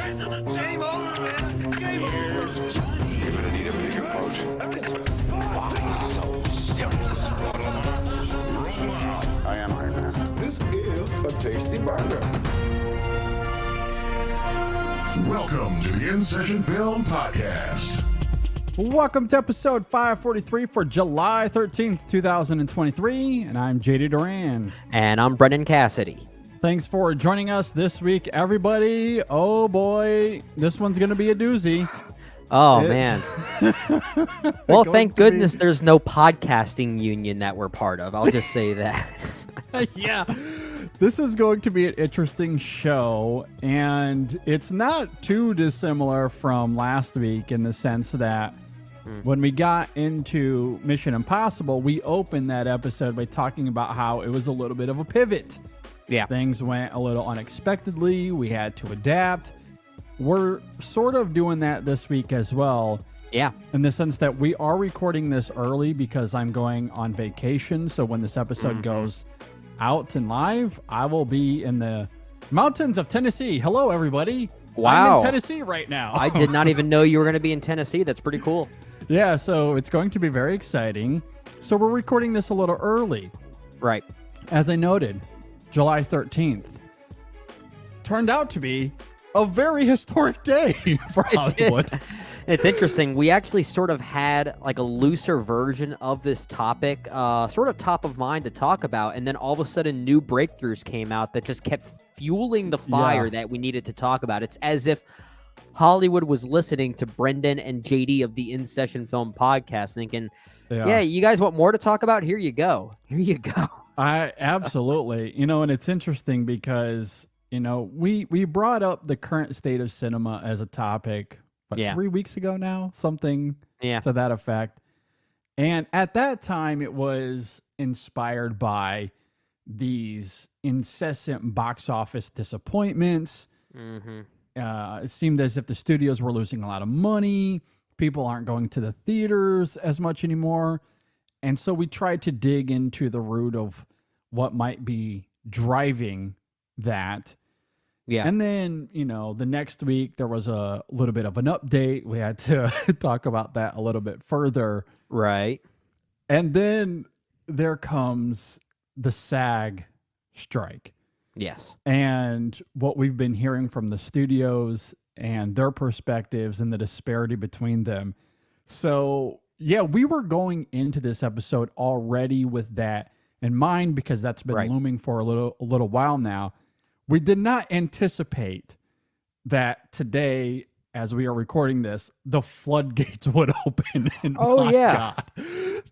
Game over, man. Game over. You're gonna need a bigger boat. So serious. I am Iron Man. This is a tasty burger. Welcome to the InSession Film Podcast. Welcome to episode 543 for July 13th, 2023, and I'm JD Duran. And I'm Brendan Cassidy. Thanks for joining us this week, everybody. Oh boy, this one's going to be a doozy. Oh, man. Well, thank goodness be... there's no podcasting union that we're part of. I'll just say that. Yeah. This is going to be an interesting show, and it's not too dissimilar from last week in the sense that when we got into Mission Impossible, we opened that episode by talking about how it was a little bit of a pivot. Yeah. Things went a little unexpectedly. We had to adapt. We're sort of doing that this week as well. Yeah. In the sense that we are recording this early because I'm going on vacation. So when this episode goes out and live, I will be in the mountains of Tennessee. Hello, everybody. Wow. I'm in Tennessee right now. I did not even know you were going to be in Tennessee. That's pretty cool. Yeah, so it's going to be very exciting. So we're recording this a little early. Right. As I noted, July 13th turned out to be a very historic day for Hollywood. It's interesting. We actually sort of had like a looser version of this topic, sort of top of mind to talk about. And then all of a sudden new breakthroughs came out that just kept fueling the fire that we needed to talk about. It's as if Hollywood was listening to Brendan and JD of the InSession Film Podcast thinking, yeah, you guys want more to talk about? Here you go. Here you go. I absolutely, and it's interesting because, we brought up the current state of cinema as a topic, 3 weeks ago now, something to that effect. And at that time, it was inspired by these incessant box office disappointments. It seemed as if the studios were losing a lot of money. People aren't going to the theaters as much anymore. And so we tried to dig into the root of what might be driving that. Yeah. And then, the next week there was a little bit of an update. We had to talk about that a little bit further. Right. And then there comes the SAG strike. Yes. And what we've been hearing from the studios and their perspectives and the disparity between them. So, yeah, we were going into this episode already with that in mind because that's been looming for a little while now. We did not anticipate that today, as we are recording this, the floodgates would open. And God,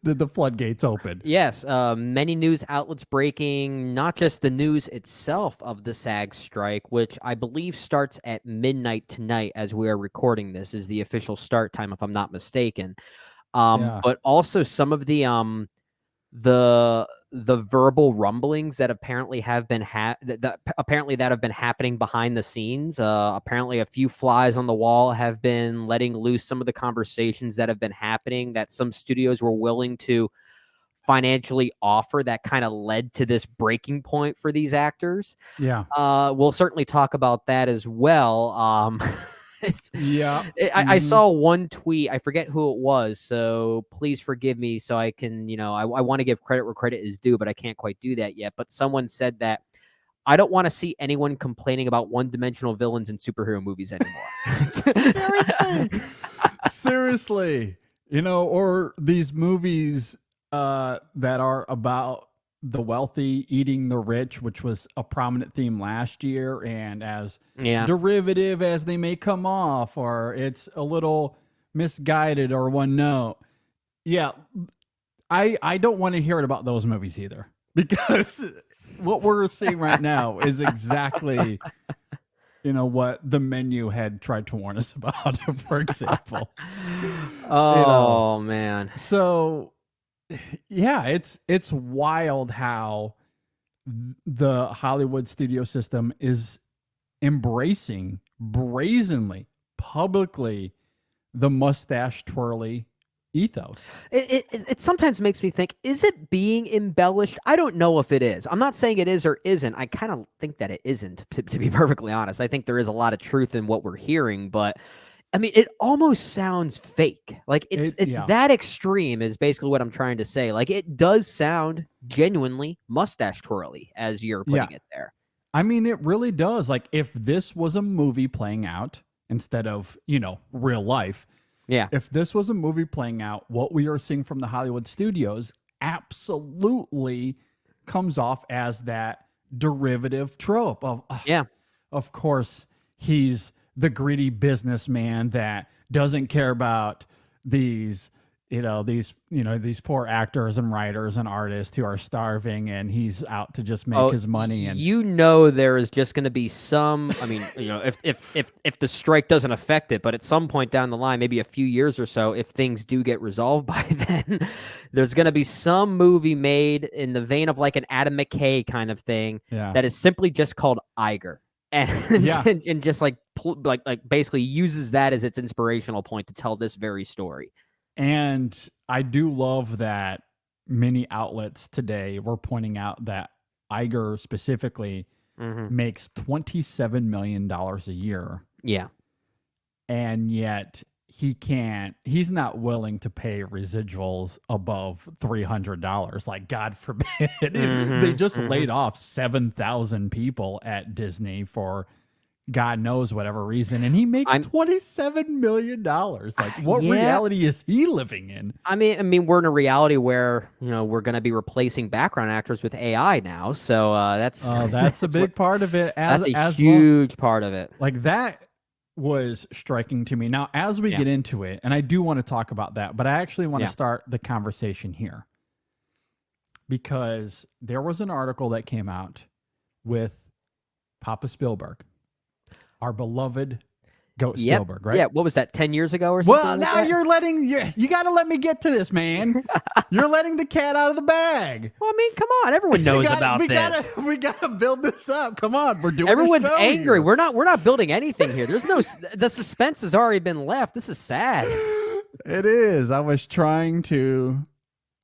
did the floodgates open? Yes. Many news outlets breaking, not just the news itself of the SAG strike, which I believe starts at midnight tonight as we are recording this, is the official start time, if I'm not mistaken. But also some of the verbal rumblings that apparently have been that have been happening behind the scenes. Apparently a few flies on the wall have been letting loose some of the conversations that have been happening that some studios were willing to financially offer that kind of led to this breaking point for these actors. Yeah. We'll certainly talk about that as well. I saw one tweet. I forget who it was, so please forgive me. So I can, I want to give credit where credit is due, but I can't quite do that yet. But someone said that I don't want to see anyone complaining about one-dimensional villains in superhero movies anymore. Seriously, or these movies that are about the wealthy eating the rich, which was a prominent theme last year, and as derivative as they may come off, or it's a little misguided or one note. Yeah, I don't want to hear it about those movies either, because what we're seeing right now is exactly what the menu had tried to warn us about, for example. Man. So yeah, it's wild how the Hollywood studio system is embracing brazenly, publicly, the mustache twirly ethos. It sometimes makes me think, is it being embellished? I don't know if it is. I'm not saying it is or isn't. I kind of think that it isn't, to be perfectly honest. I think there is a lot of truth in what we're hearing, but I mean, it almost sounds fake. Like it's that extreme is basically what I'm trying to say. Like it does sound genuinely mustache twirly as you're putting it there. I mean, it really does. Like if this was a movie playing out instead of, real life. Yeah. If this was a movie playing out, what we are seeing from the Hollywood studios absolutely comes off as that derivative trope of, of course, he's the greedy businessman that doesn't care about these poor actors and writers and artists who are starving, and he's out to just make his money. And there is just going to be some. I mean, if the strike doesn't affect it, but at some point down the line, maybe a few years or so, if things do get resolved by then, there's going to be some movie made in the vein of like an Adam McKay kind of thing that is simply just called Iger. And just like basically uses that as its inspirational point to tell this very story. And I do love that many outlets today were pointing out that Iger specifically makes $27 million a year. Yeah. And yet he's not willing to pay residuals above $300. Like, God forbid. They just laid off 7,000 people at Disney for God knows whatever reason, and he makes $27 million. Like, what reality is he living in? I mean, we're in a reality where we're going to be replacing background actors with AI now, so that's a big part of it. That's a huge part of it. Like that was striking to me. Now, as we get into it, and I do want to talk about that, but I actually want to start the conversation here because there was an article that came out with Papa Spielberg. Our beloved Goat Spielberg, right? Yeah, what was that, 10 years ago or something? Well, now you got to let me get to this, man. You're letting the cat out of the bag. Well, I mean, come on. Everyone knows about this. We got to build this up. Come on. We're doing Everyone's angry. Here. We're not building anything here. There's the suspense has already been left. This is sad. It is. I was trying to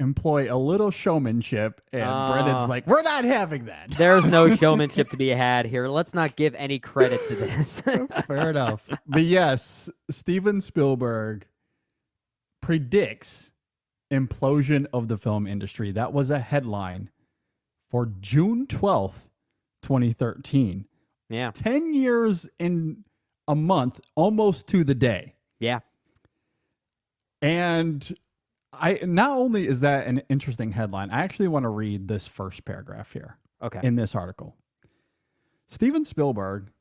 employ a little showmanship, and Brendan's like, we're not having that. There's no showmanship to be had here. Let's not give any credit to this. Fair enough. But yes, Steven Spielberg predicts implosion of the film industry. That was a headline for June 12th, 2013. Yeah. 10 years in a month, almost to the day. Yeah. And not only is that an interesting headline, I actually want to read this first paragraph here. Okay. In this article. Steven Spielberg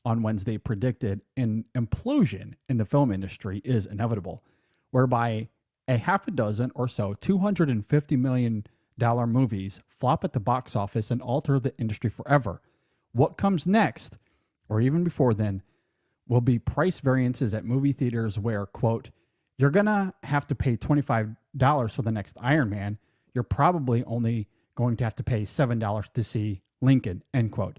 on Wednesday predicted an implosion in the film industry is inevitable, whereby a half a dozen or so $250 million movies flop at the box office and alter the industry forever. What comes next, or even before then, will be price variances at movie theaters where, quote, you're going to have to pay $25 for the next Iron Man. You're probably only going to have to pay $7 to see Lincoln, end quote.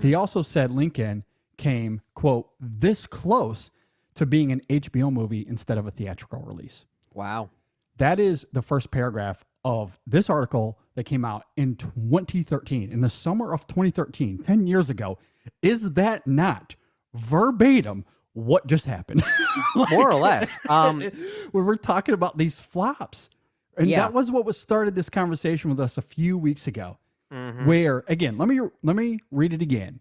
He also said Lincoln came, quote, this close to being an HBO movie instead of a theatrical release. Wow. That is the first paragraph of this article that came out in 2013, in the summer of 2013, 10 years ago. Is that not verbatim what just happened? More or less. When we're talking about these flops. And that was what started this conversation with us a few weeks ago. Where, again, let me read it again.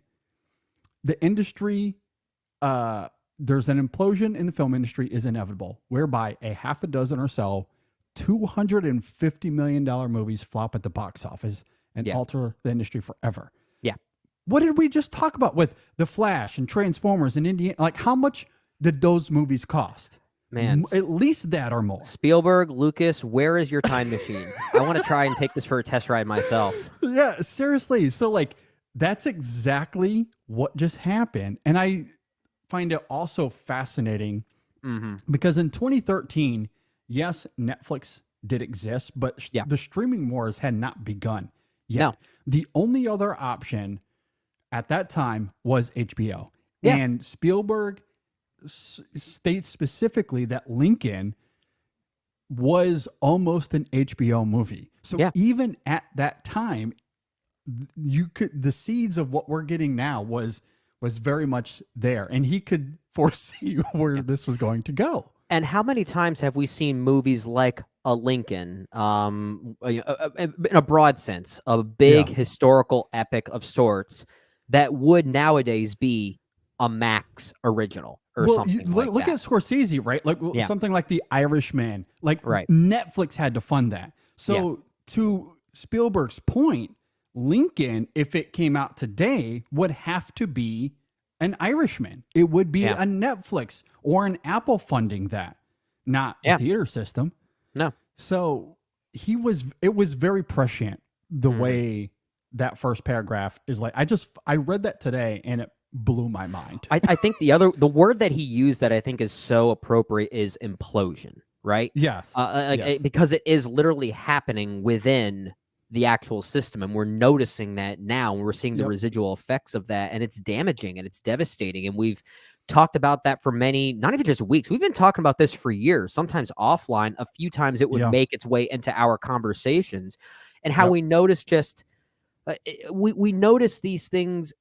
The industry, there's an implosion in the film industry is inevitable, whereby a half a dozen or so $250 million movies flop at the box office and alter the industry forever. Yeah. What did we just talk about with The Flash and Transformers and Indiana? Like, how much did those movies cost? Man, at least that or more. Spielberg, Lucas, where is your time machine? I want to try and take this for a test ride myself. Yeah, seriously. So, like, that's exactly what just happened. And I find it also fascinating because in 2013, yes, Netflix did exist, but the streaming wars had not begun yet. No. The only other option at that time was HBO. Yeah. And Spielberg states specifically that Lincoln was almost an HBO movie. So even at that time, the seeds of what we're getting now was very much there, and he could foresee where this was going to go. And how many times have we seen movies like a Lincoln, in a broad sense, a big historical epic of sorts that would nowadays be a Max original or something look at Scorsese, right? Like something like The Irishman. Like Netflix had to fund that. So to Spielberg's point, Lincoln, if it came out today, would have to be an Irishman. It would be a Netflix or an Apple funding that, not the theater system. No. So it was very prescient the way that first paragraph is like. I read that today and it blew my mind. I think the word that he used that I think is so appropriate is implosion, right? Yes. Because it is literally happening within the actual system, and we're noticing that now, and we're seeing the residual effects of that, and it's damaging and it's devastating. And we've talked about that for many, not even just weeks. We've been talking about this for years, sometimes offline. A few times it would make its way into our conversations, and how we notice we notice these things,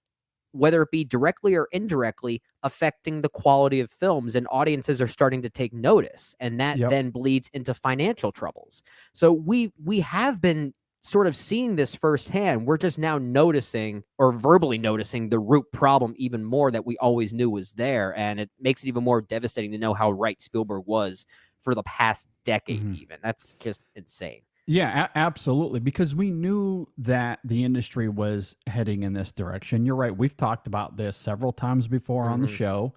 whether it be directly or indirectly, affecting the quality of films, and audiences are starting to take notice, and that then bleeds into financial troubles. So we have been sort of seeing this firsthand. We're just now noticing, or verbally noticing, the root problem even more that we always knew was there, and it makes it even more devastating to know how right Spielberg was for the past decade. Even that's just insane. Yeah, absolutely. Because we knew that the industry was heading in this direction. You're right. We've talked about this several times before on the show.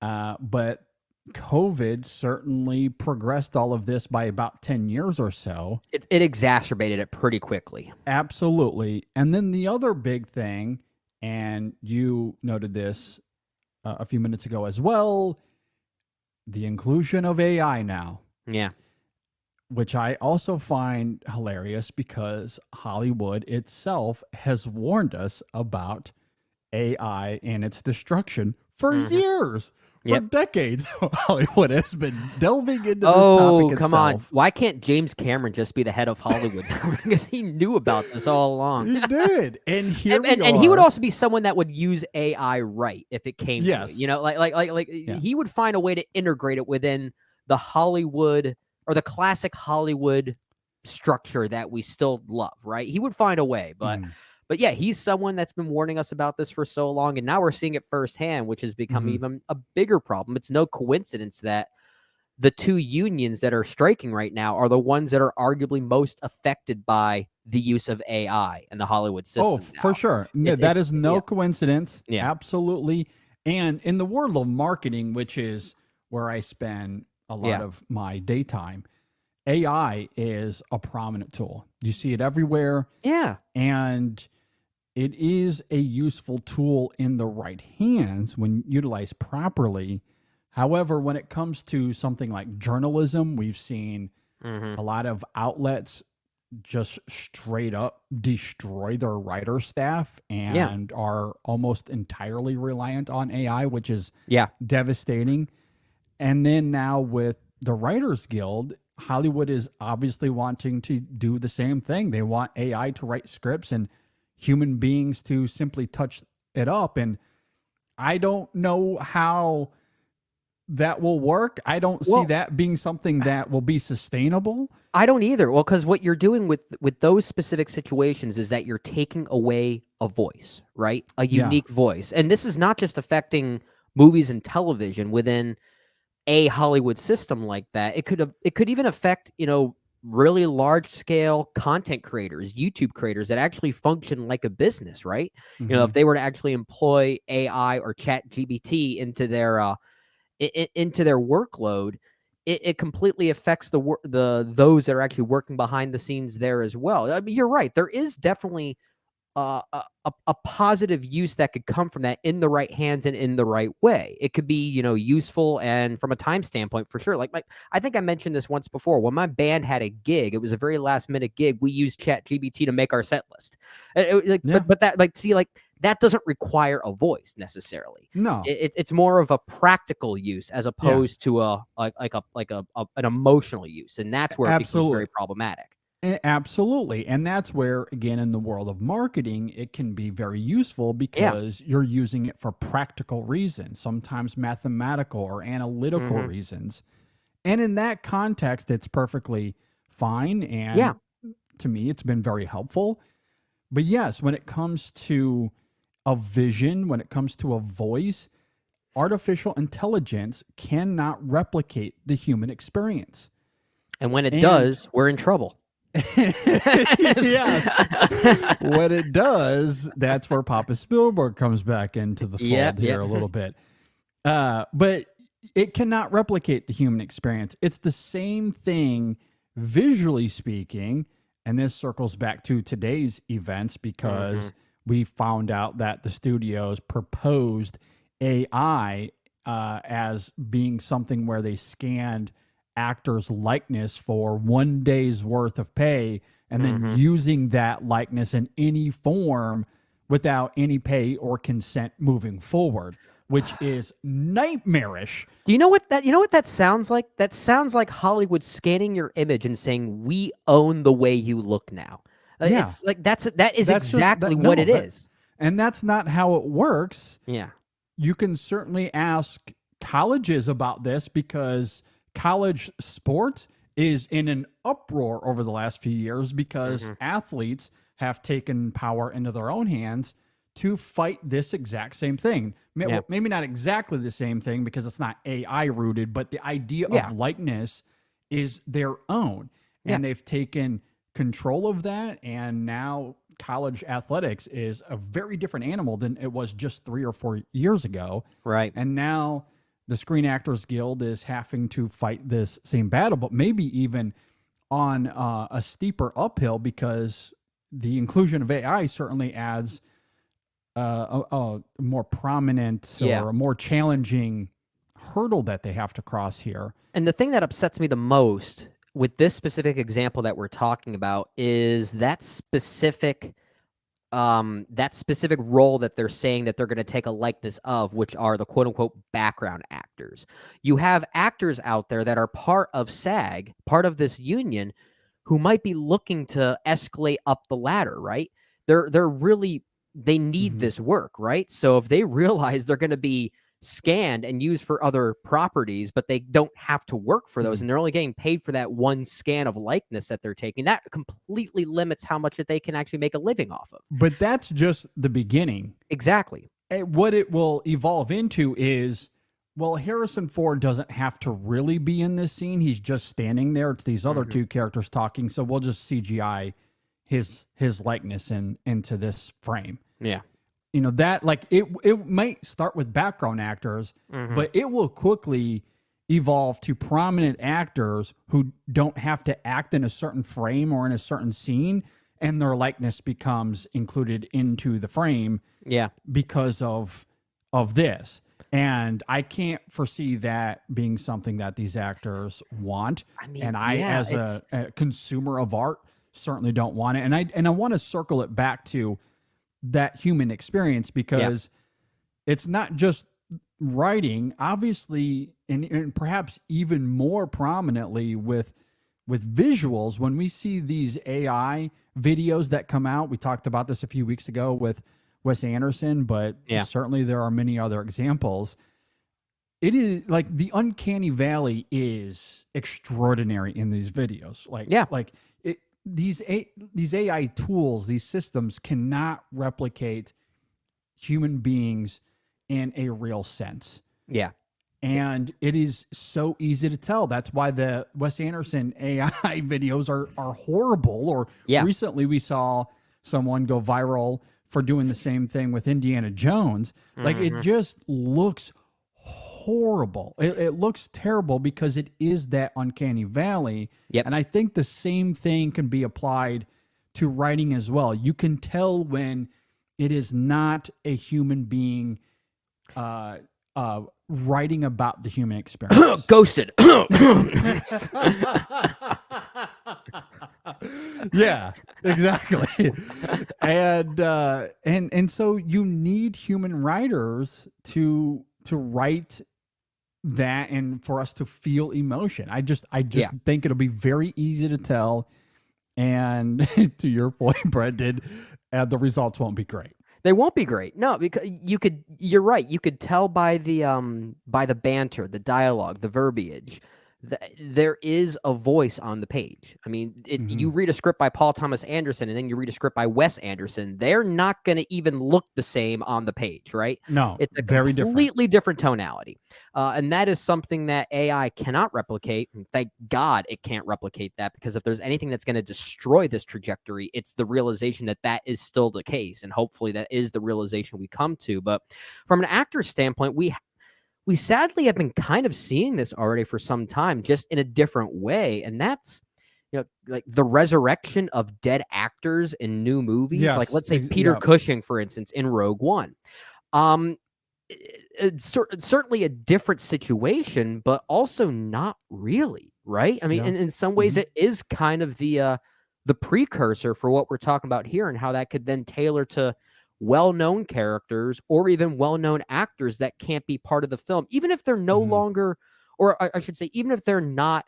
But COVID certainly progressed all of this by about 10 years or so. It exacerbated it pretty quickly. Absolutely. And then the other big thing, and you noted this a few minutes ago as well, the inclusion of AI now. Yeah. Which I also find hilarious because Hollywood itself has warned us about AI and its destruction for years. For decades, Hollywood has been delving into this topic come on. Why can't James Cameron just be the head of Hollywood? Because he knew about this all along. He did. And here we are. And he would also be someone that would use AI right if it came to it. You know, he would find a way to integrate it within the Hollywood, or the classic Hollywood structure that we still love, right? He would find a way, but yeah, he's someone that's been warning us about this for so long, and now we're seeing it firsthand, which has become even a bigger problem. It's no coincidence that the two unions that are striking right now are the ones that are arguably most affected by the use of AI and the Hollywood system. Oh, for sure. That is no coincidence. Yeah. Absolutely. And in the world of marketing, which is where I spend a lot of my daytime, AI is a prominent tool. You see it everywhere. Yeah. And it is a useful tool in the right hands when utilized properly. However, when it comes to something like journalism, we've seen a lot of outlets just straight up destroy their writer staff and are almost entirely reliant on AI, which is devastating. And then now with the Writers Guild, Hollywood is obviously wanting to do the same thing. They want AI to write scripts and human beings to simply touch it up. And I don't know how that will work. I don't see that being something that will be sustainable. I don't either. Well, because what you're doing with those specific situations is that you're taking away a voice, right? A unique voice. And this is not just affecting movies and television within a Hollywood system like that. It could even affect, really large scale content creators, YouTube creators that actually function like a business, right? If they were to actually employ AI or Chat GPT into their workload, it completely affects those that are actually working behind the scenes there as well. I mean, you're right. There is definitely a positive use that could come from that in the right hands and in the right way. It could be, useful, and from a time standpoint, for sure. Like I think I mentioned this once before. When my band had a gig, it was a very last minute gig. We used Chat GPT to make our set list. But that doesn't require a voice necessarily. No, It's more of a practical use as opposed to an emotional use, and that's where it becomes very problematic. Absolutely. And that's where, again, in the world of marketing, it can be very useful because you're using it for practical reasons, sometimes mathematical or analytical reasons. And in that context, it's perfectly fine. And to me, it's been very helpful. But yes, when it comes to a vision, when it comes to a voice, artificial intelligence cannot replicate the human experience. And when it does, we're in trouble. Yes. When it does, that's where Papa Spielberg comes back into the fold here a little bit. But it cannot replicate the human experience. It's the same thing visually speaking, and this circles back to today's events because we found out that the studios proposed AI as being something where they scanned actors' likeness for 1 day's worth of pay and then using that likeness in any form without any pay or consent moving forward, which is nightmarish. Do you know what that sounds like? That sounds like Hollywood scanning your image and saying, "We own the way you look now." It's like that is exactly what it is. And that's not how it works. Yeah. You can certainly ask colleges about this because college sports is in an uproar over the last few years because athletes have taken power into their own hands to fight this exact same thing. Maybe not exactly the same thing because it's not AI rooted, but the idea of likeness is their own. And they've taken control of that. And now college athletics is a very different animal than it was just 3 or 4 years ago. Right. And now the Screen Actors Guild is having to fight this same battle, but maybe even on a steeper uphill because the inclusion of AI certainly adds a more prominent or a more challenging hurdle that they have to cross here. And the thing that upsets me the most with this specific example that we're talking about is that specific role that they're saying that they're going to take a likeness of, which are the quote unquote background actors. You have actors out there that are part of SAG, part of this union, who might be looking to escalate up the ladder, right? They need this work, right? So if they realize they're going to be scanned and used for other properties, but they don't have to work for those, and they're only getting paid for that one scan of likeness that they're taking, that completely limits how much that they can actually make a living off of. But that's just the beginning. Exactly. What it will evolve into is, well, Harrison Ford doesn't have to really be in this scene. He's just standing there. It's these other two characters talking, so we'll just CGI his likeness into this frame. Yeah. You know, that like it might start with background actors, but it will quickly evolve to prominent actors who don't have to act in a certain frame or in a certain scene, and their likeness becomes included into the frame because of this. And I can't foresee that being something that these actors want. I mean, and as a consumer of art, certainly don't want it. And I want to circle it back to that human experience because it's not just writing, obviously, and perhaps even more prominently with visuals. When we see these AI videos that come out, we talked about this a few weeks ago with Wes Anderson, but certainly there are many other examples. It is like the uncanny valley is extraordinary in these videos. These AI tools, these systems cannot replicate human beings in a real sense. Yeah. And it is so easy to tell. That's why the Wes Anderson AI videos are horrible. Or recently we saw someone go viral for doing the same thing with Indiana Jones. Like it just looks horrible. It looks terrible because it is that uncanny valley. Yep. And I think the same thing can be applied to writing as well. You can tell when it is not a human being writing about the human experience. Ghosted. Yeah, exactly. And so you need human writers to write that and for us to feel emotion. I just think it'll be very easy to tell. And to your point, Brendan, the results won't be great. They won't be great. No, because you're right. You could tell by the banter, the dialogue, the verbiage. There is a voice on the page. I mean, you read a script by Paul Thomas Anderson and then you read a script by Wes Anderson. They're not going to even look the same on the page, right? No, it's a very completely different tonality. And that is something that AI cannot replicate. And thank God it can't replicate that, because if there's anything that's going to destroy this trajectory, it's the realization that that is still the case. And hopefully that is the realization we come to. But from an actor's standpoint, we sadly have been kind of seeing this already for some time, just in a different way. And that's, like the resurrection of dead actors in new movies. Yes, like, let's say Peter Cushing, for instance, in Rogue One. It's certainly a different situation, but also not really, right? I mean, in some ways, it is kind of the precursor for what we're talking about here, and how that could then tailor to well-known characters or even well-known actors that can't be part of the film, even if they're no longer, or I should say, even if they're not,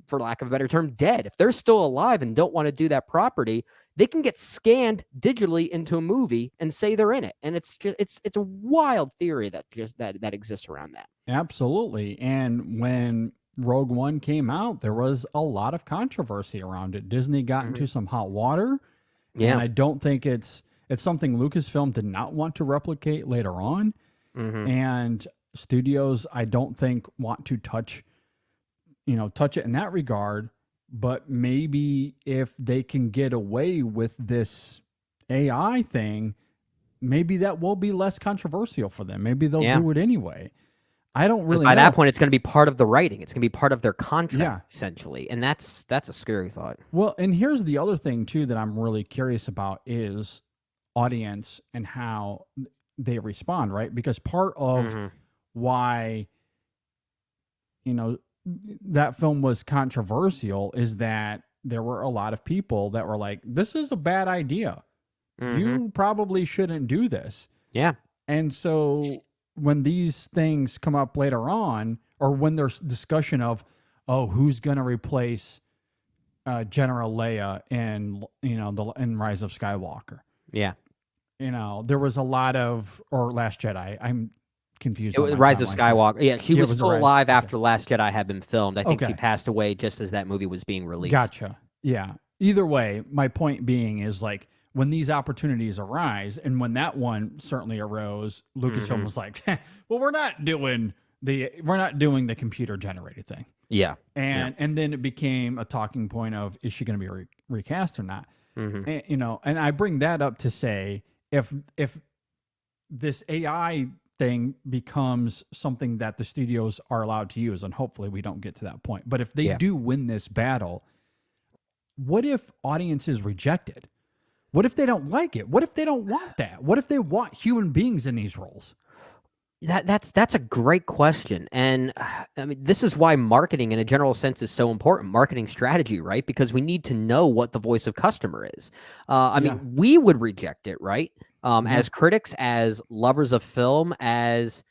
for lack of a better term, dead. If they're still alive and don't want to do that property, they can get scanned digitally into a movie and say they're in it. And it's just, it's a wild theory that exists around that. Absolutely. And when Rogue One came out, there was a lot of controversy around it. Disney got into some hot water. Yeah. And I don't think it's something Lucasfilm did not want to replicate later on. And studios, I don't think, want to touch it in that regard. But maybe if they can get away with this AI thing, maybe that will be less controversial for them. Maybe they'll do it anyway. I don't really know. By that point, it's going to be part of the writing. It's going to be part of their contract, essentially. And that's a scary thought. Well, and here's the other thing, too, that I'm really curious about is audience and how they respond, right? Because part of why, that film was controversial is that there were a lot of people that were like, this is a bad idea. You probably shouldn't do this. Yeah. And so when these things come up later on, or when there's discussion of, who's going to replace General Leia in, in Rise of Skywalker. Yeah. There was a lot of, or Last Jedi. I'm confused. It was Rise of Skywalker. Yeah, she was still alive after Last Jedi had been filmed. I think she passed away just as that movie was being released. Gotcha. Yeah. Either way, my point being is, like, when these opportunities arise, and when that one certainly arose, Lucasfilm was like, well, we're not doing the computer generated thing. Yeah. And then it became a talking point of, is she going to be recast or not? And, and I bring that up to say, if this AI thing becomes something that the studios are allowed to use, and hopefully we don't get to that point, but if they do win this battle, what if audiences reject it? What if they don't like it? What if they don't want that? What if they want human beings in these roles? That's a great question. And I mean, this is why marketing in a general sense is so important. Marketing strategy, right? Because we need to know what the voice of customer is. I mean, we would reject it, right? As critics, as lovers of film, as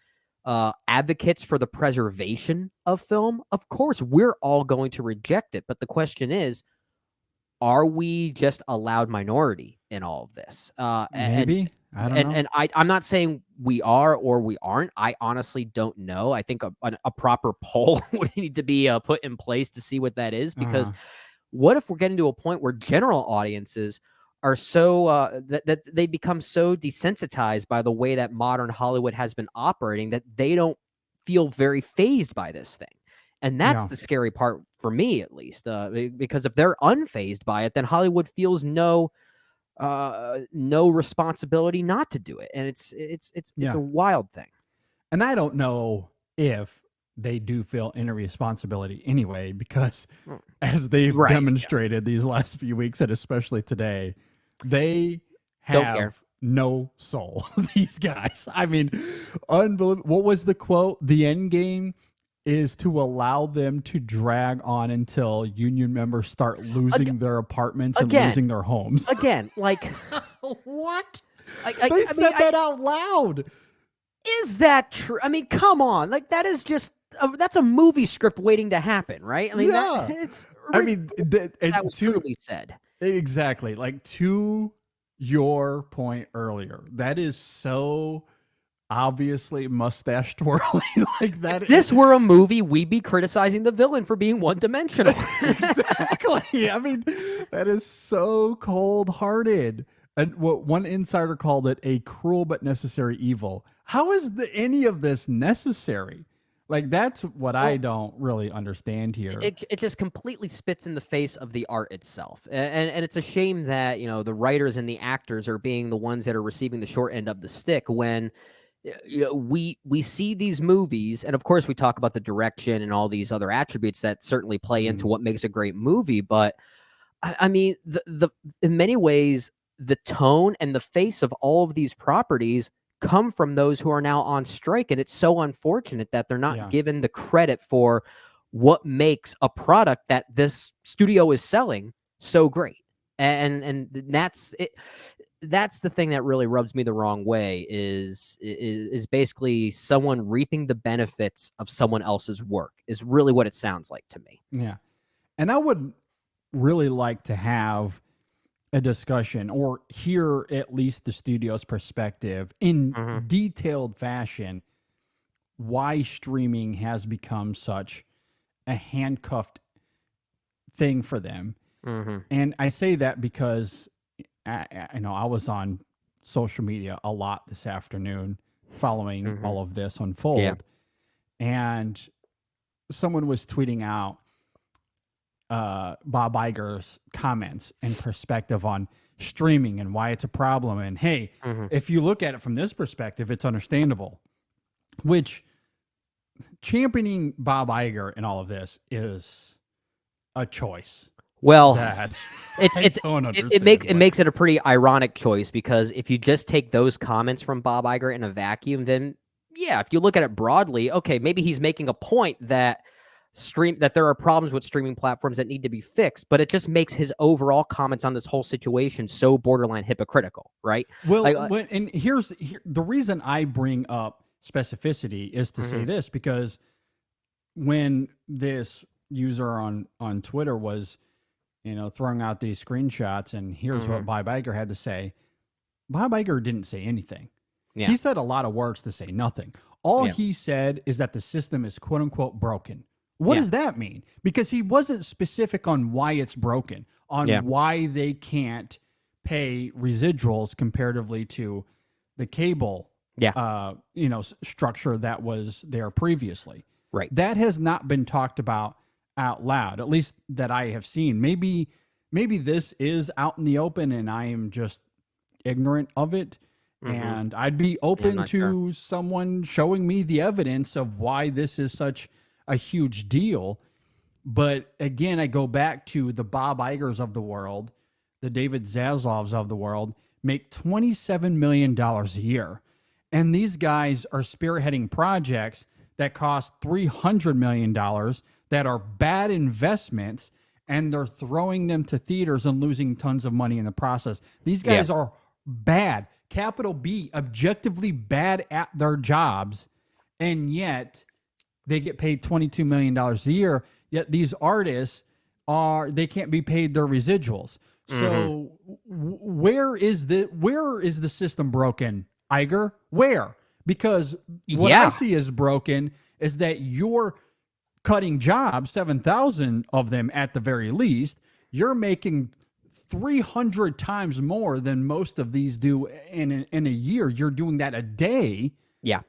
advocates for the preservation of film, of course, we're all going to reject it. But the question is, are we just a loud minority in all of this? Maybe. I don't know. And I'm not saying we are or we aren't. I honestly don't know. I think a proper poll would need to be put in place to see what that is. Because what if we're getting to a point where general audiences are so that they become so desensitized by the way that modern Hollywood has been operating that they don't feel very fazed by this thing? And that's the scary part for me, at least, because if they're unfazed by it, then Hollywood feels no responsibility not to do it, and it's a wild thing. And I don't know if they do feel any responsibility anyway, because as they've demonstrated these last few weeks, and especially today, they have no soul. These guys, I mean, unbelievable. What was the quote? The end game is to allow them to drag on until union members start losing their apartments and losing their homes. Again, like what? They said that out loud. Is that true? I mean, come on. Like that is just that's a movie script waiting to happen, right? I mean, yeah. that was truly said. Exactly. Like to your point earlier, that is so obviously mustache twirling. Like that. If this were a movie, we'd be criticizing the villain for being one-dimensional. Exactly. I mean, that is so cold-hearted. And what one insider called it a cruel but necessary evil. How is any of this necessary? Like, that's what I don't really understand here. It just completely spits in the face of the art itself. And it's a shame that, the writers and the actors are being the ones that are receiving the short end of the stick when we see these movies, and of course we talk about the direction and all these other attributes that certainly play into what makes a great movie. But I mean, the in many ways, the tone and the face of all of these properties come from those who are now on strike. And it's so unfortunate that they're not given the credit for what makes a product that this studio is selling so great. And that's it. That's the thing that really rubs me the wrong way is basically someone reaping the benefits of someone else's work is really what it sounds like to me. Yeah. And I would really like to have a discussion or hear at least the studio's perspective in detailed fashion why streaming has become such a handcuffed thing for them. And I say that because I was on social media a lot this afternoon following all of this unfold. And someone was tweeting out Bob Iger's comments and perspective on streaming and why it's a problem. And hey, if you look at it from this perspective, it's understandable. Which championing Bob Iger in all of this is a choice. Well, Dad. It makes it a pretty ironic choice because if you just take those comments from Bob Iger in a vacuum, then yeah, if you look at it broadly, okay, maybe he's making a point that there are problems with streaming platforms that need to be fixed, but it just makes his overall comments on this whole situation so borderline hypocritical, right? Well, and here's the reason I bring up specificity is to say this, because when this user on Twitter was throwing out these screenshots and here's what Bob Iger had to say. Bob Iger didn't say anything. Yeah. He said a lot of words to say nothing. All he said is that the system is quote unquote broken. What does that mean? Because he wasn't specific on why it's broken, on why they can't pay residuals comparatively to the cable structure that was there previously. Right. That has not been talked about out loud, at least that I have seen. Maybe this is out in the open and I am just ignorant of it. And I'd be open to someone showing me the evidence of why this is such a huge deal. But again, I go back to the Bob Igers of the world, the David Zaslavs of the world, make $27 million a year. And these guys are spearheading projects that cost $300 million that are bad investments, and they're throwing them to theaters and losing tons of money in the process. These guys are bad, capital B, objectively bad at their jobs, and yet they get paid $22 million a year, yet these artists they can't be paid their residuals. So where is the system broken, Iger? Where? Because what I see is broken is that you're cutting jobs, 7,000 of them at the very least. You're making 300 times more than most of these do in a year. You're doing that a day. Yeah.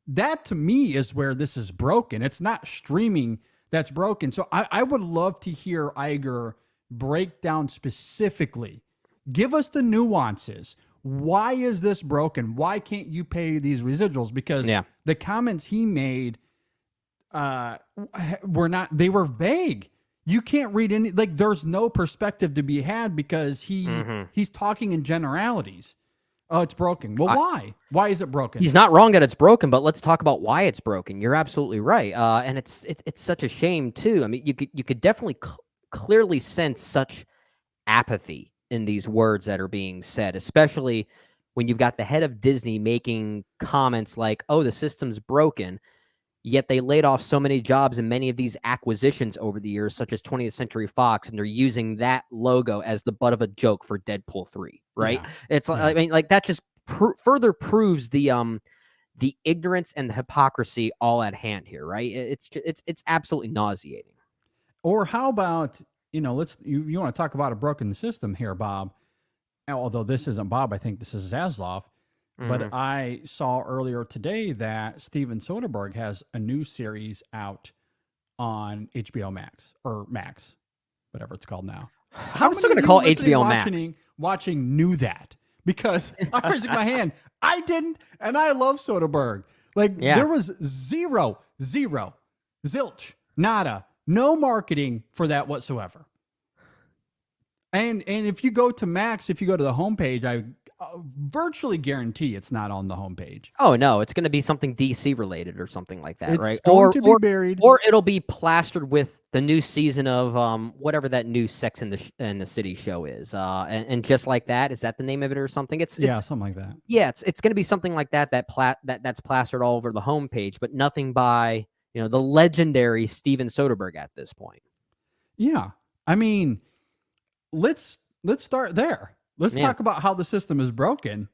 That to me is where this is broken. It's not streaming that's broken. So I would love to hear Iger break down specifically. Give us the nuances. Why is this broken? Why can't you pay these residuals? Because the comments he made they were vague. You can't read any, there's no perspective to be had because he's talking in generalities Oh, it's broken. Well, why? Why is it broken? He's not wrong that it's broken, but let's talk about why it's broken. You're absolutely right, and it's such a shame too. I mean, you could definitely clearly sense such apathy in these words that are being said, especially when you've got the head of Disney making comments like, "Oh, the system's broken." Yet they laid off so many jobs in many of these acquisitions over the years, such as 20th Century Fox, and they're using that logo as the butt of a joke for Deadpool 3, right? Yeah. It's I mean, like that just further proves the ignorance and the hypocrisy all at hand here, right? It's absolutely nauseating. Or how about, you want to talk about a broken system here, Bob? Although this isn't Bob, I think this is Zaslav. But I saw earlier today that Steven Soderbergh has a new series out on HBO Max or Max, whatever it's called now. I'm still going to call it HBO Max. Watching knew that because I raised my hand. I didn't, and I love Soderbergh. Like there was zilch, nada, no marketing for that whatsoever. And if you go to Max, if you go to the homepage, I virtually guarantee it's not on the homepage. Oh no, it's going to be something DC related or something like that, right? Going to be buried, or it'll be plastered with the new season of whatever that new Sex in the City show is, and just like that, is that the name of it or something? It's something like that. Yeah, it's going to be something like that that's plastered all over the homepage, but nothing by the legendary Steven Soderbergh at this point. Yeah, I mean, let's start there. Let's talk about how the system is broken,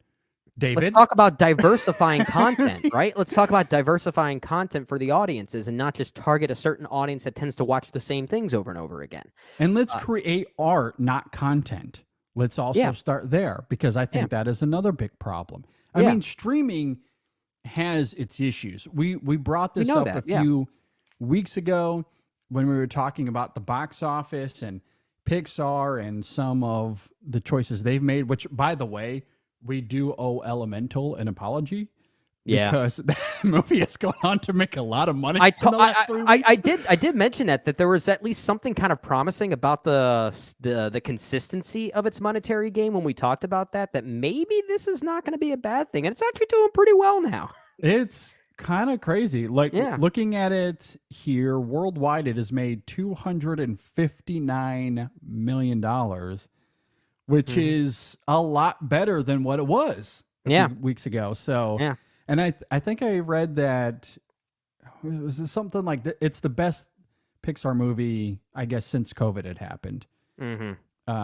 David. Let's talk about diversifying content, right? Let's talk about diversifying content for the audiences and not just target a certain audience that tends to watch the same things over and over again. And let's create art, not content. Let's also start there because I think that is another big problem. I mean, streaming has its issues. We brought this up a few weeks ago when we were talking about the box office and Pixar and some of the choices they've made, which, by the way, we do owe Elemental an apology. Because that movie has gone on to make a lot of money. I did mention that there was at least something kind of promising about the consistency of its monetary gain when we talked about that maybe this is not going to be a bad thing, and it's actually doing pretty well now. It's kind of crazy. Like looking at it here, worldwide, it has made $259 million, which is a lot better than what it was a few weeks ago. So, and I think I read that it was something like that. It's the best Pixar movie, I guess, since COVID had happened.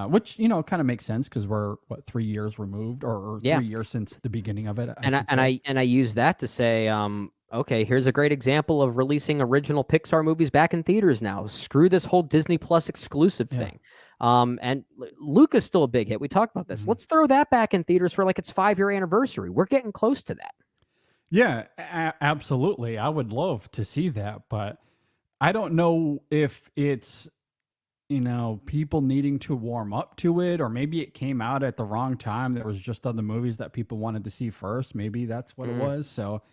Which kind of makes sense because we're 3 years removed, or 3 years since the beginning of it. I use that to say, okay, here's a great example of releasing original Pixar movies back in theaters now. Screw this whole Disney Plus exclusive thing. And Luca's still a big hit. We talked about this. Let's throw that back in theaters for its 5-year anniversary. We're getting close to that. Yeah, absolutely. I would love to see that, but I don't know if it's people needing to warm up to it, or maybe it came out at the wrong time. There was just other movies that people wanted to see first. Maybe that's what it was. So,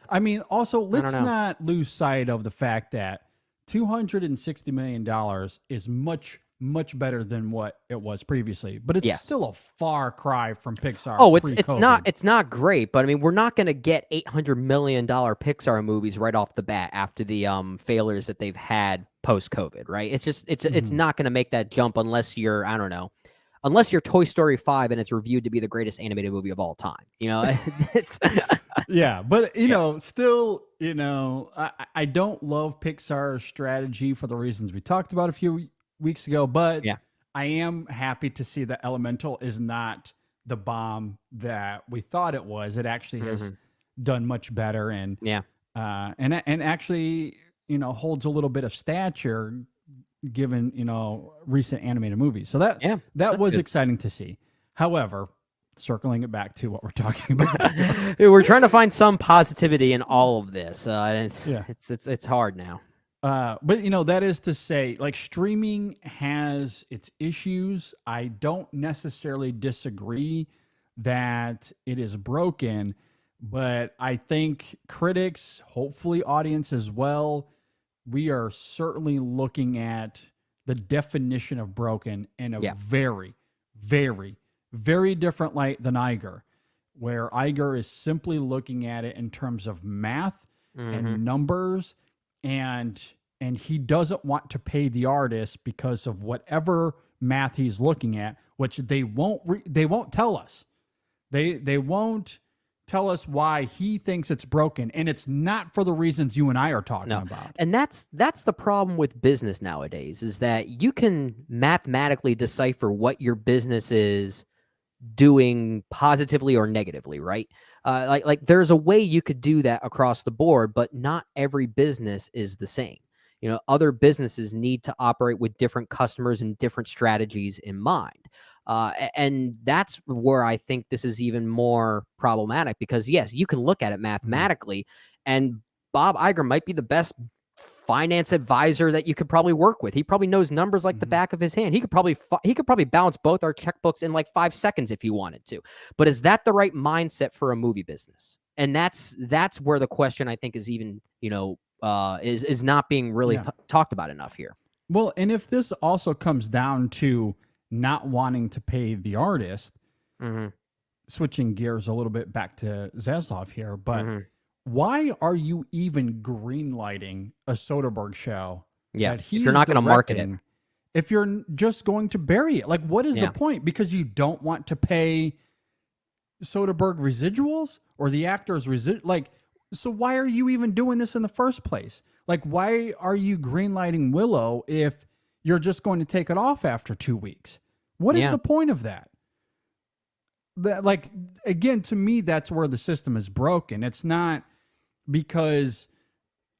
I mean, also, let's not lose sight of the fact that $260 million is much, much better than what it was previously, but it's still a far cry from Pixar. Oh, it's not great, but I mean, we're not going to get $800 million Pixar movies right off the bat after the failures that they've had post-COVID, right? It's just it's not going to make that jump unless you're, I don't know, unless you're Toy Story 5 and it's reviewed to be the greatest animated movie of all time. It's but still, I don't love Pixar's strategy for the reasons we talked about a few weeks ago, but I am happy to see that Elemental is not the bomb that we thought it was. It actually has done much better, and actually holds a little bit of stature given recent animated movies. So that was exciting to see. However, circling it back to what we're talking about, we're trying to find some positivity in all of this. It's hard now. But that is to say, streaming has its issues. I don't necessarily disagree that it is broken, but I think critics, hopefully audience as well, we are certainly looking at the definition of broken in a very, very, very different light than Iger. where Iger is simply looking at it in terms of math Mm-hmm. and numbers, and he doesn't want to pay the artist because of whatever math he's looking at, which they won't tell us. They won't tell us why he thinks it's broken, and it's not for the reasons you and I are talking about. And that's the problem with business nowadays, is that you can mathematically decipher what your business is doing positively or negatively, right? Like there's a way you could do that across the board, but not every business is the same. Other businesses need to operate with different customers and different strategies in mind. And that's where I think this is even more problematic, because yes, you can look at it mathematically, and Bob Iger might be the best finance advisor that you could probably work with. He probably knows numbers like the back of his hand. He could probably balance both our checkbooks in like 5 seconds if he wanted to. But is that the right mindset for a movie business? And that's where the question, I think, is even, is not being really talked about enough here. Well, and if this also comes down to not wanting to pay the artist, switching gears a little bit back to Zaslav here, but why are you even greenlighting a Soderbergh show? Yeah, that he's if you're not going to market it, if you're just going to bury it, like what is the point? Because you don't want to pay Soderbergh residuals or the actors so why are you even doing this in the first place? Like, why are you greenlighting Willow if you're just going to take it off after 2 weeks? What is the point of that? Like, again, to me, that's where the system is broken. It's not because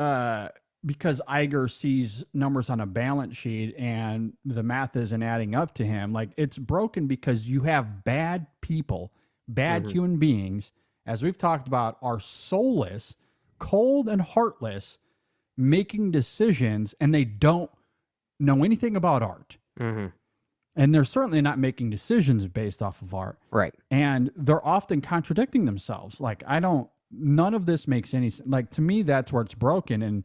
Iger sees numbers on a balance sheet and the math isn't adding up to him. Like, it's broken because you have bad people, bad human beings, as we've talked about, are soulless, cold and heartless, making decisions, and they don't know anything about art. And they're certainly not making decisions based off of art. Right. And they're often contradicting themselves. Like, none of this makes any sense. Like, to me, that's where it's broken. And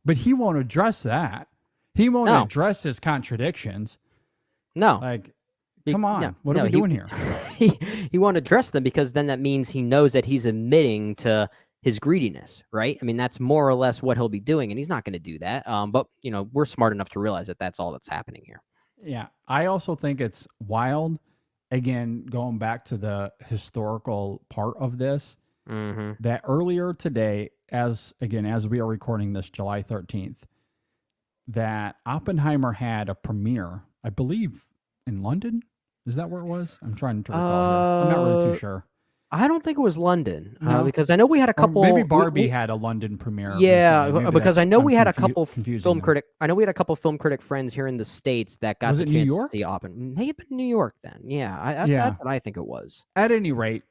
but he won't address that. He won't address his contradictions. No. Like, come on. What are we doing here? He won't address them, because then that means he knows that he's admitting to his greediness, right? I mean, that's more or less what he'll be doing, and he's not going to do that. But, we're smart enough to realize that that's all that's happening here. Yeah. I also think it's wild, again, going back to the historical part of this, that earlier today, as we are recording this July 13th, that Oppenheimer had a premiere, I believe, in London. Is that where it was? I'm trying to recall here. I'm not really too sure. I don't think it was London, because I know we had a couple. Or maybe Barbie had a London premiere. Yeah, because I know we had a couple film critic. I know we had a couple film critic friends here in the States that got the chance to see Oppenheimer. May have been New York then. Yeah, that's what I think it was. At any rate,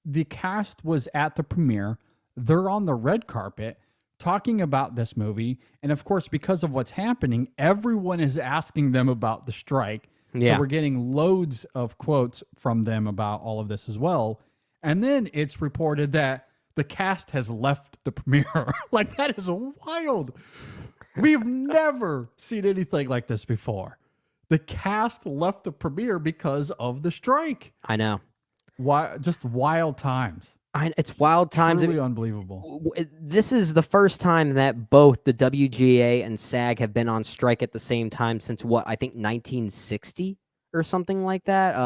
the cast was at the premiere. They're on the red carpet talking about this movie, and of course, because of what's happening, everyone is asking them about the strike. So we're getting loads of quotes from them about all of this as well. And then it's reported that the cast has left the premiere. Like, that is wild. We've never seen anything like this before. The cast left the premiere because of the strike. I know. Why? Just wild times. It's wild times. Truly unbelievable. This is the first time that both the WGA and SAG have been on strike at the same time since I think 1960 or something like that.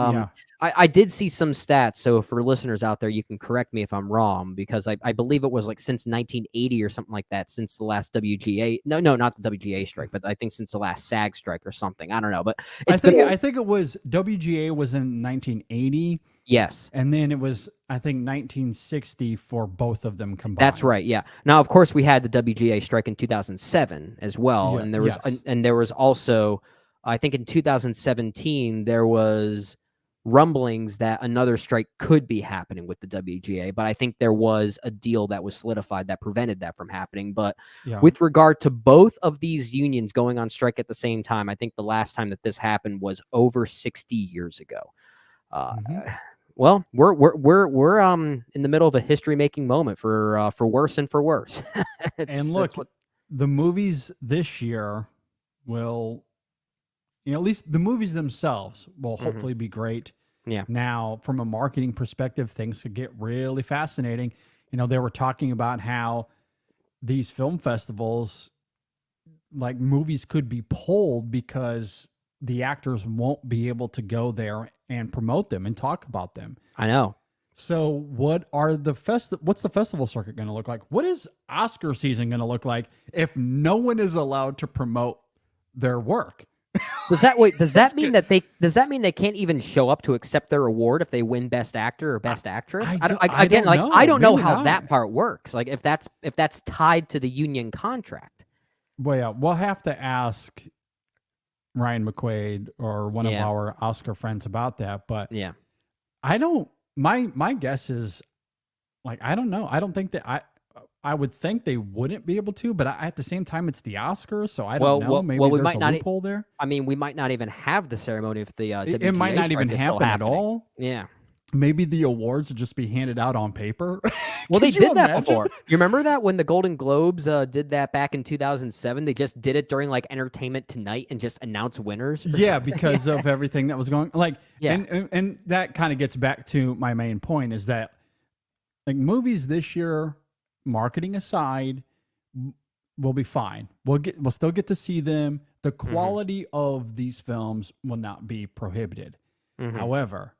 I did see some stats. So for listeners out there, you can correct me if I'm wrong, because I believe it was like since 1980 or something like that, since the last WGA. No, not the WGA strike, but I think since the last SAG strike or something. I don't know, but I think it was WGA was in 1980. Yes. And then it was, I think, 1960 for both of them combined. That's right. Yeah. Now, of course, we had the WGA strike in 2007 as well. Yeah, and there was also, I think in 2017, there was rumblings that another strike could be happening with the WGA, but I think there was a deal that was solidified that prevented that from happening. But with regard to both of these unions going on strike at the same time, I think the last time that this happened was over 60 years ago. Well, we're in the middle of a history-making moment for worse and for worse. And look, the movies this year will, at least the movies themselves will hopefully be great. Yeah. Now, from a marketing perspective, things could get really fascinating. They were talking about how these film festivals, like movies could be pulled because the actors won't be able to go there and promote them and talk about them. I know. So what's the festival circuit going to look like? What is Oscar season going to look like if no one is allowed to promote their work? Does that mean they can't even show up to accept their award if they win Best Actor or Best Actress? I don't know how that part works. Like if that's tied to the union contract. Well, yeah, we'll have to ask Ryan McQuaid or one of our Oscar friends about that. But yeah, my guess is, like, I don't know. I don't think that I would think they wouldn't be able to, but at the same time, it's the Oscars, so I don't know. Maybe there's a loophole there. I mean, we might not even have the ceremony if the WGA it might not even happen at all. Yeah. Maybe the awards would just be handed out on paper. Well, they did that before. You remember that when the Golden Globes did that back in 2007? They just did it during like Entertainment Tonight and just announced winners. Yeah, because of everything that was going and that kind of gets back to my main point is that like movies this year, marketing aside, will be fine. We'll still get to see them. The quality of these films will not be prohibited. However,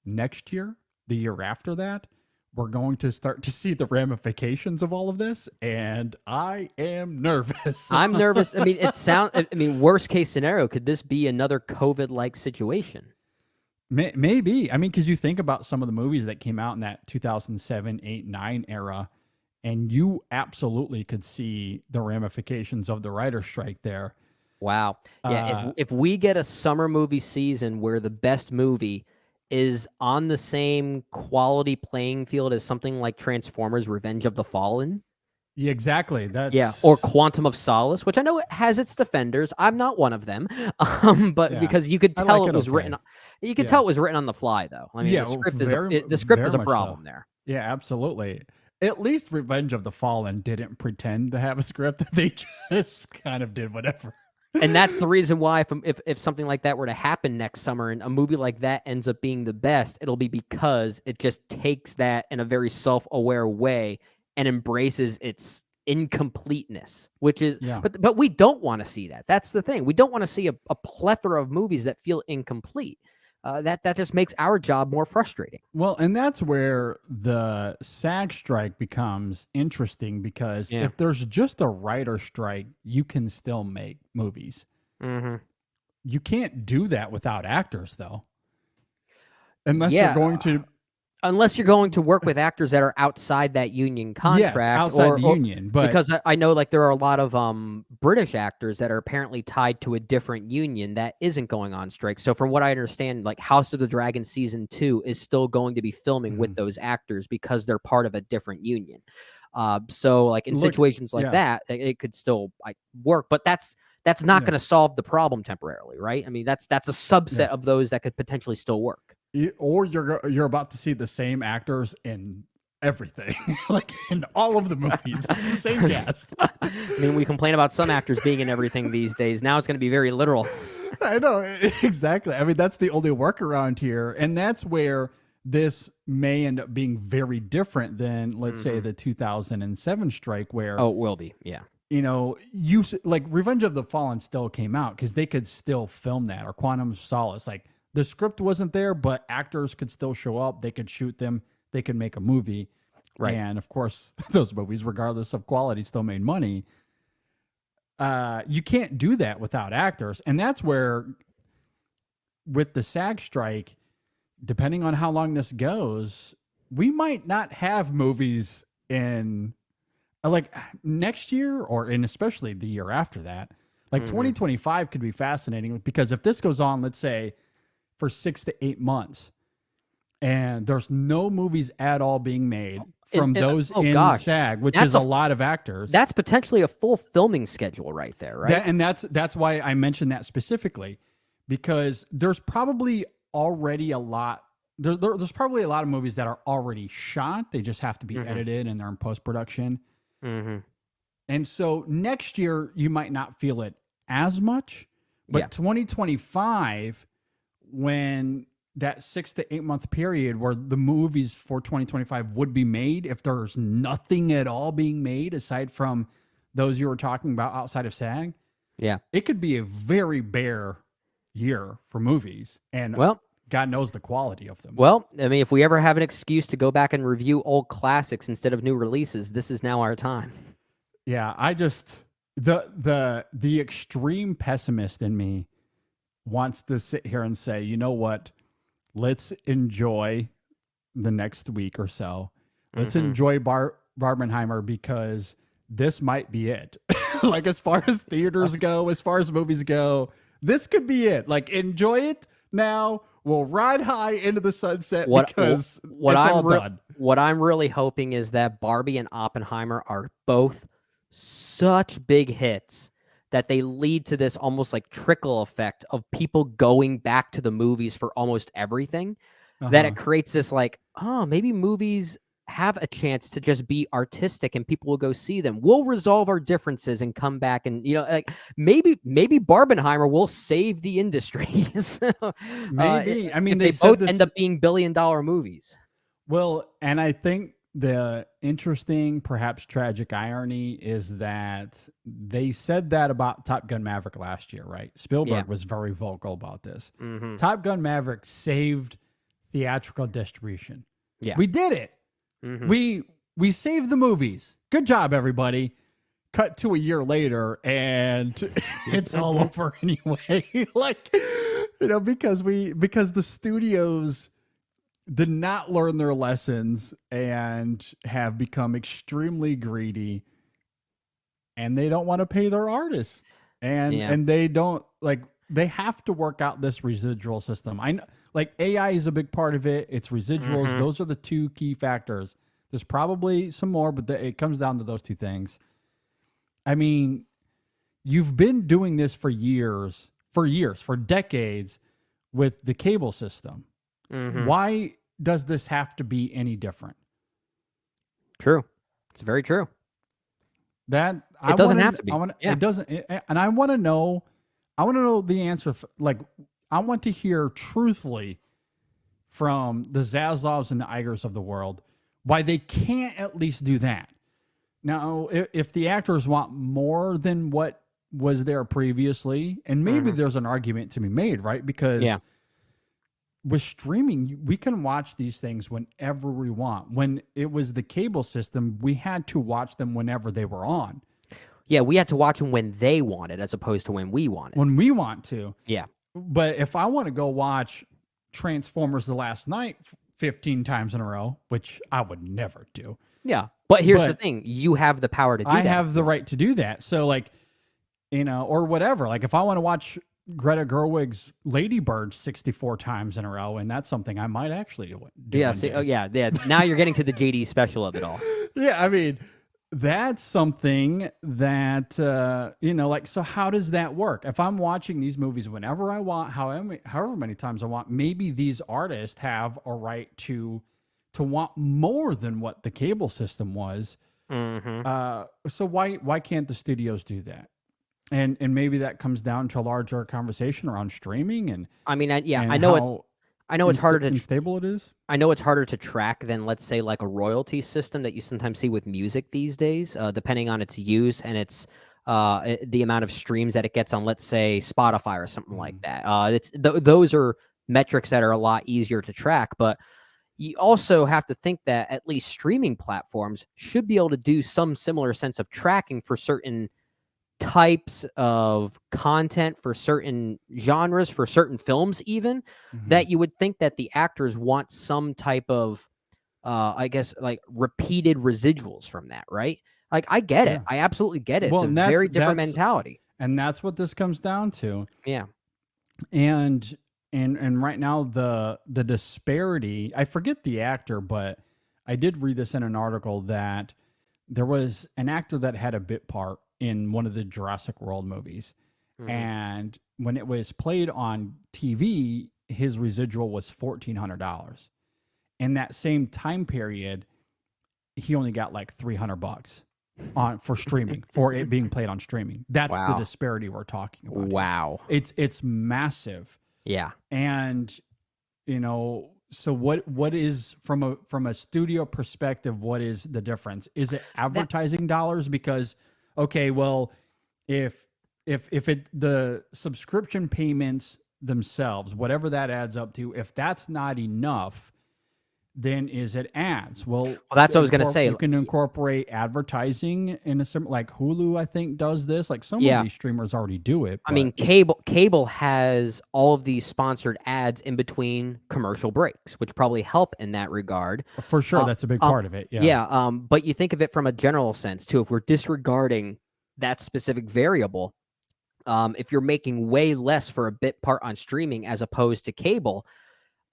next year, the year after that, we're going to start to see the ramifications of all of this, and I am nervous. I'm nervous. I mean, worst case scenario, could this be another COVID-like situation? Maybe. I mean, because you think about some of the movies that came out in that 2007, 8, 9 era, and you absolutely could see the ramifications of the writer's strike there. Wow. Yeah, if we get a summer movie season where the best movie is on the same quality playing field as something like Transformers: Revenge of the Fallen. Yeah, exactly. Or Quantum of Solace, which I know it has its defenders. I'm not one of them, because you could tell it was written. You could tell it was written on the fly, though. I mean, the script is a problem there. Yeah, absolutely. At least Revenge of the Fallen didn't pretend to have a script; they just kind of did whatever. And that's the reason why if something like that were to happen next summer and a movie like that ends up being the best, it'll be because it just takes that in a very self-aware way and embraces its incompleteness, which is, but we don't want to see that. That's the thing. We don't want to see a plethora of movies that feel incomplete. That just makes our job more frustrating. Well, and that's where the SAG strike becomes interesting because if there's just a writer strike, you can still make movies. You can't do that without actors, though. Unless you're going to... Unless you're going to work with actors that are outside that union contract. Yes, outside the union. But because I know like there are a lot of British actors that are apparently tied to a different union that isn't going on strike. So from what I understand, like House of the Dragon Season 2 is still going to be filming with those actors because they're part of a different union. So like in situations like that, it could still work. But that's not going to solve the problem temporarily, right? I mean, that's a subset of those that could potentially still work. Or you're about to see the same actors in everything, like in all of the movies, same cast. I mean, we complain about some actors being in everything these days. Now it's going to be very literal. I know, exactly. I mean, that's the only workaround here, and that's where this may end up being very different than, let's say, the 2007 strike, where it will be, yeah. You know, like Revenge of the Fallen still came out because they could still film that, or Quantum of Solace, like. The script wasn't there, but actors could still show up. They could shoot them. They could make a movie. Right. And, of course, those movies, regardless of quality, still made money. You can't do that without actors. And that's where, with the SAG strike, depending on how long this goes, we might not have movies in, like, next year or especially the year after that. Like, 2025 could be fascinating because if this goes on, let's say, for 6 to 8 months, and there's no movies at all being made from those in SAG, which is a lot of actors. That's potentially a full filming schedule right there, right? And that's why I mentioned that specifically, because there's probably already a lot. There's probably a lot of movies that are already shot. They just have to be edited and they're in post-production. And so next year, you might not feel it as much, but 2025... when that 6 to 8 month period where the movies for 2025 would be made, if there's nothing at all being made aside from those you were talking about outside of SAG, it could be a very bare year for movies. And God knows the quality of them. Well, I mean, if we ever have an excuse to go back and review old classics instead of new releases, this is now our time. Yeah, I just the extreme pessimist in me wants to sit here and say, you know what? Let's enjoy the next week or so. Let's enjoy Barbenheimer because this might be it. Like, as far as theaters go, as far as movies go, this could be it. Like, enjoy it now. We'll ride high into the sunset because it's all done. What I'm really hoping is that Barbie and Oppenheimer are both such big hits that they lead to this almost like trickle effect of people going back to the movies for almost everything, that it creates this like, oh, maybe movies have a chance to just be artistic and people will go see them. We'll resolve our differences and come back and, like maybe Barbenheimer will save the industry. So, maybe. I mean, they both end up being billion-dollar movies. Well, and I think the interesting, perhaps tragic irony is that they said that about Top Gun Maverick last year, right? Spielberg was very vocal about this. Top Gun Maverick saved theatrical distribution. Yeah, we did it. We saved the movies. Good job, everybody. Cut to a year later, and it's all over anyway. Like, because the studios did not learn their lessons and have become extremely greedy, and they don't want to pay their artists, and they don't they have to work out this residual system. I know, like, AI is a big part of it. It's residuals. Those are the two key factors. There's probably some more, but it comes down to those two things. I mean, you've been doing this for decades with the cable system. Why does this have to be any different? True. It's very true. That it doesn't have to be. It doesn't. And I want to know the answer. I want to hear truthfully from the Zaslavs and the Igers of the world why they can't at least do that. Now, if the actors want more than what was there previously, and maybe there's an argument to be made, right? Because with streaming, we can watch these things whenever we want. When it was the cable system, we had to watch them whenever they were on. Yeah, we had to watch them when they wanted, as opposed to when we wanted. When we want to. Yeah. But if I want to go watch Transformers The Last Night 15 times in a row, which I would never do. Yeah. But here's the thing. You have the power to do that. I have the right to do that. So, or whatever. Like, if I want to watch Greta Gerwig's Lady Bird 64 times in a row, and that's something I might actually do. Yeah. Now you're getting to the JD special of it all. Yeah, I mean, that's something that, so how does that work? If I'm watching these movies whenever I want, however many times I want, maybe these artists have a right to want more than what the cable system was. So why can't the studios do that? And maybe that comes down to a larger conversation around streaming. And I mean, I know it's harder to unstable it is. I know it's harder to track than, let's say, like a royalty system that you sometimes see with music these days, depending on its use and its the amount of streams that it gets on, let's say, Spotify or something like that. Those are metrics that are a lot easier to track, but you also have to think that at least streaming platforms should be able to do some similar sense of tracking for certain types of content, for certain genres, for certain films even, that you would think that the actors want some type of repeated residuals from that, right? Like, I get it. I absolutely get it. Well, it's a very different mentality. And that's what this comes down to. Yeah. And right now the disparity, I forget the actor, but I did read this in an article that there was an actor that had a bit part in one of the Jurassic World movies. And when it was played on TV, his residual was $1,400. In that same time period, he only got like $300 for streaming, for it being played on streaming. That's the disparity we're talking about. Wow. It's massive. Yeah. And so what is from a studio perspective, what is the difference? Is it advertising dollars? Because, okay, well, if the subscription payments themselves, whatever that adds up to, if that's not enough, then is it ads? Well, that's what I was going to say. You can incorporate advertising in a similar, like Hulu, I think, does this. Like some of these streamers already do it. I mean, cable has all of these sponsored ads in between commercial breaks, which probably help in that regard. For sure, that's a big part of it. Yeah. Yeah. But you think of it from a general sense too. If we're disregarding that specific variable, if you're making way less for a bit part on streaming as opposed to cable,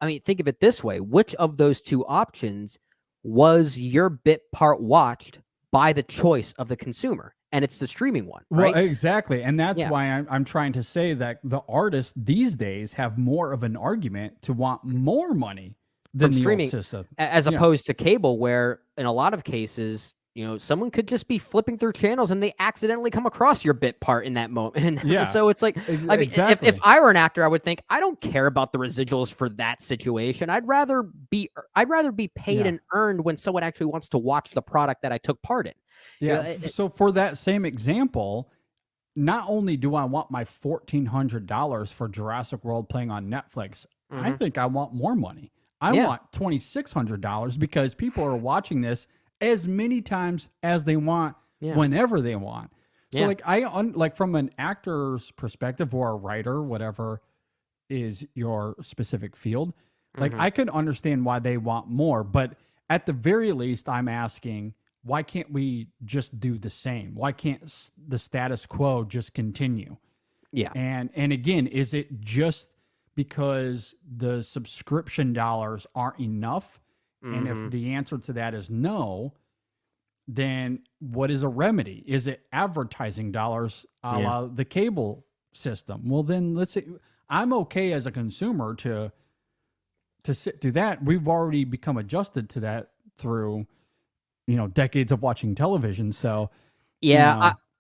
I mean, think of it this way. Which of those two options was your bit part watched by the choice of the consumer? And it's the streaming one, right? Well, exactly. And that's why I'm trying to say that the artists these days have more of an argument to want more money than the streaming, old system. As opposed to cable, where in a lot of cases, someone could just be flipping through channels and they accidentally come across your bit part in that moment. And so it's like, I mean, if I were an actor, I would think, I don't care about the residuals for that situation. I'd rather be paid and earned when someone actually wants to watch the product that I took part in. Yeah. So for that same example, not only do I want my $1,400 for Jurassic World playing on Netflix, I think I want more money. I want $2,600 because people are watching this as many times as they want, whenever they want. So like from an actor's perspective or a writer, whatever is your specific field, like I could understand why they want more, but at the very least, I'm asking, why can't we just do the same? Why can't the status quo just continue? Yeah. And again, is it just because the subscription dollars aren't enough? And if the answer to that is no, then what is a remedy? Is it advertising dollars a la the cable system? Well, then let's say I'm okay as a consumer to sit through that. We've already become adjusted to that through, decades of watching television. So,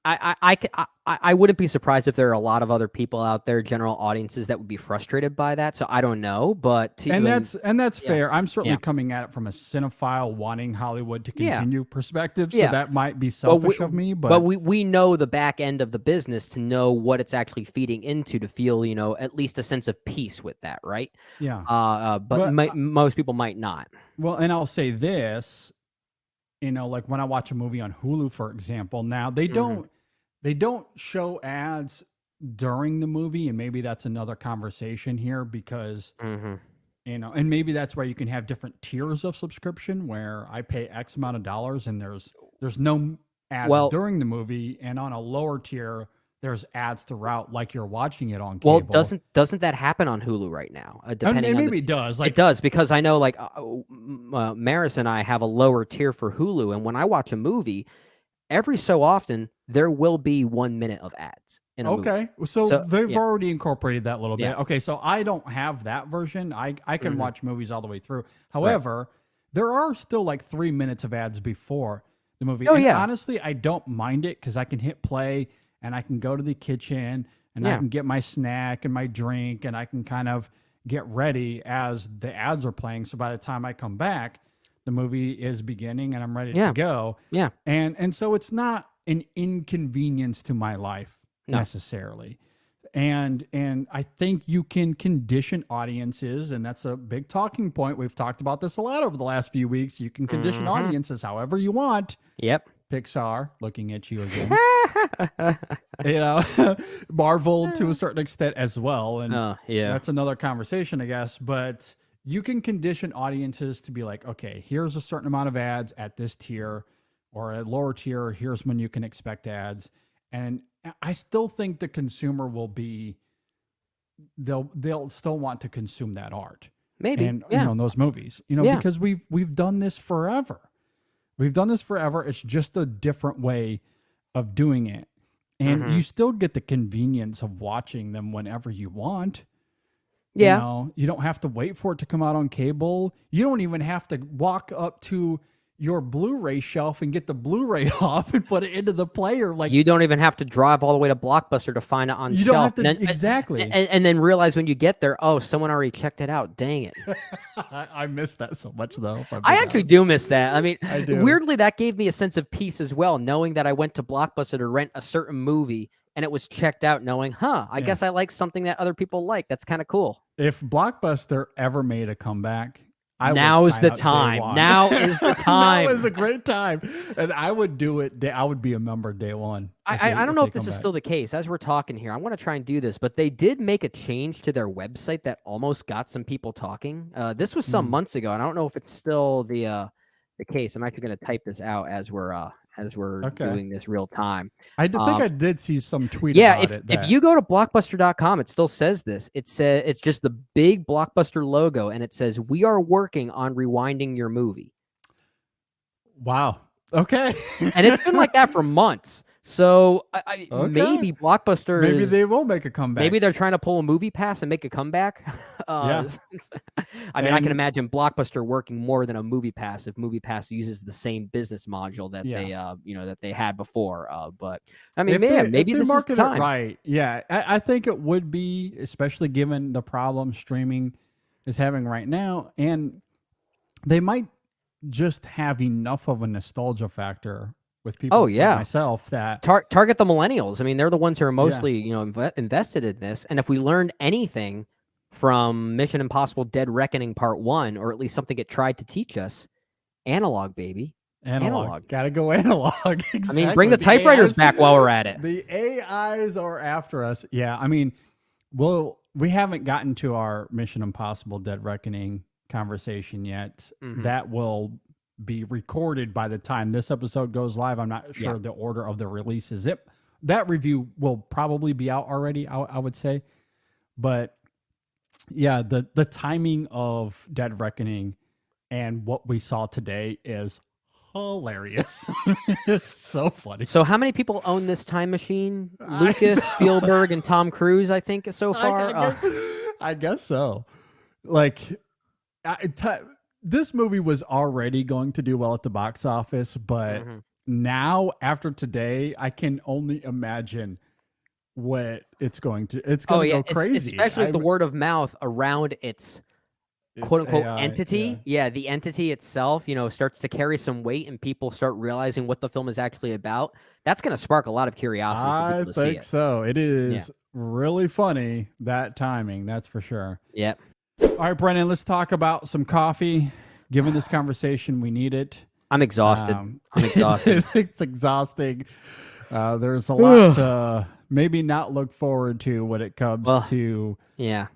I wouldn't be surprised if there are a lot of other people out there, general audiences, that would be frustrated by that. So I don't know, but that's fair. I'm certainly coming at it from a cinephile wanting Hollywood to continue perspective. So that might be selfish of me, but we know the back end of the business to know what it's actually feeding into to feel, at least a sense of peace with that, right? Yeah. But most people might not. Well, and I'll say this, like when I watch a movie on Hulu, for example, now they don't show ads during the movie, and maybe that's another conversation here because, and maybe that's where you can have different tiers of subscription where I pay X amount of dollars and there's no ads during the movie, and on a lower tier there's ads throughout, like you're watching it on cable. Well, doesn't that happen on Hulu right now? Depending maybe it does. It does, because I know Maris and I have a lower tier for Hulu, and when I watch a movie, every so often there will be 1 minute of ads in a movie. So they've already incorporated that a little bit. Okay, so I don't have that version. I can watch movies all the way through. However, there are still like 3 minutes of ads before the movie. Honestly, I don't mind it because I can hit play and I can go to the kitchen and I can get my snack and my drink and I can kind of get ready as the ads are playing. So by the time I come back, the movie is beginning and I'm ready to go. Yeah. And so it's not an inconvenience to my life necessarily. And I think you can condition audiences, and that's a big talking point. We've talked about this a lot over the last few weeks. You can condition audiences however you want. Yep. Pixar, looking at you again. Marvel to a certain extent as well. And that's another conversation, I guess. But you can condition audiences to be like, okay, here's a certain amount of ads at this tier, or a lower tier, here's when you can expect ads. And I still think the consumer will be, they'll still want to consume that art. Maybe. And those movies, because we've done this forever. We've done this forever. It's just a different way of doing it. And you still get the convenience of watching them whenever you want. Yeah. You don't have to wait for it to come out on cable. You don't even have to walk up to your Blu-ray shelf and get the Blu-ray off and put it into the player. Like, you don't even have to drive all the way to Blockbuster to find it on you shelf. don't have to, and then, exactly. And then realize when you get there, oh, someone already checked it out. Dang it. I miss that so much, though. I actually do miss that. I mean, I do. Weirdly, that gave me a sense of peace as well, knowing that I went to Blockbuster to rent a certain movie and it was checked out, knowing, I guess I like something that other people like. That's kind of cool. If Blockbuster ever made a comeback, now is the time. Now is the time. Now is a great time. And I would do it. I would be a member day one. I don't know if this is still the case. As we're talking here, I want to try and do this, but they did make a change to their website that almost got some people talking. This was some months ago, and I don't know if it's still the case. I'm actually going to type this out as we're doing this real time. I think I did see some tweet about it. If you go to blockbuster.com, it still says this. It says it's just the big Blockbuster logo, and it says, "We are working on rewinding your movie." Wow. Okay. And it's been like that for months. So maybe Blockbuster they will make a comeback. Maybe they're trying to pull a movie pass and make a comeback. I mean, I can imagine Blockbuster working more than a movie pass if movie pass uses the same business module that they had before. But I mean, maybe this is the time. Right. Yeah. I think it would be, especially given the problem streaming is having right now. And they might just have enough of a nostalgia factor with people like myself that target the millennials. I mean, they're the ones who are mostly, invested in this. And if we learned anything from Mission Impossible Dead Reckoning Part 1, or at least something it tried to teach us, analog, baby. Analog. Gotta go analog. Exactly. I mean, bring the typewriters back while we're at it. The AIs are after us. Yeah. I mean, we haven't gotten to our Mission Impossible Dead Reckoning conversation yet. That will be recorded by the time this episode goes live. I'm not sure the order of the releases. That review will probably be out already, I would say. But yeah, the timing of Dead Reckoning and what we saw today is hilarious. It's so funny. So how many people own this time machine? Lucas, Spielberg, and Tom Cruise, I think, so far. I guess so. Like, this movie was already going to do well at the box office, but now after today, I can only imagine what it's going to. It's going to go crazy, especially if the word of mouth around its quote unquote AI, entity. Yeah, the entity itself, starts to carry some weight, and people start realizing what the film is actually about. That's going to spark a lot of curiosity for people to see it. I think so. It is really funny, that timing. That's for sure. Yep. All right, Brennan, let's talk about some coffee. Given this conversation, we need it. I'm exhausted. It's exhausting. There's a lot to maybe not look forward to when it comes to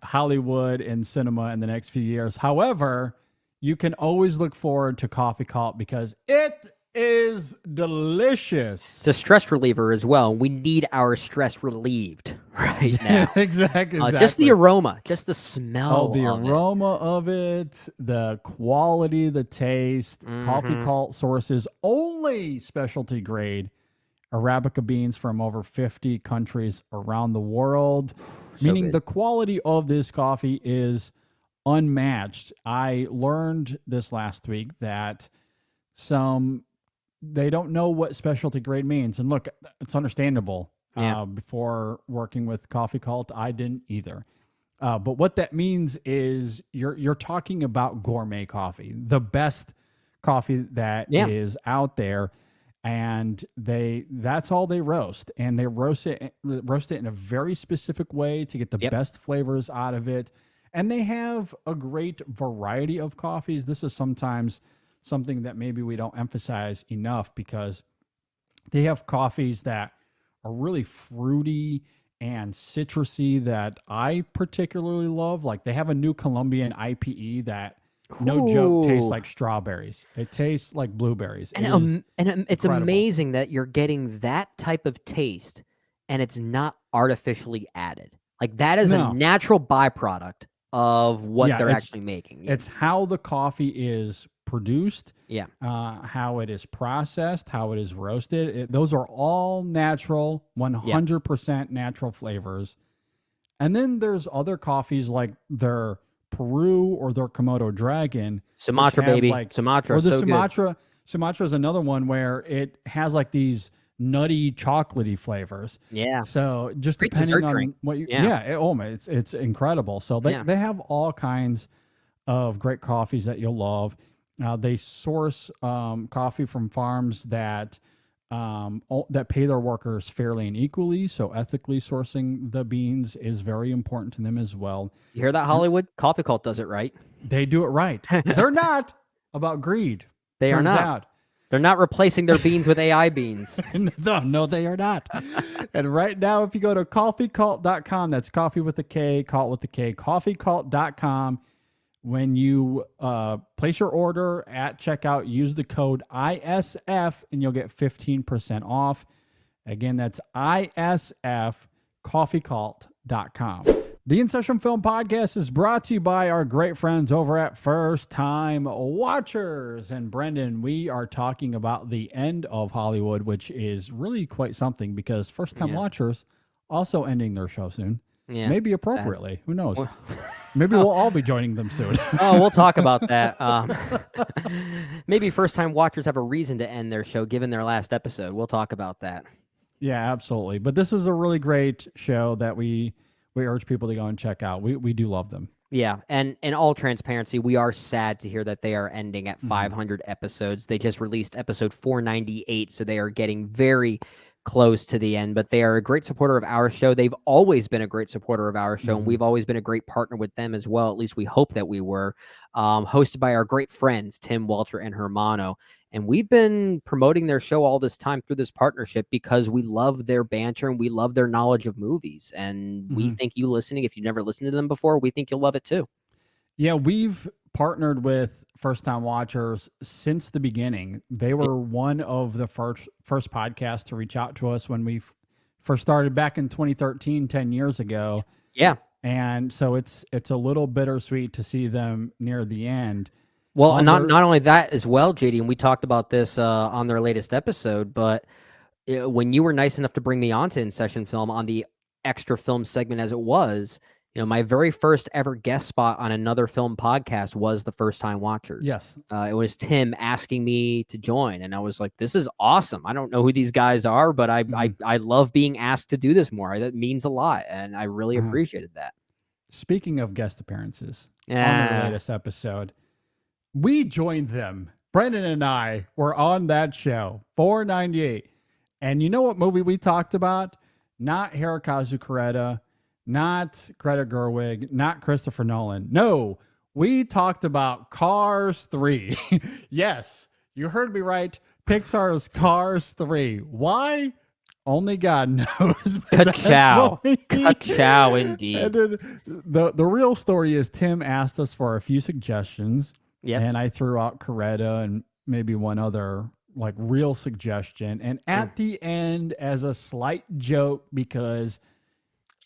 Hollywood and cinema in the next few years. However, you can always look forward to Coffee Cult because it is delicious. It's a stress reliever as well. We need our stress relieved right now. Exactly. Just the aroma, just the smell. The aroma of it, the quality, the taste. Coffee Cult sources only specialty grade Arabica beans from over 50 countries around the world, meaning the quality of this coffee is unmatched. I learned this last week that they don't know what specialty grade means. And look, it's understandable. Before working with Coffee Cult, I didn't either. But what that means is you're talking about gourmet coffee, the best coffee that is out there. And that's all they roast. And they roast it in a very specific way to get the best flavors out of it. And they have a great variety of coffees. This is sometimes something that maybe we don't emphasize enough because they have coffees that are really fruity and citrusy that I particularly love. Like they have a new Colombian IPE that, no joke, tastes like strawberries. It tastes like blueberries. And it's amazing that you're getting that type of taste and it's not artificially added. Like that is a natural byproduct of what they're actually making. It's how the coffee is produced, how it is processed, how it is roasted. Those are all natural, 100% natural flavors. And then there's other coffees like their Peru or their Komodo Dragon. Sumatra, baby. Like, Sumatra. Or the so Sumatra. Good. Sumatra is another one where it has like these nutty, chocolatey flavors. Yeah. So just Great depending dessert on drink. what you, Yeah. it's incredible. So they have all kinds of great coffees that you'll love. They source coffee from farms that pay their workers fairly and equally. So ethically sourcing the beans is very important to them as well. You hear that, Hollywood? Coffee Cult does it right. They do it right. They're not about greed. They are not. They're not replacing their beans with AI beans. No, they are not. And right now, if you go to coffeecult.com, that's coffee with a K, cult with a K, coffeecult.com. When you place your order at checkout, use the code ISF and you'll get 15% off. Again, that's ISF, coffeecult.com. The InSession Film Podcast is brought to you by our great friends over at First Time Watchers. And Brendan, we are talking about the end of Hollywood, which is really quite something because First Time Watchers also ending their show soon. Yeah, maybe appropriately. Who knows? Maybe we'll all be joining them soon. We'll talk about that. Maybe first-time watchers have a reason to end their show given their last episode. We'll talk about that. Yeah, absolutely. But this is a really great show that we urge people to go and check out. We do love them. Yeah, and in all transparency, we are sad to hear that they are ending at 500 episodes. They just released episode 498, so they are getting very close to the end, but they are a great supporter of our show. They've always been a great supporter of our show, and we've always been a great partner with them as well. At least we hope that we were. Hosted by our great friends, Tim, Walter, and Hermano. And we've been promoting their show all this time through this partnership because we love their banter and we love their knowledge of movies. And we think you listening, if you've never listened to them before, we think you'll love it too. Yeah, we've partnered with First Time Watchers since the beginning. They were one of the first podcasts to reach out to us when we first started back in 2013, 10 years ago. Yeah. And so it's a little bittersweet to see them near the end. Well, and not only that as well, JD, and we talked about this on their latest episode, but when you were nice enough to bring me on to InSession Film on the extra film segment as it was, my very first ever guest spot on another film podcast was the First Time Watchers. Yes. It was Tim asking me to join, and I was like, this is awesome. I don't know who these guys are, but I love being asked to do this more. That means a lot, and I really appreciated that. Speaking of guest appearances on the latest episode, we joined them. Brendan and I were on that show, 498. And you know what movie we talked about? Not Hirokazu Greta, not Greta Gerwig, not Christopher Nolan. No, we talked about Cars 3. Yes, you heard me right. Pixar's Cars 3. Why? Only God knows. Ka-chow. Ka-chow indeed. And then the real story is Tim asked us for a few suggestions. Yeah. And I threw out Greta and maybe one other like real suggestion. And at the end, as a slight joke, because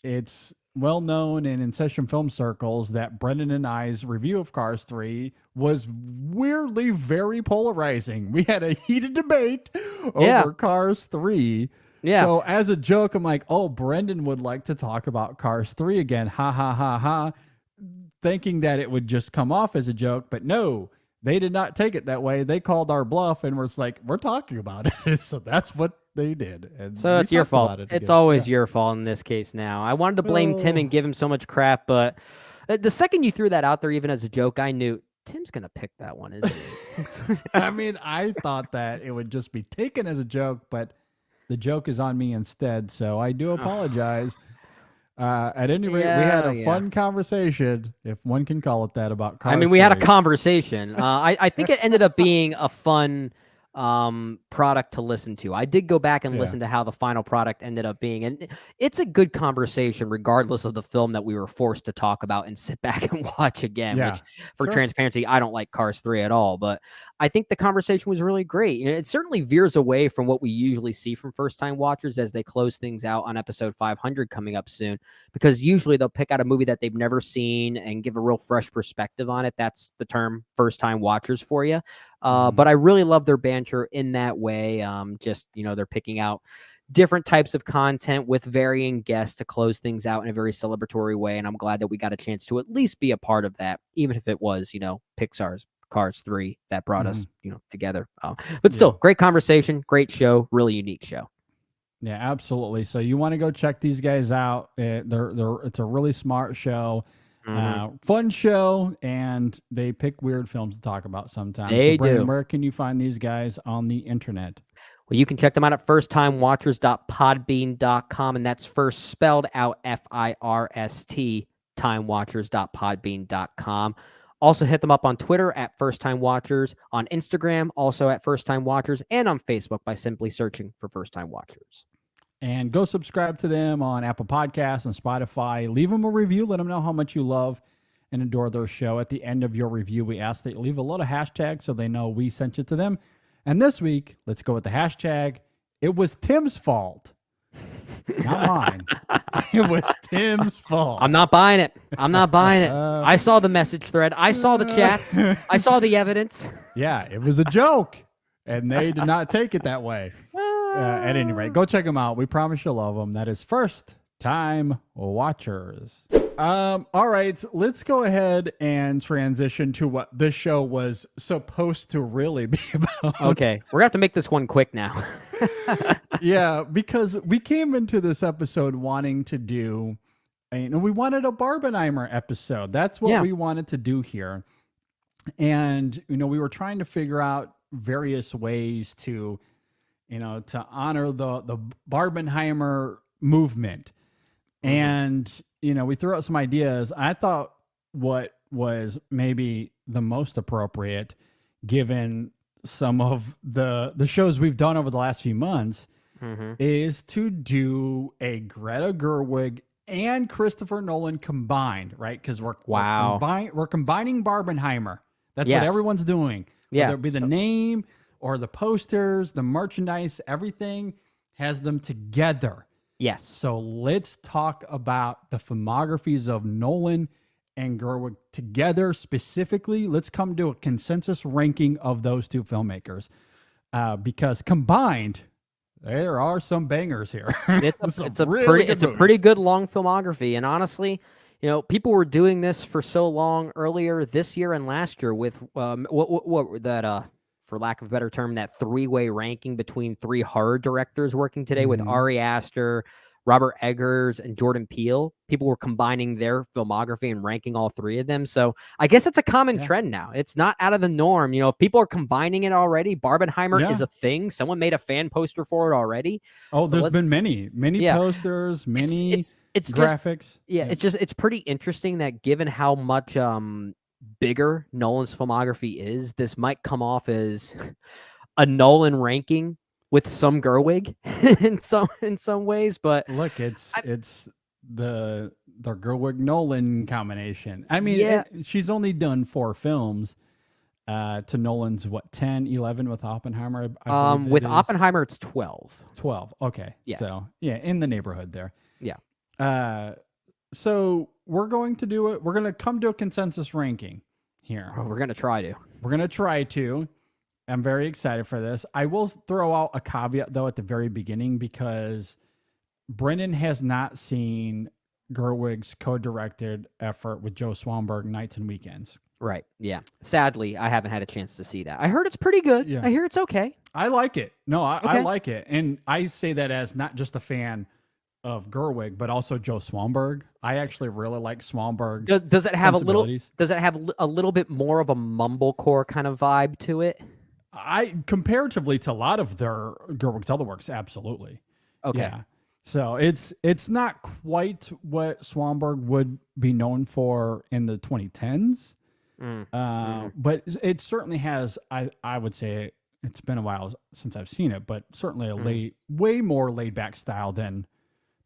it's well known in InSession film circles that Brendan and I's review of Cars 3 was weirdly very polarizing. We had a heated debate over Cars 3. Yeah. So as a joke, I'm like, oh, Brendan would like to talk about Cars 3 again. Ha, ha, ha, ha. Thinking that it would just come off as a joke. But no, they did not take it that way. They called our bluff and was like, we're talking about it. So that's what they did. And so it's your fault. It's always your fault in this case now. I wanted to blame Tim and give him so much crap, but the second you threw that out there, even as a joke, I knew Tim's going to pick that one, isn't he? I mean, I thought that it would just be taken as a joke, but the joke is on me instead. So I do apologize. At any rate, we had a fun conversation, if one can call it that, about Cars. I mean, we had a conversation. I think it ended up being a fun product to listen to. I did go back and listen to how the final product ended up being, and it's a good conversation regardless of the film that we were forced to talk about and sit back and watch again, which for transparency, I don't like Cars 3 at all, but I think the conversation was really great. It certainly veers away from what we usually see from First Time Watchers as they close things out on episode 500 coming up soon, because usually they'll pick out a movie that they've never seen and give a real fresh perspective on it. That's the term First Time Watchers for you. But I really love their banter in that way. Just, they're picking out different types of content with varying guests to close things out in a very celebratory way. And I'm glad that we got a chance to at least be a part of that, even if it was, Pixar's Cars 3 that brought us, together. But still, great conversation, great show, really unique show. Yeah, absolutely. So you want to go check these guys out. It's a really smart show, fun show, and they pick weird films to talk about sometimes. They Brandon, do. where can you find these guys on the internet? Well, you can check them out at firsttimewatchers.podbean.com, and that's first spelled out FIRST, timewatchers.podbean.com. Also hit them up on Twitter at First Time Watchers, on Instagram also at First Time Watchers, and on Facebook by simply searching for First Time Watchers. And go subscribe to them on Apple Podcasts and Spotify. Leave them a review. Let them know how much you love and adore their show. At the end of your review, we ask that you leave a little hashtag so they know we sent you to them. And this week, let's go with the hashtag, it was Tim's fault. Not mine. It was Tim's fault. I'm not buying it. I saw the message thread. I saw the chats. I saw the evidence. Yeah, it was a joke. And they did not take it that way. At any rate, go check them out. We promise you'll love them. That is First Time Watchers. All right, let's go ahead and transition to what this show was supposed to really be about. Okay, we're gonna have to make this one quick now. Yeah, because we came into this episode wanting to do, we wanted a Barbenheimer episode. That's what we wanted to do here. And, we were trying to figure out various ways to honor the Barbenheimer movement. And, we threw out some ideas. I thought what was maybe the most appropriate, given some of the shows we've done over the last few months, is to do a Greta Gerwig and Christopher Nolan combined, right? Because we're combining Barbenheimer. That's what everyone's doing. Yeah. Whether it be the name or the posters, the merchandise, everything has them together. Yes. So let's talk about the filmographies of Nolan and Gerwig together. Specifically, let's come to a consensus ranking of those two filmmakers, because combined, there are some bangers here. It's a pretty good long filmography, and honestly, people were doing this for so long earlier this year and last year with what that for lack of a better term, that three-way ranking between three horror directors working today with Ari Aster, Robert Eggers, and Jordan Peele. People were combining their filmography and ranking all three of them. So I guess it's a common trend now. It's not out of the norm. If people are combining it already, Barbenheimer is a thing. Someone made a fan poster for it already. Oh, so there's been many posters, many graphics. It's pretty interesting that given how much bigger Nolan's filmography is, this might come off as a Nolan ranking with some Gerwig in some ways, but look, it's the Gerwig Nolan combination. I mean, she's only done 4 films to Nolan's 10, 11 with Oppenheimer. With Oppenheimer, it's 12. 12. Okay. Yes. So in the neighborhood there. Yeah. So we're going to do it. We're going to come to a consensus ranking here. We're going to try to. I'm very excited for this. I will throw out a caveat, though, at the very beginning, because Brendan has not seen Gerwig's co-directed effort with Joe Swanberg, Nights and Weekends. Right. Yeah. Sadly, I haven't had a chance to see that. I heard it's pretty good. Yeah. I hear it's okay. I like it. No, I like it. And I say that as not just a fan of Gerwig, but also Joe Swanberg. I actually really like Swanberg's. Does it have a little bit more of a mumblecore kind of vibe to it? Comparatively to a lot of their Gerwig's other works, absolutely. Okay. Yeah. So it's not quite what Swanberg would be known for in the 2010s, but it certainly has. I would say it's been a while since I've seen it, but certainly a way more laid back style than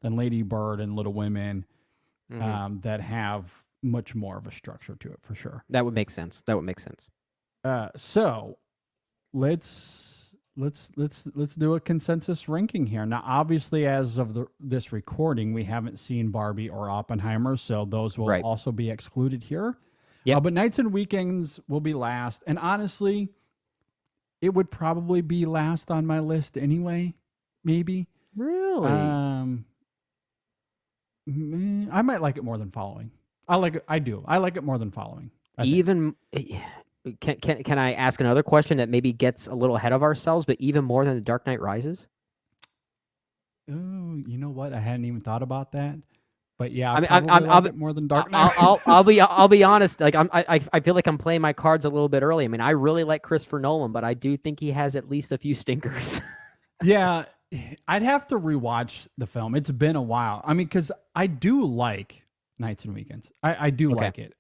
Lady Bird and Little Women, that have much more of a structure to it for sure. That would make sense. So let's do a consensus ranking here. Now, obviously, as of this recording, we haven't seen Barbie or Oppenheimer, so those will also be excluded here. Yeah, but Nights and Weekends will be last, and honestly, it would probably be last on my list anyway. Maybe. Really? I might like it more than Following. I like it more than Following. Can I ask another question that maybe gets a little ahead of ourselves, but even more than The Dark Knight Rises? Oh, you know what? I hadn't even thought about that. But yeah, I mean, probably like it more than Dark Knight. I'll be honest. Like I feel like I'm playing my cards a little bit early. I mean, I really like Christopher Nolan, but I do think he has at least a few stinkers. Yeah, I'd have to rewatch the film. It's been a while. I mean, because I do like Nights and Weekends. I do like it.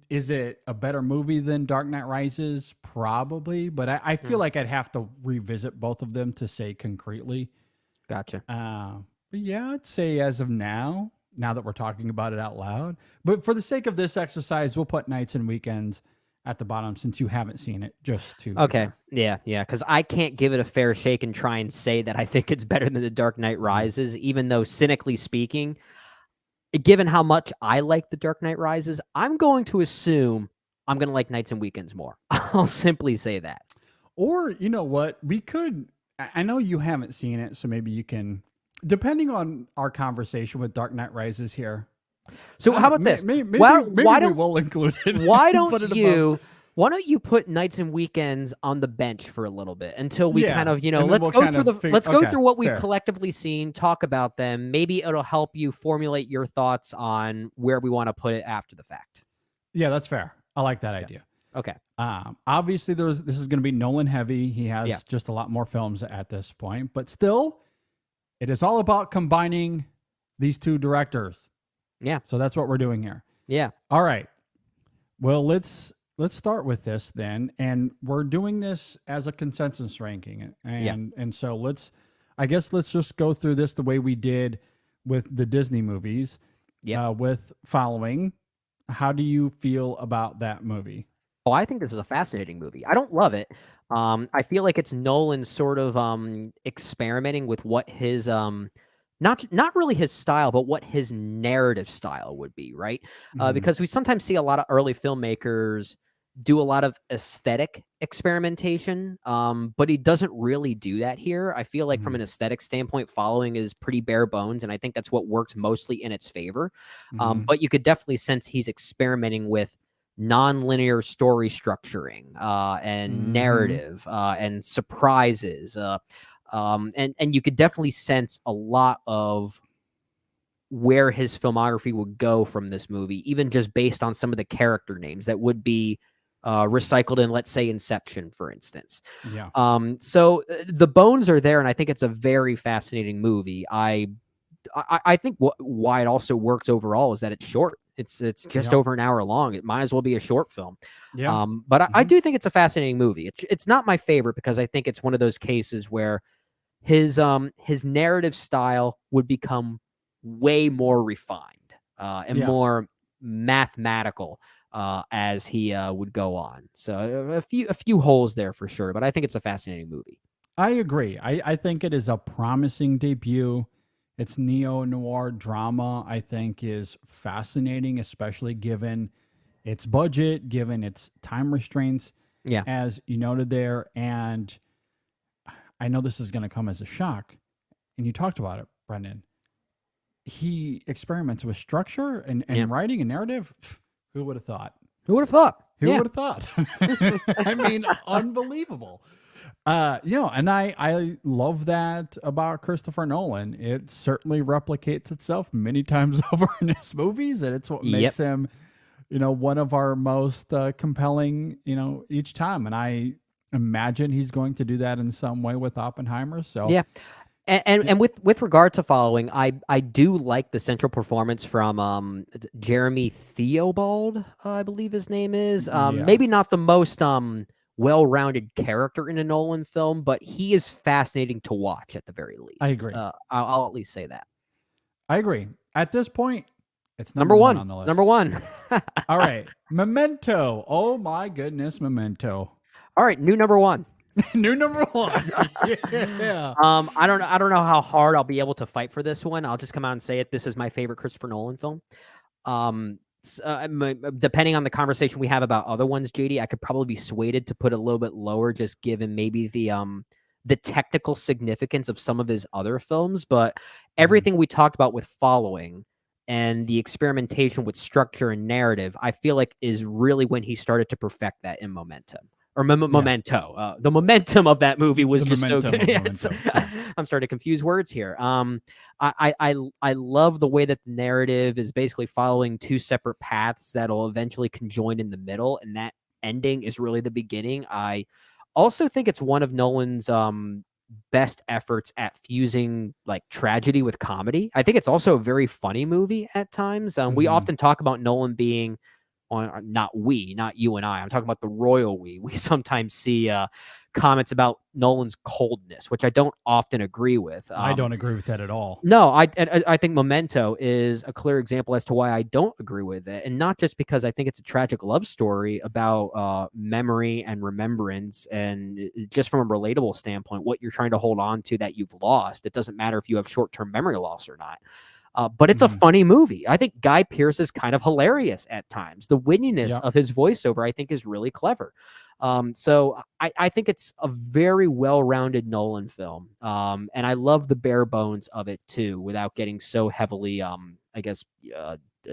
Is it a better movie than Dark Knight Rises? Probably, but I feel like I'd have to revisit both of them to say concretely. Gotcha. But yeah, I'd say as of now that we're talking about it out loud. But for the sake of this exercise, we'll put Nights and Weekends at the bottom since you haven't seen it. Just to okay, yeah, because I can't give it a fair shake and try and say that I think it's better than The Dark Knight Rises, even though cynically speaking, given how much I like The Dark Knight Rises, I'm going to assume I'm going to like Nights and Weekends more. I'll simply say that. Or, you know what? We could, I know you haven't seen it, so maybe you can, depending on our conversation with Dark Knight Rises here. So how about this? Maybe why we will include it. Why don't you put Nights and Weekends on the bench for a little bit until we kind of, let's go through what we've collectively seen, talk about them. Maybe it'll help you formulate your thoughts on where we want to put it after the fact. Yeah, that's fair. I like that idea. Okay. Obviously this is going to be Nolan heavy. He has just a lot more films at this point, but still it is all about combining these two directors. Yeah. So that's what we're doing here. Yeah. All right. Well, let's start with this then, and we're doing this as a consensus ranking, and so let's just go through this the way we did with the Disney movies. Yeah. With Following, how do you feel about that movie? Oh, I think this is a fascinating movie. I don't love it. I feel like it's Nolan sort of experimenting with what his not really his style, but what his narrative style would be, right? Because we sometimes see a lot of early filmmakers do a lot of aesthetic experimentation, but he doesn't really do that here. I feel like from an aesthetic standpoint, Following is pretty bare bones, and I think that's what works mostly in its favor. But you could definitely sense he's experimenting with non-linear story structuring and narrative and surprises. And you could definitely sense a lot of where his filmography would go from this movie, even just based on some of the character names that would be recycled in, let's say, Inception, for instance. Yeah. So the bones are there, and I think it's a very fascinating movie. I think why it also works overall is that it's short. It's just over an hour long. It might as well be a short film. Yeah. But I do think it's a fascinating movie. It's not my favorite because I think it's one of those cases where his narrative style would become way more refined and more mathematical as he would go on. So a few holes there for sure, but I think it's a fascinating movie. I agree. I think it is a promising debut. Its neo-noir drama, I think, is fascinating, especially given its budget, given its time restraints, as you noted there. And I know this is going to come as a shock, and you talked about it, Brendan. He experiments with structure and writing and narrative. Who would have thought? Who would have thought? Who would have thought? I mean, unbelievable. And I love that about Christopher Nolan. It certainly replicates itself many times over in his movies, and it's what makes him, one of our most compelling, each time. And I imagine he's going to do that in some way with Oppenheimer. So yeah. And with regard to Following, I do like the central performance from Jeremy Theobald, I believe his name is. Maybe not the most well-rounded character in a Nolan film, but he is fascinating to watch at the very least. I agree. I'll at least say that. I agree. At this point, it's number one on the list. Number one. All right. Memento. Oh my goodness, Memento. All right, new number one. New number one. Yeah. I don't know how hard I'll be able to fight for this one. I'll just come out and say it. This is my favorite Christopher Nolan film. Depending on the conversation we have about other ones, JD, I could probably be swayed to put a little bit lower, just given maybe the technical significance of some of his other films. But everything we talked about with Following, and the experimentation with structure and narrative, I feel like is really when he started to perfect that in Momentum. Or Memento. The momentum of that movie was just so good. I'm starting to confuse words here. I love the way that the narrative is basically following two separate paths that'll eventually conjoin in the middle, and that ending is really the beginning. I also think it's one of Nolan's best efforts at fusing like tragedy with comedy. I think it's also a very funny movie at times. We often talk about Nolan being not you and I. I'm talking about the royal we. We sometimes see comments about Nolan's coldness, which I don't often agree with. I don't agree with that at all. No, I think Memento is a clear example as to why I don't agree with it, and not just because I think it's a tragic love story about memory and remembrance, and just from a relatable standpoint, what you're trying to hold on to that you've lost. It doesn't matter if you have short-term memory loss or not. But it's a funny movie. I think Guy Pearce is kind of hilarious at times. The wittiness of his voiceover, I think, is really clever. So I think it's a very well-rounded Nolan film. And I love the bare bones of it, too, without getting so heavily,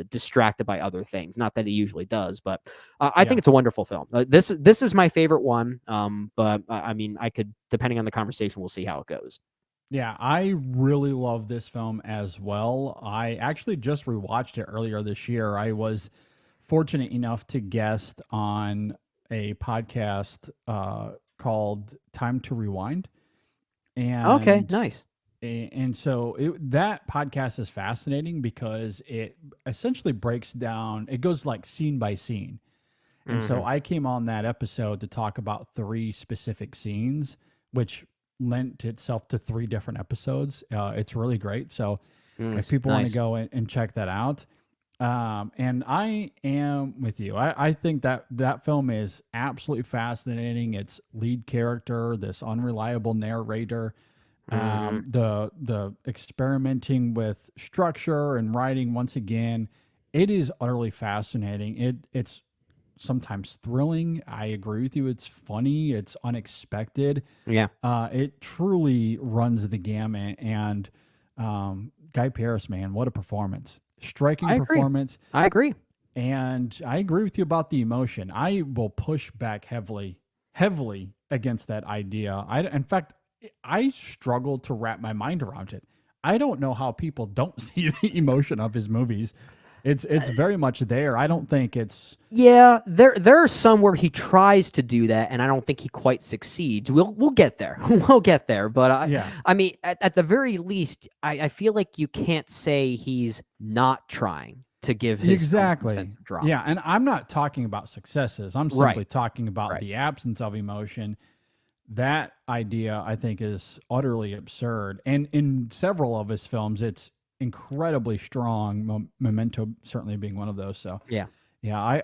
distracted by other things. Not that he usually does, but I think it's a wonderful film. This is my favorite one. But I mean, I could, depending on the conversation, we'll see how it goes. Yeah, I really love this film as well. I actually just rewatched it earlier this year. I was fortunate enough to guest on a podcast called Time to Rewind. And okay, nice. And so that podcast is fascinating because it essentially breaks down, it goes like scene by scene. And so I came on that episode to talk about 3 specific scenes, which lent itself to 3 different episodes. It's really great. So if people want to go and check that out. And I am with you. I think that film is absolutely fascinating. Its lead character, this unreliable narrator, the experimenting with structure and writing once again, it is utterly fascinating. It's sometimes thrilling. I agree with you. It's funny. It's unexpected. Yeah. It truly runs the gamut. And Guy Pearce, man, what a performance. Striking performance. I agree. And I agree with you about the emotion. I will push back heavily against that idea. In fact, I struggle to wrap my mind around it. I don't know how people don't see the emotion of his movies. It's very much there. I don't think it's... Yeah, there are some where he tries to do that, and I don't think he quite succeeds. We'll get there. We'll get there. But I mean, at the very least, I feel like you can't say he's not trying to give his sense of drama. Yeah, and I'm not talking about successes. I'm simply talking about the absence of emotion. That idea, I think, is utterly absurd. And in several of his films, it's incredibly strong. Memento certainly being one of those. So yeah,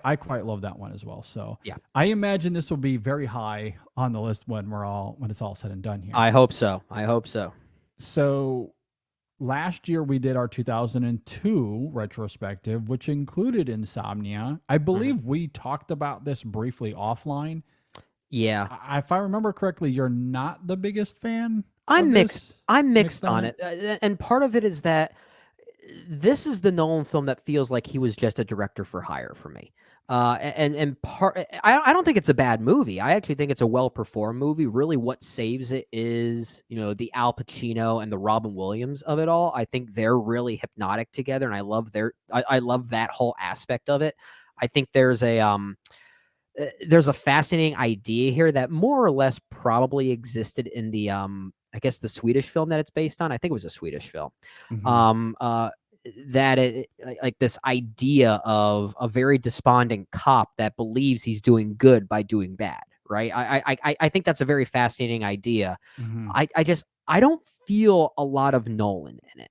I quite love that one as well. So yeah, I imagine this will be very high on the list when it's all said and done here. I hope so. So last year we did our 2002 retrospective, which included Insomnia. I believe we talked about this briefly offline. Yeah, if I remember correctly, you're not the biggest fan. I'm mixed on it. And part of it is that this is the Nolan film that feels like he was just a director for hire for me. And part, I don't think it's a bad movie. I actually think it's a well-performed movie. Really what saves it is, the Al Pacino and the Robin Williams of it all. I think they're really hypnotic together, and I love that whole aspect of it. I think there's a fascinating idea here that more or less probably existed in the I guess the Swedish film that it's based on. I think it was a Swedish film. That it, like this idea of a very despondent cop that believes he's doing good by doing bad, right? I think that's a very fascinating idea. I don't feel a lot of Nolan in it.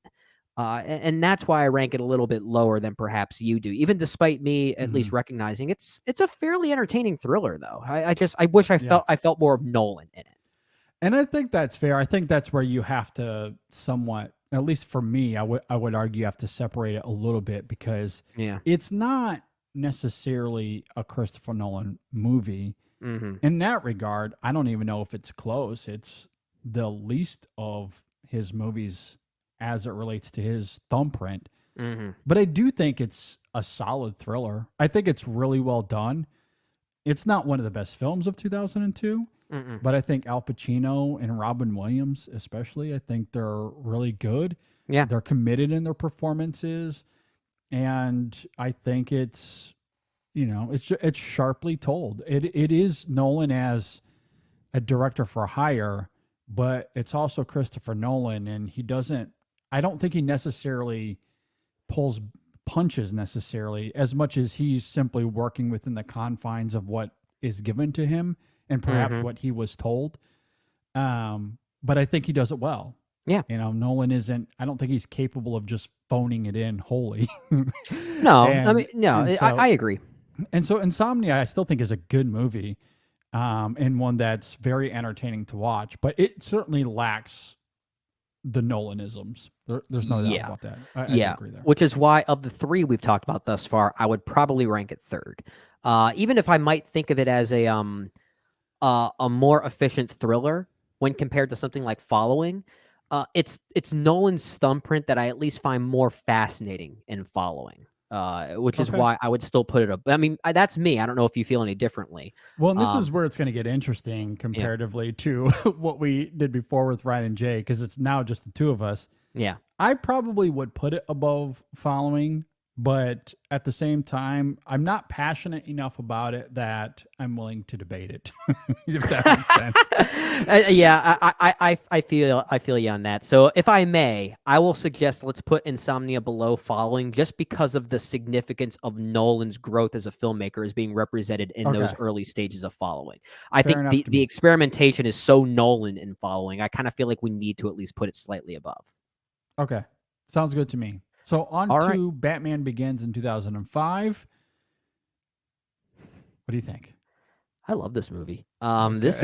And that's why I rank it a little bit lower than perhaps you do, even despite me at least recognizing it's a fairly entertaining thriller, though. I wish I felt more of Nolan in it. And I think that's fair. I think that's where you have to somewhat, at least for me, I would argue you have to separate it a little bit because it's not necessarily a Christopher Nolan movie. In that regard, I don't even know if it's close. It's the least of his movies as it relates to his thumbprint. But I do think it's a solid thriller. I think it's really well done. It's not one of the best films of 2002, but I think Al Pacino and Robin Williams, especially, I think they're really good. Yeah. They're committed in their performances. And I think it's, it's sharply told. It is Nolan as a director for hire, but it's also Christopher Nolan. And I don't think he necessarily pulls punches necessarily as much as he's simply working within the confines of what is given to him and perhaps what he was told. But I think he does it well. Yeah. Nolan I don't think he's capable of just phoning it in wholly. No, I agree. And so Insomnia, I still think is a good movie, and one that's very entertaining to watch, but it certainly lacks the Nolanisms. There's no doubt about that. I agree there. Which is why of the three we've talked about thus far, I would probably rank it third. Even if I might think of it as a more efficient thriller when compared to something like Following, it's Nolan's thumbprint that I at least find more fascinating in Following. Which is why I would still put it up. I mean, that's me. I don't know if you feel any differently. Well, and this is where it's going to get interesting comparatively to what we did before with Ryan and Jay, because it's now just the two of us. Yeah. I probably would put it above Following, but at the same time, I'm not passionate enough about it that I'm willing to debate it. If that makes sense. I feel you on that. So if I may, I will suggest let's put Insomnia below Following just because of the significance of Nolan's growth as a filmmaker is being represented in those early stages of Following. I think the experimentation is so Nolan in Following. I kind of feel like we need to at least put it slightly above. Okay. Sounds good to me. So on to Batman Begins in 2005. What do you think? I love this movie. This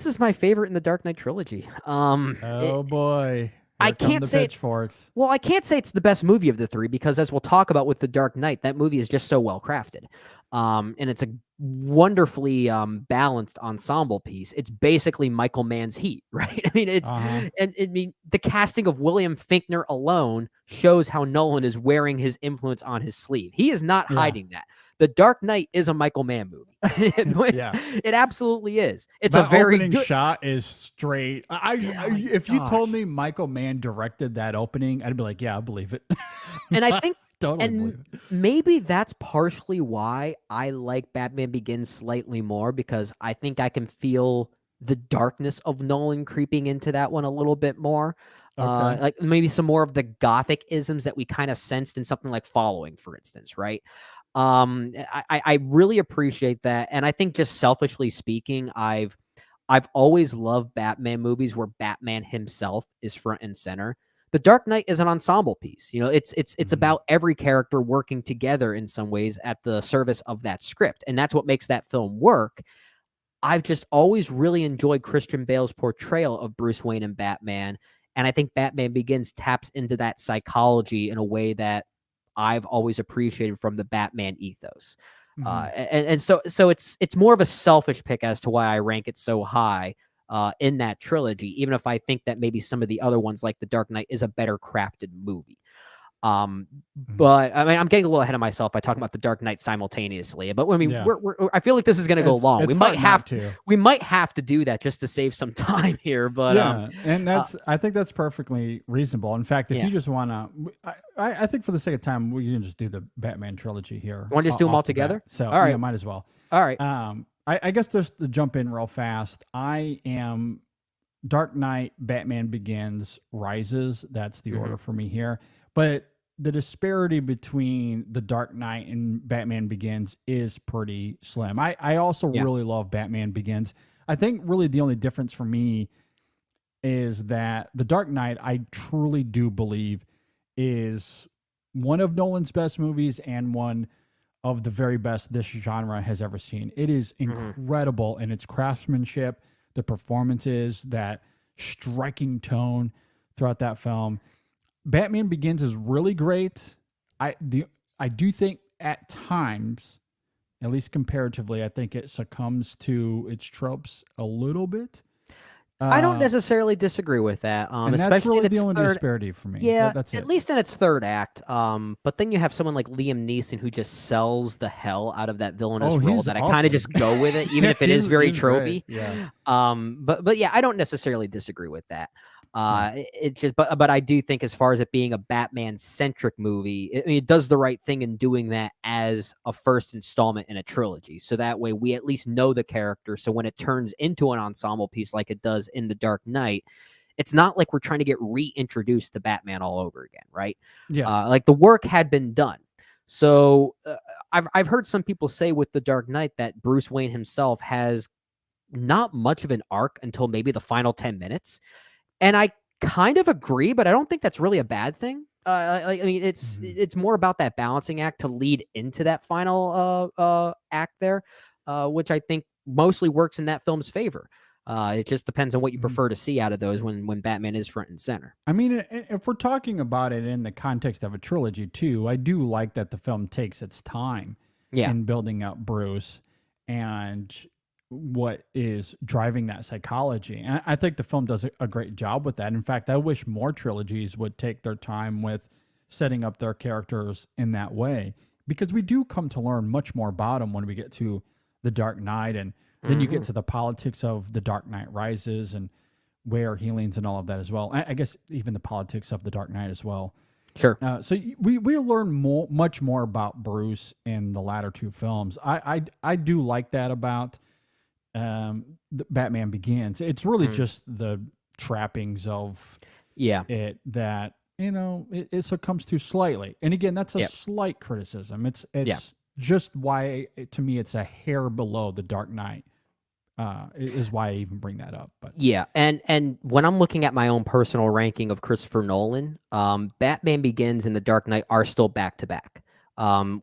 is my favorite in the Dark Knight trilogy. Boy. I can't say pitchforks. Well, I can't say it's the best movie of the three because, as we'll talk about with The Dark Knight, that movie is just so well crafted, and it's a wonderfully balanced ensemble piece. It's basically Michael Mann's Heat, right? I mean, the casting of William Finkner alone shows how Nolan is wearing his influence on his sleeve. He is not hiding that. The Dark Knight is a Michael Mann movie. It absolutely is. It's that a very opening good shot is straight. If you told me Michael Mann directed that opening, I'd be like, yeah, I believe it. And I think totally believe it. Maybe that's partially why I like Batman Begins slightly more, because I think I can feel the darkness of Nolan creeping into that one a little bit more. Like maybe some more of the gothic isms that we kind of sensed in something like Following, for instance, right? I really appreciate that. And I think just selfishly speaking, I've always loved Batman movies where Batman himself is front and center. The Dark Knight is an ensemble piece. It's about every character working together in some ways at the service of that script. And that's what makes that film work. I've just always really enjoyed Christian Bale's portrayal of Bruce Wayne and Batman. And I think Batman Begins taps into that psychology in a way that I've always appreciated from the Batman ethos. And so it's more of a selfish pick as to why I rank it so high in that trilogy, even if I think that maybe some of the other ones like The Dark Knight is a better crafted movie. But I mean, I'm getting a little ahead of myself by talking about The Dark Knight simultaneously. But I mean, I feel like this is going to go long. We might have to do that just to save some time here. But and I think that's perfectly reasonable. In fact, if you just want to, I think for the sake of time, we can just do the Batman trilogy here. Want to just do them all together? So all right, might as well. All right. I guess just to jump in real fast, I am Dark Knight, Batman Begins, Rises. That's the order for me here. But the disparity between The Dark Knight and Batman Begins is pretty slim. I also really love Batman Begins. I think really the only difference for me is that The Dark Knight, I truly do believe, is one of Nolan's best movies and one of the very best this genre has ever seen. It is incredible in its craftsmanship, the performances, that striking tone throughout that film. Batman Begins is really great. I do think at times, at least comparatively, I think it succumbs to its tropes a little bit. I don't necessarily disagree with that. And that's especially really in the its only third, disparity for me. yeah, That's it. at least in its third act. But then you have someone like Liam Neeson who just sells the hell out of that villainous role he's that I kind awesome. of just go with it, even if it is very He's great, tropey. yeah. But yeah, I don't necessarily disagree with that. It just, but I do think as far as it being a Batman centric movie, it does the right thing in doing that as a first installment in a trilogy. So that way we at least know the character. So when it turns into an ensemble piece like it does in The Dark Knight, it's not like we're trying to get reintroduced to Batman all over again, right? Yes. Like the work had been done. So I've heard some people say with The Dark Knight that Bruce Wayne himself has not much of an arc until maybe the final 10 minutes. And I kind of agree, but I don't think that's really a bad thing. I mean, it's more about that balancing act to lead into that final act there, which I think mostly works in that film's favor. It just depends on what you prefer to see out of those when Batman is front and center. I mean, if we're talking about it in the context of a trilogy too, I do like that the film takes its time in building up Bruce and what is driving that psychology. And I think the film does a great job with that. In fact, I wish more trilogies would take their time with setting up their characters in that way, because we do come to learn much more about them when we get to The Dark Knight, and then you get to the politics of The Dark Knight Rises and where he leans and all of that as well. I guess even the politics of The Dark Knight as well. Sure. So we learn much more about Bruce in the latter two films. I do like that about Batman Begins. It's really just the trappings of it that it succumbs to slightly. And again, that's a slight criticism. It's just why to me it's a hair below The Dark Knight. Is why I even bring that up. But and when I'm looking at my own personal ranking of Christopher Nolan, Batman Begins and The Dark Knight are still back to back.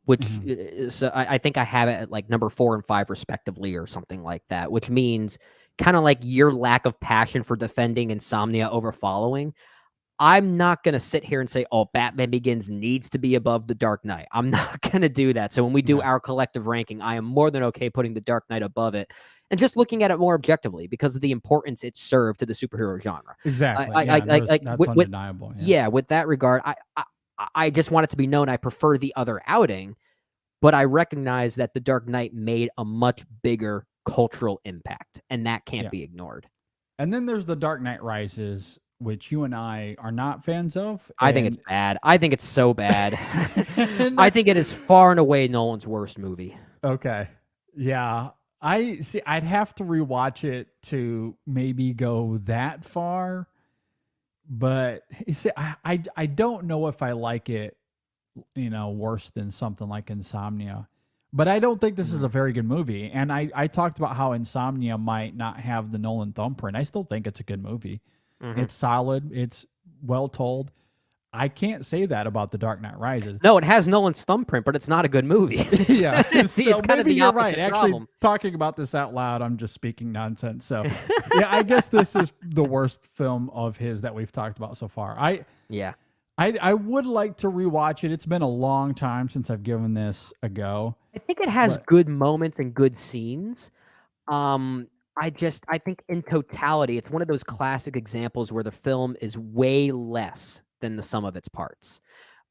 Which so I think I have it at like number 4 and 5 respectively, or something like that. Which means kind of like your lack of passion for defending Insomnia over following. I'm not going to sit here and say, oh, Batman Begins needs to be above The Dark Knight. I'm not going to do that. So when we do our collective ranking, I am more than okay putting The Dark Knight above it and just looking at it more objectively because of the importance it served to the superhero genre. Exactly. That's undeniable. With that regard, I just want it to be known I prefer the other outing, but I recognize that The Dark Knight made a much bigger cultural impact, and that can't be ignored. And then there's The Dark Knight Rises, which you and I are not fans of. I think it's bad. I think it's so bad. I think it is far and away Nolan's worst movie. Okay. Yeah. I'd have to rewatch it to maybe go that far. But you see, I don't know if I like it, worse than something like Insomnia. But I don't think this is a very good movie. And I talked about how Insomnia might not have the Nolan thumbprint. I still think it's a good movie. It's solid. It's well told. I can't say that about The Dark Knight Rises. No, it has Nolan's thumbprint, but it's not a good movie. It's kind of the opposite problem. Actually, talking about this out loud, I'm just speaking nonsense. So, I guess this is the worst film of his that we've talked about so far. I would like to rewatch it. It's been a long time since I've given this a go. I think it has good moments and good scenes. I think in totality, it's one of those classic examples where the film is way less than the sum of its parts.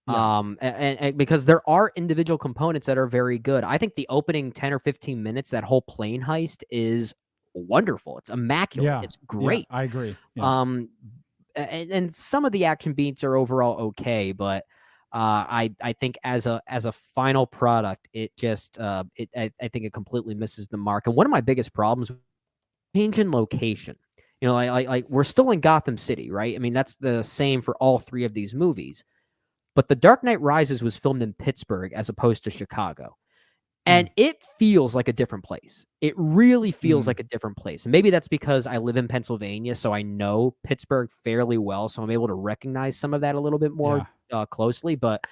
And because there are individual components that are very good. I think the opening 10 or 15 minutes, that whole plane heist is wonderful. It's immaculate. It's great. I agree. And some of the action beats are overall okay, but I think as a final product, it just I think it completely misses the mark. And one of my biggest problems, change in location. Like we're still in Gotham City, right? I mean, that's the same for all three of these movies. But The Dark Knight Rises was filmed in Pittsburgh as opposed to Chicago. And it feels like a different place. It really feels like a different place. And maybe that's because I live in Pennsylvania, so I know Pittsburgh fairly well, so I'm able to recognize some of that a little bit more closely. But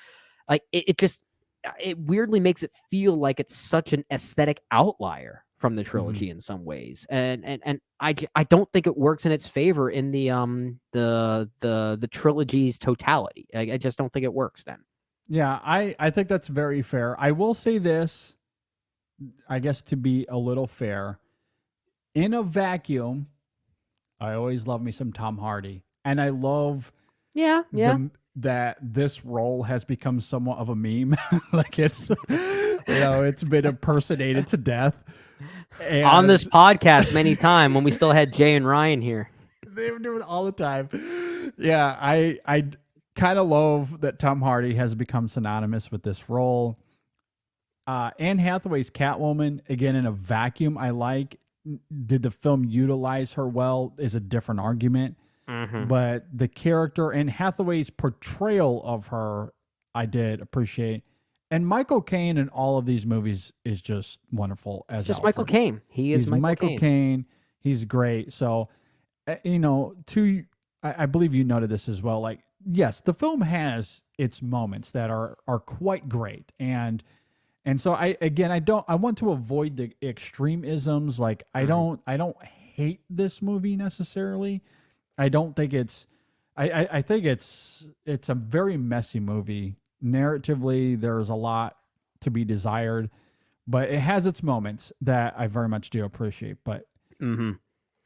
like it weirdly makes it feel like it's such an aesthetic outlier from the trilogy in some ways, and I don't think it works in its favor in the trilogy's totality. I just don't think it works then. Yeah, I think that's very fair. I will say this, I guess to be a little fair, in a vacuum, I always love me some Tom Hardy, and I love Yeah. that this role has become somewhat of a meme. Like it's it's been impersonated to death. And On this podcast many times when we still had Jay and Ryan here. they were doing it all the time. Yeah, I kind of love that Tom Hardy has become synonymous with this role. Anne Hathaway's Catwoman, again, in a vacuum, I like. Did the film utilize her well is a different argument. But the character and Hathaway's portrayal of her, I did appreciate. And Michael Caine in all of these movies is just wonderful. As Just Alfred. Michael Caine. He's Michael Caine. He's great. So, I believe you noted this as well. Like, yes, the film has its moments that are quite great. And so I want to avoid the extremisms. Like, I don't hate this movie necessarily. I don't think it's, I think it's a very messy movie. Narratively, there's a lot to be desired, but it has its moments that I very much do appreciate. But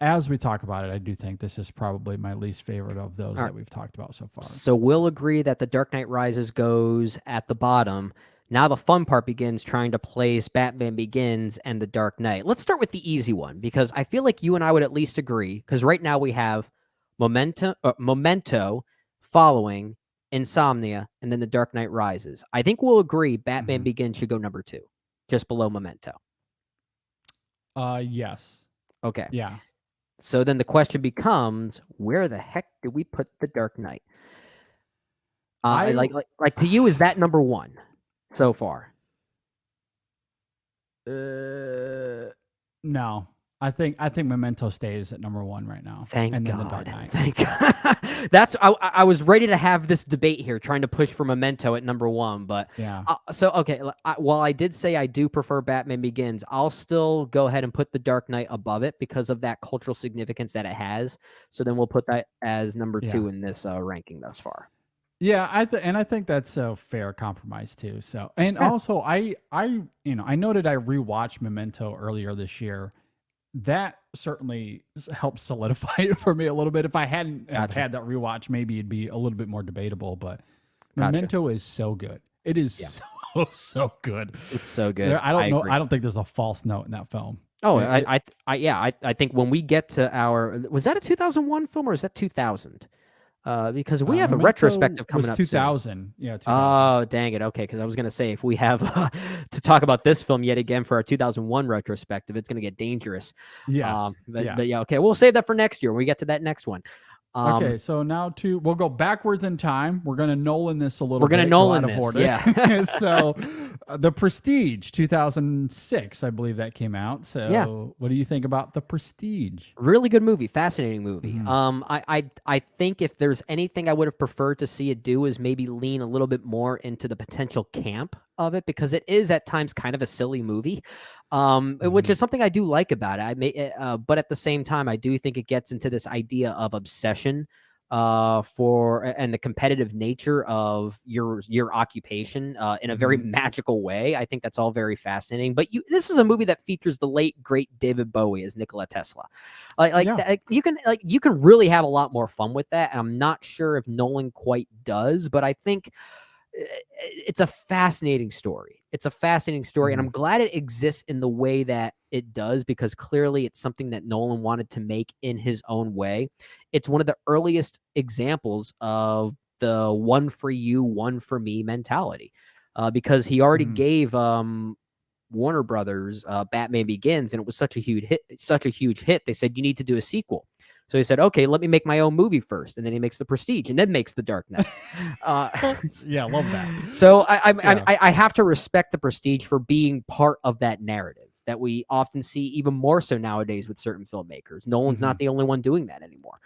as we talk about it, I do think this is probably my least favorite of those that we've talked about so far. So we'll agree that The Dark Knight Rises goes at the bottom. Now the fun part begins, trying to place Batman Begins and The Dark Knight. Let's start with the easy one, because I feel like you and I would at least agree, because right now we have Memento following Insomnia, and then The Dark Knight Rises. I think we'll agree Batman Begins should go number 2, just below Memento. Yes. Okay. Yeah. So then the question becomes, where the heck do we put The Dark Knight? Like to you, is that number 1 so far? No. I think Memento stays at number 1 right now. Thank and God. Then The Dark Knight. Thank God. That's I was ready to have this debate here, trying to push for Memento at number 1, but yeah. While I did say I do prefer Batman Begins, I'll still go ahead and put The Dark Knight above it because of that cultural significance that it has. So then we'll put that as number 2 in this ranking thus far. Yeah, I think that's a fair compromise too. So, and also I noted I rewatched Memento earlier this year. That certainly helped solidify it for me a little bit. If I hadn't had that rewatch, maybe it'd be a little bit more debatable. But Memento is so good. It is so good. It's so good. I don't know. I don't think there's a false note in that film. Oh, I think when we get to was that a 2001 film or is that 2000? Because we have a retrospective coming up 2000. soon. Yeah, 2000. Oh, dang it. Okay, because I was going to say, if we have to talk about this film yet again for our 2001 retrospective, it's going to get dangerous. Yes. But yeah, okay. We'll save that for next year when we get to that next one. Okay, so now we'll go backwards in time. We're going to Nolan this a little bit. We're going to Nolan this, yeah. So The Prestige, 2006, I believe that came out. So what do you think about The Prestige? Really good movie, fascinating movie. I think if there's anything I would have preferred to see it do is maybe lean a little bit more into the potential camp of it, because it is at times kind of a silly movie, which is something I do like about it. But at the same time, I do think it gets into this idea of obsession and the competitive nature of your occupation in a very magical way. I think that's all very fascinating. But this is a movie that features the late great David Bowie as Nikola Tesla. You can really have a lot more fun with that. And I'm not sure if Nolan quite does, but I think it's a fascinating story. And I'm glad it exists in the way that it does, because clearly it's something that Nolan wanted to make in his own way. It's one of the earliest examples of the one for you, one for me mentality, because he already gave Warner Brothers Batman Begins, and it was such a huge hit. They said, you need to do a sequel. So he said, okay, let me make my own movie first. And then he makes The Prestige and then makes The Dark Knight. Yeah, love that. So I have to respect The Prestige for being part of that narrative that we often see even more so nowadays with certain filmmakers. Nolan's not the only one doing that anymore.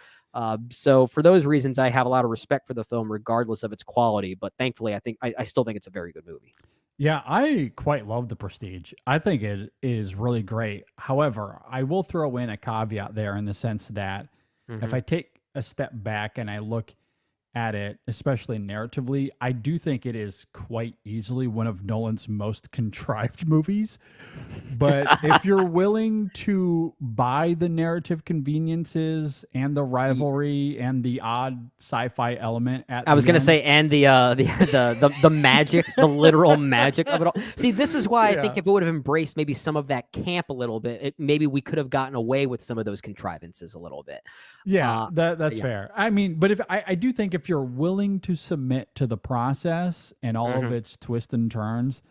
So for those reasons, I have a lot of respect for the film, regardless of its quality. But thankfully, I still think it's a very good movie. Yeah, I quite love The Prestige. I think it is really great. However, I will throw in a caveat there in the sense that if I take a step back and I look at it, especially narratively, I do think it is quite easily one of Nolan's most contrived movies. But if you're willing to buy the narrative conveniences and the rivalry and the odd sci-fi element I was gonna say, and the magic, the literal magic of it all. See, this is why I think if it would have embraced maybe some of that camp a little bit, maybe we could have gotten away with some of those contrivances a little bit. Yeah, that's fair. I mean, but if I do think if you're willing to submit to the process and all of its twists and turns,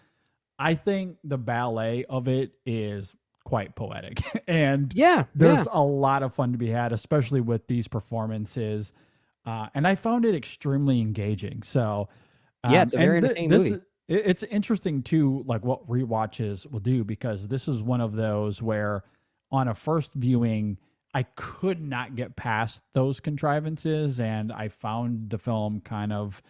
I think the ballet of it is quite poetic. And there's a lot of fun to be had, especially with these performances. And I found it extremely engaging. So it's a very entertaining movie. It's interesting too, like what rewatches will do, because this is one of those where on a first viewing, I could not get past those contrivances, and I found the film kind of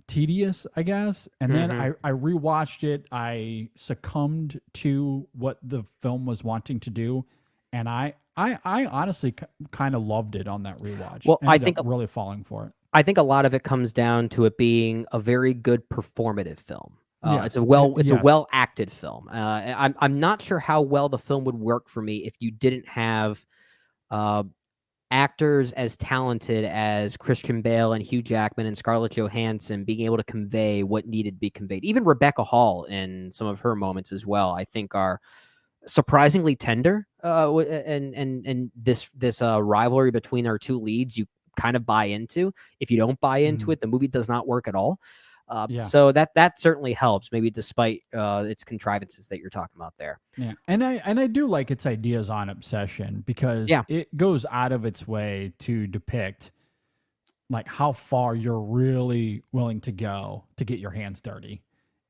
tedious, I guess. And then I rewatched it. I succumbed to what the film was wanting to do, and I honestly kind of loved it on that rewatch. Well, I think really falling for it. I think a lot of it comes down to it being a very good performative film. It's a well acted film. I'm not sure how well the film would work for me if you didn't have actors as talented as Christian Bale and Hugh Jackman and Scarlett Johansson being able to convey what needed to be conveyed. Even Rebecca Hall in some of her moments as well, I think, are surprisingly tender. And this rivalry between our two leads, you kind of buy into. If you don't buy into it, the movie does not work at all. So that certainly helps, maybe despite its contrivances that you're talking about there. Yeah, and I do like its ideas on obsession, because it goes out of its way to depict like how far you're really willing to go to get your hands dirty.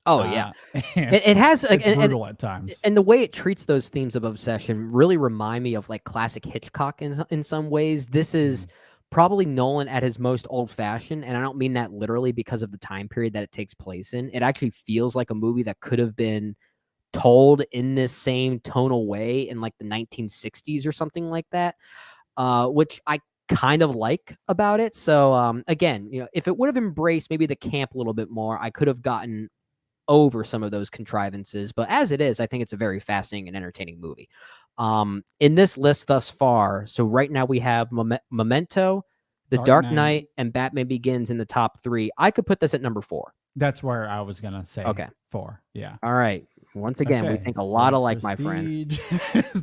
Oh yeah, it has it's brutal at times, and the way it treats those themes of obsession really remind me of like classic Hitchcock in some ways. This is probably Nolan at his most old-fashioned, and I don't mean that literally because of the time period that it takes place in. It actually feels like a movie that could have been told in this same tonal way in like the 1960s or something like that, which I kind of like about it. So again, if it would have embraced maybe the camp a little bit more, I could have gotten over some of those contrivances. But as it is, I think it's a very fascinating and entertaining movie. In this list thus far, so right now we have Memento, The Dark Knight, and Batman Begins in the top 3. I could put this at number 4. That's where I was gonna say 4. Yeah. All right. Once again, we think a lot alike, my friend.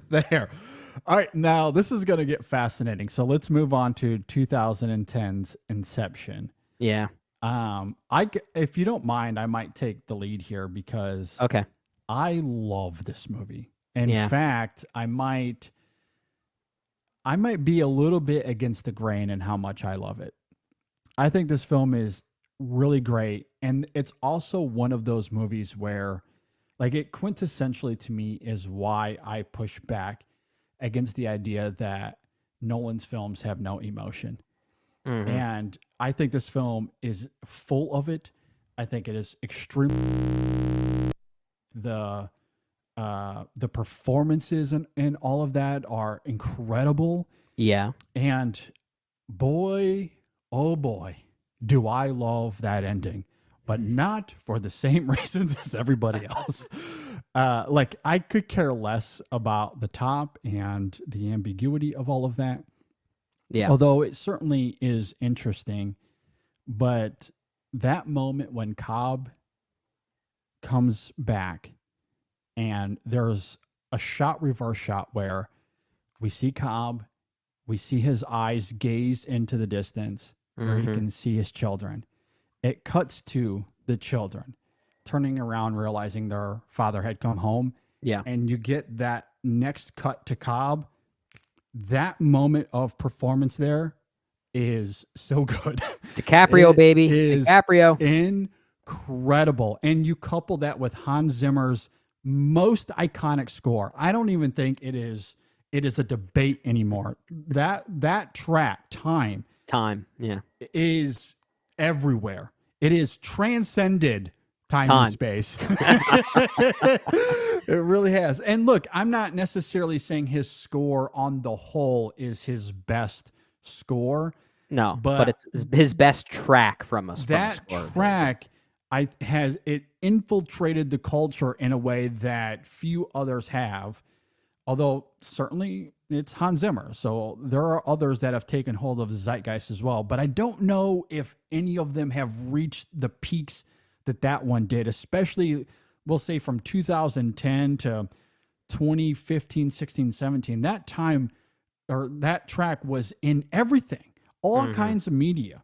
There. All right. Now this is gonna get fascinating. So let's move on to 2010's Inception. Yeah. If you don't mind, I might take the lead here, because I love this movie. In fact, I might be a little bit against the grain in how much I love it. I think this film is really great, and it's also one of those movies where, like, it quintessentially to me is why I push back against the idea that Nolan's films have no emotion. And I think this film is full of it. I think it is extremely the performances and all of that are incredible. Yeah. And boy, oh boy, do I love that ending, but not for the same reasons as everybody else. Like, I could care less about the top and the ambiguity of all of that. Yeah. Although it certainly is interesting, but that moment when Cobb comes back, and there's a reverse shot where we see Cobb, we see his eyes gazed into the distance where he can see his children. It cuts to the children turning around, realizing their father had come home. Yeah. And you get that next cut to Cobb. That moment of performance there is so good. DiCaprio, baby. DiCaprio. Incredible. And you couple that with Hans Zimmer's most iconic score. I don't even think it is a debate anymore. That track, Time, yeah, is everywhere. It is transcended time and space. It really has. And look, I'm not necessarily saying his score on the whole is his best score. No, but it's his best track from us. That track has it infiltrated the culture in a way that few others have. Although certainly it's Hans Zimmer, so there are others that have taken hold of the zeitgeist as well. But I don't know if any of them have reached the peaks that one did, especially we'll say from 2010 to 2015, 16, 17. That time, or that track was in everything, all kinds of media,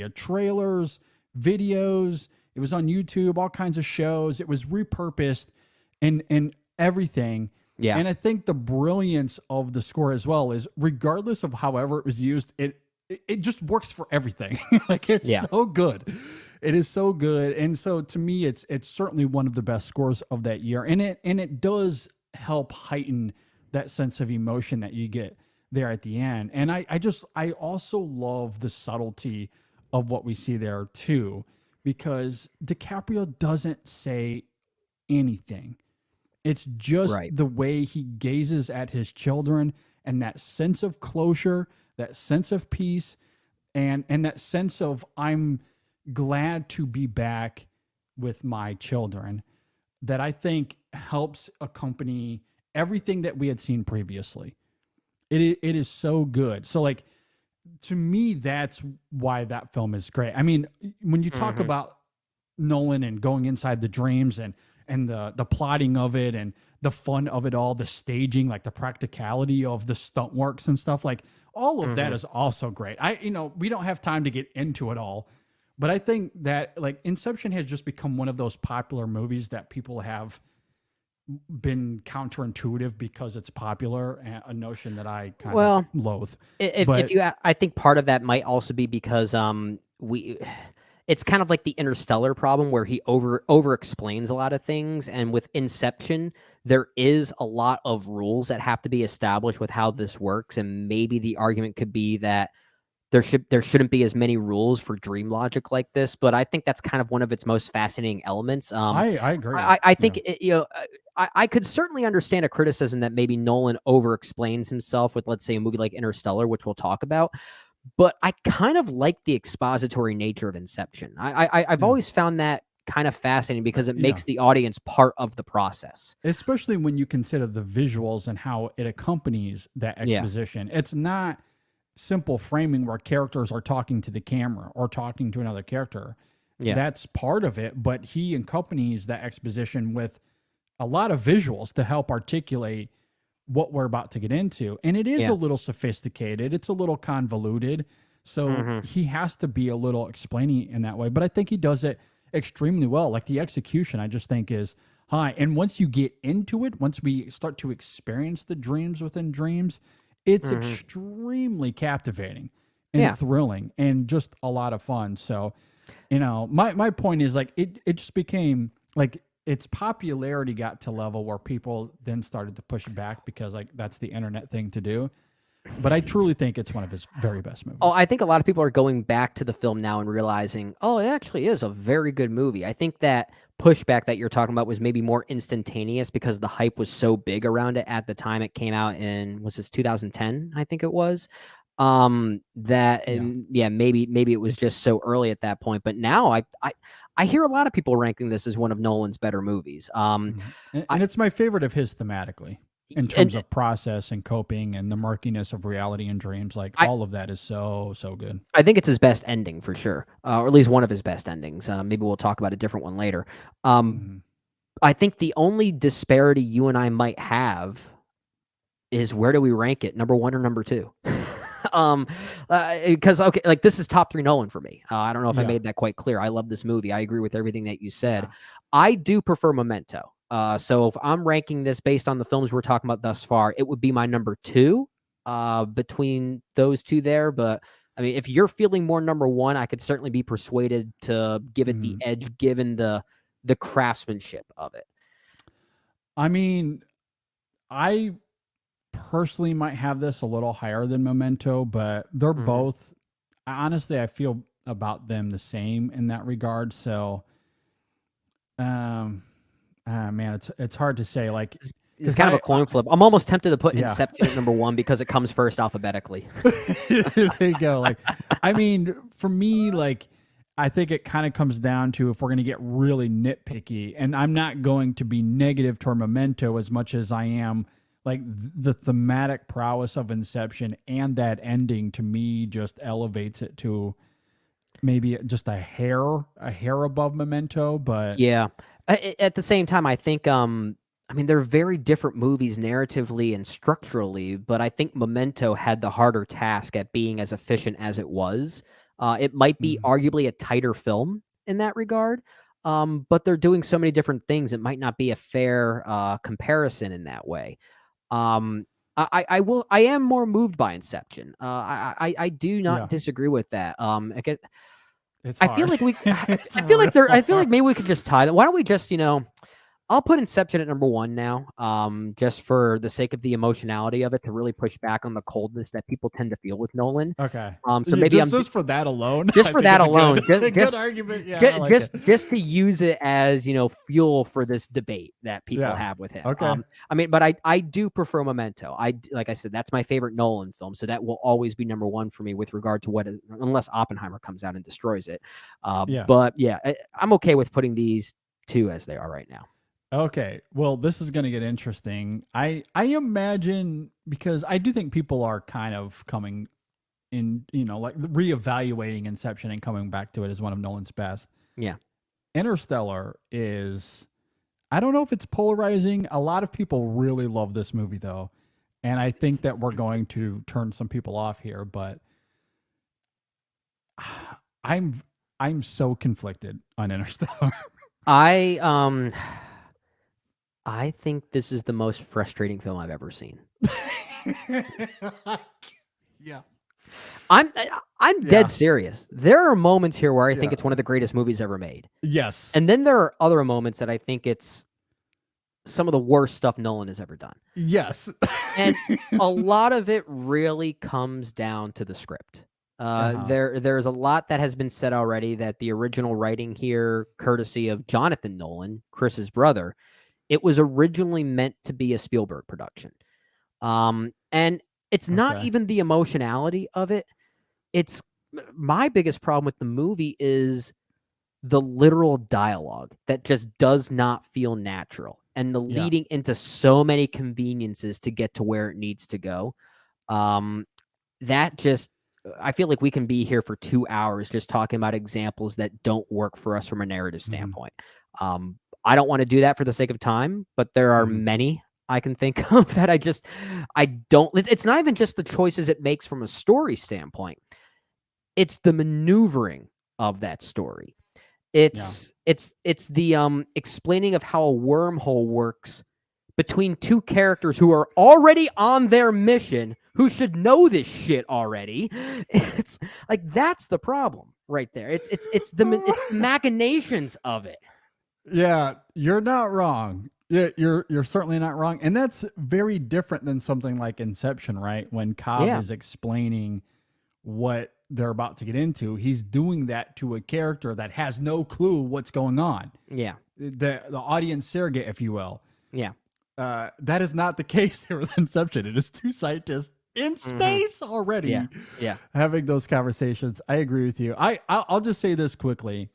trailers, videos. It was on YouTube, all kinds of shows. It was repurposed and everything. Yeah. And I think the brilliance of the score as well is, regardless of however it was used, it just works for everything. Like, it's so good. It is so good. And so to me, it's certainly one of the best scores of that year. And it does help heighten that sense of emotion that you get there at the end. And I also love the subtlety of what we see there too, because DiCaprio doesn't say anything. It's just the way he gazes at his children, and that sense of closure, that sense of peace, and that sense of, I'm glad to be back with my children, that I think helps accompany everything that we had seen previously. It is so good. So, like, to me, that's why that film is great. I mean, when you talk about Nolan and going inside the dreams and the plotting of it and the fun of it all, the staging, like the practicality of the stunt works and stuff, like all of that is also great. We don't have time to get into it all, but I think that, like, Inception has just become one of those popular movies that people have been counterintuitive because it's popular, a notion that I kind of loathe. I think part of that might also be because it's kind of like the Interstellar problem, where he over explains a lot of things, and with Inception there is a lot of rules that have to be established with how this works, and maybe the argument could be that there shouldn't be as many rules for dream logic like this, but I think that's kind of one of its most fascinating elements. I agree. I think I could certainly understand a criticism that maybe Nolan over explains himself with, let's say, a movie like Interstellar, which we'll talk about. But I kind of like the expository nature of Inception. I've always found that kind of fascinating because it makes the audience part of the process. Especially when you consider the visuals and how it accompanies that exposition. It's not simple framing where characters are talking to the camera or talking to another character. That's part of it, but he accompanies that exposition with a lot of visuals to help articulate what we're about to get into. And it is a little sophisticated. It's a little convoluted. So he has to be a little explaining in that way. But I think he does it extremely well. Like, the execution, I just think, is high. And once you get into it, once we start to experience the dreams within dreams, it's extremely captivating and thrilling and just a lot of fun. So, my point is, like, it just became, like, its popularity got to level where people then started to push back because, like, that's the internet thing to do. But I truly think it's one of his very best movies. Oh, I think a lot of people are going back to the film now and realizing, it actually is a very good movie. I think that pushback that you're talking about was maybe more instantaneous because the hype was so big around it at the time it came out in, was this 2010? I think it was. Maybe it was just so early at that point. But now I hear a lot of people ranking this as one of Nolan's better movies. And it's my favorite of his thematically, in terms of process and coping and the murkiness of reality and dreams. Like, all of that is so good. I think it's his best ending for sure, or at least one of his best endings. Maybe we'll talk about a different one later. I think the only disparity you and I might have is, where do we rank it, number 1 or number 2? Because like, this is top 3 Nolan for me. I don't know if I made that quite clear. I love this movie. I agree with everything that you said. I do prefer Memento. So if I'm ranking this based on the films we're talking about thus far, it would be my number 2 between those two there. But I mean, if you're feeling more number 1, I could certainly be persuaded to give it the edge, given the craftsmanship of it. I mean, I personally might have this a little higher than Memento, but they're both, honestly, I feel about them the same in that regard. So, man, it's hard to say. Like, it's kind of a coin flip. I'm almost tempted to put Yeah. Inception at number 1 because it comes first alphabetically. There you go. Like, I mean, for me, like, I think it kind of comes down to if we're going to get really nitpicky, and I'm not going to be negative toward Memento as much as I am like the thematic prowess of Inception, and that ending to me just elevates it to maybe just a hair above Memento. But Yeah. At the same time, I think I mean, they're very different movies narratively and structurally, but I think Memento had the harder task at being as efficient as it was. It might be arguably a tighter film in that regard, but they're doing so many different things. It might not be a fair comparison in that way. I am more moved by Inception. I do not disagree with that. it's I feel hard. like we. It's I feel like real I feel like hard. maybe we could just tie them. Why don't we just, I'll put Inception at number 1 now, just for the sake of the emotionality of it, to really push back on the coldness that people tend to feel with Nolan. Okay. So maybe just for that alone. just I for think that it's a alone, good, just- good argument. Yeah, ju- I like just it. just to use it as fuel for this debate that people Yeah. have with him. Okay. I mean, but I do prefer Memento. Like I said, that's my favorite Nolan film, so that will always be number 1 for me with regard to unless Oppenheimer comes out and destroys it. Yeah. But yeah, I'm okay with putting these 2 as they are right now. Okay. Well, this is going to get interesting. I imagine, because I do think people are kind of coming in, like reevaluating Inception and coming back to it as one of Nolan's best. Yeah. Interstellar is, I don't know if it's polarizing. A lot of people really love this movie though. And I think that we're going to turn some people off here, but I'm so conflicted on Interstellar. I think this is the most frustrating film I've ever seen. Yeah. I'm Yeah. dead serious. There are moments here where I think Yeah. it's one of the greatest movies ever made. Yes. And then there are other moments that I think it's some of the worst stuff Nolan has ever done. Yes. And a lot of it really comes down to the script. There's a lot that has been said already, that the original writing here, courtesy of Jonathan Nolan, Chris's brother, it was originally meant to be a Spielberg production. And it's not Okay. even the emotionality of it. It's my biggest problem with the movie is the literal dialogue that just does not feel natural, and the Yeah. leading into so many conveniences to get to where it needs to go. That just, I feel like we can be here for 2 hours just talking about examples that don't work for us from a narrative standpoint. I don't want to do that for the sake of time, but there are many I can think of that I don't. It's not even just the choices it makes from a story standpoint. It's the maneuvering of that story. It's the explaining of how a wormhole works between 2 characters who are already on their mission, who should know this shit already. It's like, that's the problem right there. It's the machinations of it. Yeah, you're not wrong. Yeah, you're certainly not wrong. And that's very different than something like Inception, right? When Cobb is explaining what they're about to get into, he's doing that to a character that has no clue what's going on. Yeah. The audience surrogate, if you will. Yeah. That is not the case here with Inception. It is 2 scientists in space already having those conversations. I agree with you. I'll just say this quickly.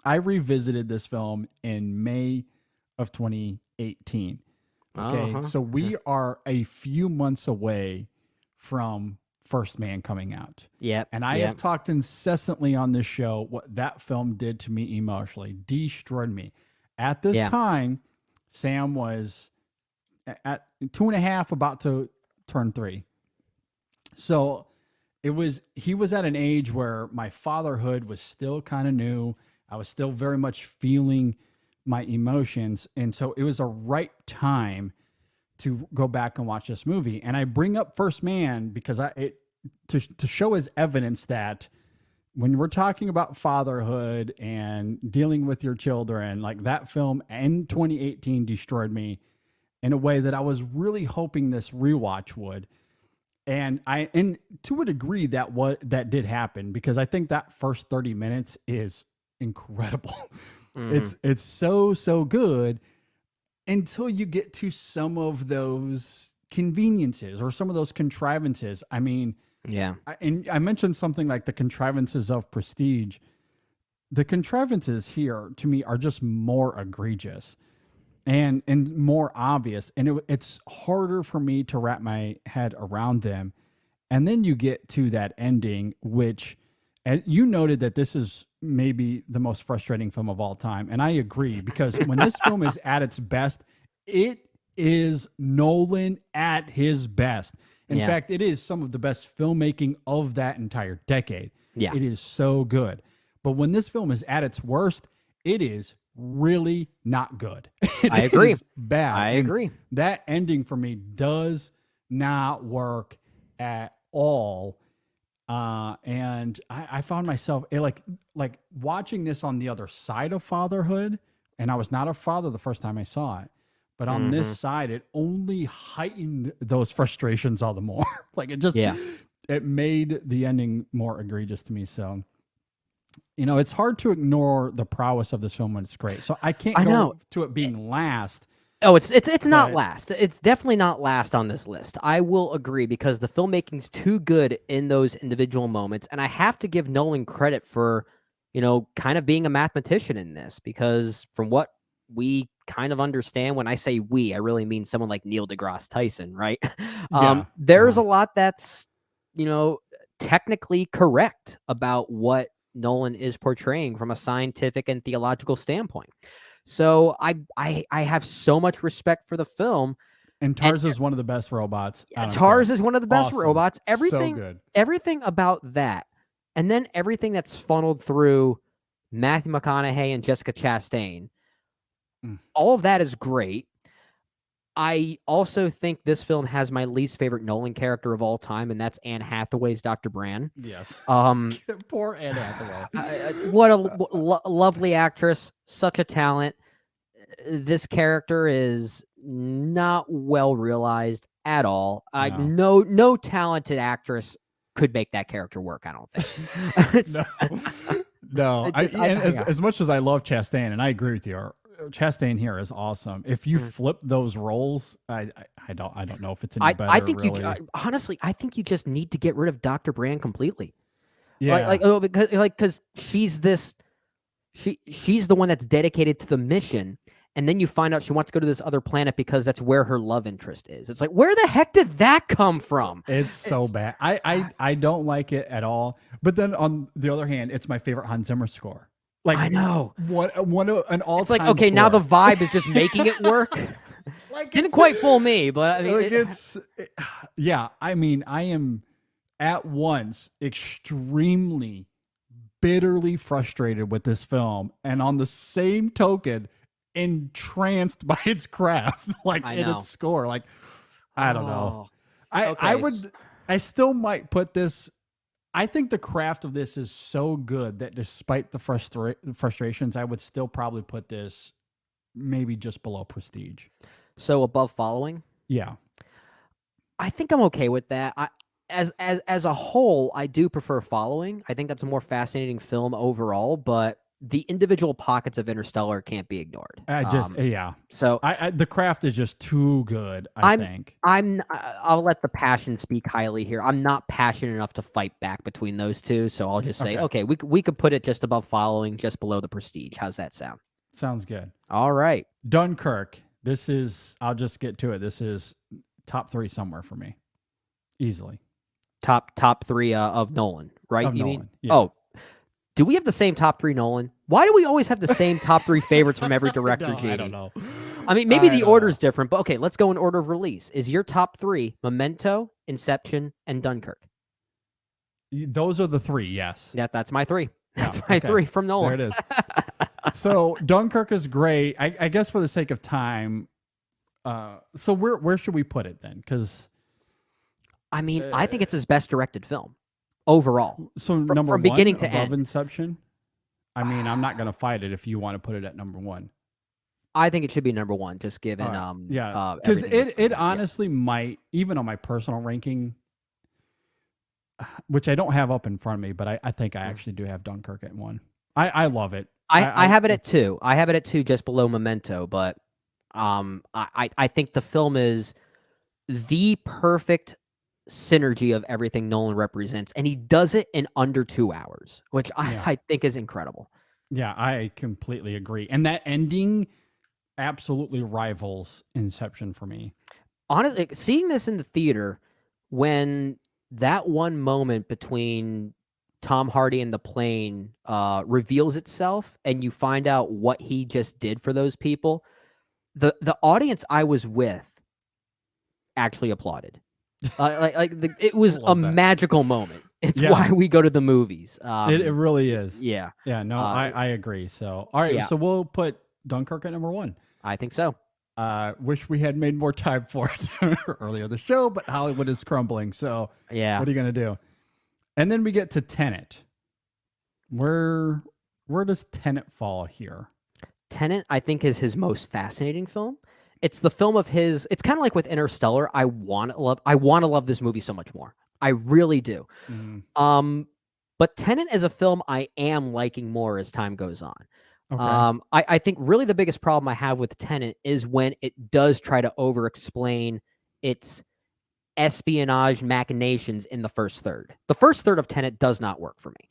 I revisited this film in May of 2018. Okay, so we are a few months away from First Man coming out. Yep. And I have talked incessantly on this show what that film did to me emotionally, destroyed me. At this time, Sam was at 2.5, about to turn 3. So he was at an age where my fatherhood was still kind of new. I was still very much feeling my emotions. And so it was a ripe time to go back and watch this movie. And I bring up First Man because to show as evidence that when we're talking about fatherhood and dealing with your children, like, that film in 2018 destroyed me in a way that I was really hoping this rewatch would. And to a degree that did happen, because I think that first 30 minutes is incredible. It's so good. until you get to some of those conveniences or some of those contrivances. I mean, yeah. And I mentioned something like the contrivances of Prestige. The contrivances here to me are just more egregious and more obvious. And it's harder for me to wrap my head around them. And then you get to that ending, which you noted that this is maybe the most frustrating film of all time. And I agree, because when this film is at its best, it is Nolan at his best. In fact, it is some of the best filmmaking of that entire decade. Yeah. It is so good. But when this film is at its worst, it is really not good. I agree. Is bad. I agree. That ending for me does not work at all. And I found myself like watching this on the other side of fatherhood. And I was not a father the first time I saw it. But on this side, it only heightened those frustrations all the more. Like it just, it made the ending more egregious to me. So, you know, it's hard to ignore the prowess of this film when it's great. So I can't go to it being last. Oh, it's not last. It's definitely not last on this list. I will agree, because the filmmaking's too good in those individual moments. And I have to give Nolan credit for, you know, kind of being a mathematician in this, because from what we kind of understand, when I say we, I really mean someone like Neil deGrasse Tyson, right? There's a lot that's, you know, technically correct about what Nolan is portraying from a scientific and theological standpoint. So I have so much respect for the film. And Tars is one of the best robots. Tars is one of the best robots. So good. Everything about that, and then everything that's funneled through Matthew McConaughey and Jessica Chastain, all of that is great. I also think this film has my least favorite Nolan character of all time, and that's Anne Hathaway's Dr. Bran. Yes. Poor Anne Hathaway. What a lovely actress, such a talent. This character is not well realized at all. No talented actress could make that character work, I don't think. No. As much as I love Chastain, and I agree with you, Chastain here is awesome. If you flip those roles, I don't know if it's any better. I think really. Honestly, I think you just need to get rid of Dr. Brand completely. Yeah, because she's the one that's dedicated to the mission, and then you find out she wants to go to this other planet because that's where her love interest is. It's like, where the heck did that come from? It's so bad. I don't like it at all. But then on the other hand, it's my favorite Hans Zimmer score. Like, I know. An all-time It's like, okay, score. now the vibe is just making it work. Didn't quite fool me, but I mean, I mean, I am at once extremely bitterly frustrated with this film, and on the same token, entranced by its craft, like in its score. Like, I don't know. I still might put this. I think the craft of this is so good that despite the frustrations, I would still probably put this maybe just below Prestige. So above Following? Yeah. I think I'm okay with that. As a whole, I do prefer Following. I think that's a more fascinating film overall, but the individual pockets of Interstellar can't be ignored. So the craft is just too good. I think I'll let the passion speak highly here. I'm not passionate enough to fight back between those two, so I'll just say, okay, we could put it just above Following, just below the Prestige. How's that sound? Sounds good. All right, Dunkirk. This is. I'll just get to it. This is top 3 somewhere for me, easily. Top 3 of Nolan, right? Of you Nolan, mean? yeah. Oh. Do we have the same top 3 Nolan? Why do we always have the same top 3 favorites from every director, JD? I don't know. I mean, maybe the order's different, but okay, let's go in order of release. Is your top 3 Memento, Inception, and Dunkirk? Those are the 3, yes. Yeah, that's my 3. That's my 3 from Nolan. There it is. So Dunkirk is great. I guess for the sake of time, so where should we put it then? Because I mean, I think it's his best directed film. Overall, so from beginning to end, Inception. I mean, I'm not going to fight it if you want to put it at number 1. I think it should be number 1, just given because it honestly might, even on my personal ranking, which I don't have up in front of me, but I think I actually do have Dunkirk at 1. I love it. I have it at 2. I have it at 2, just below Memento, but I think the film is the perfect synergy of everything Nolan represents, and he does it in under 2 hours, which I think is incredible. Yeah, I completely agree. And that ending absolutely rivals Inception for me. Honestly, seeing this in the theater, when that one moment between Tom Hardy and the plane reveals itself, and you find out what he just did for those people, the audience I was with actually applauded. It was a magical moment. It's why we go to the movies. It really is. Yeah. Yeah, no, I agree. So, all right, so we'll put Dunkirk at number 1. I think so. Wish we had made more time for it earlier in the show, but Hollywood is crumbling. So, yeah, what are you going to do? And then we get to Tenet. Where does Tenet fall here? Tenet, I think, is his most fascinating film. It's the film of his. It's kind of like with Interstellar. I want to love this movie so much more. I really do. But Tenet as a film, I am liking more as time goes on. Okay. I think really the biggest problem I have with Tenet is when it does try to over-explain its espionage machinations in the first third. The first third of Tenet does not work for me.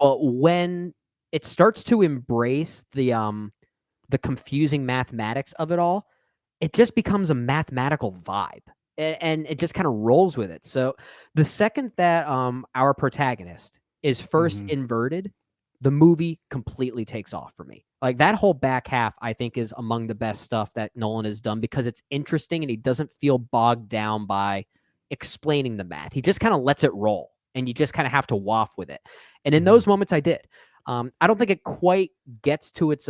But when it starts to embrace the confusing mathematics of it all, it just becomes a mathematical vibe. And it just kind of rolls with it. So the second that our protagonist is first inverted, the movie completely takes off for me. Like that whole back half, I think, is among the best stuff that Nolan has done because it's interesting and he doesn't feel bogged down by explaining the math. He just kind of lets it roll and you just kind of have to waft with it. And in those moments I did. I don't think it quite gets to its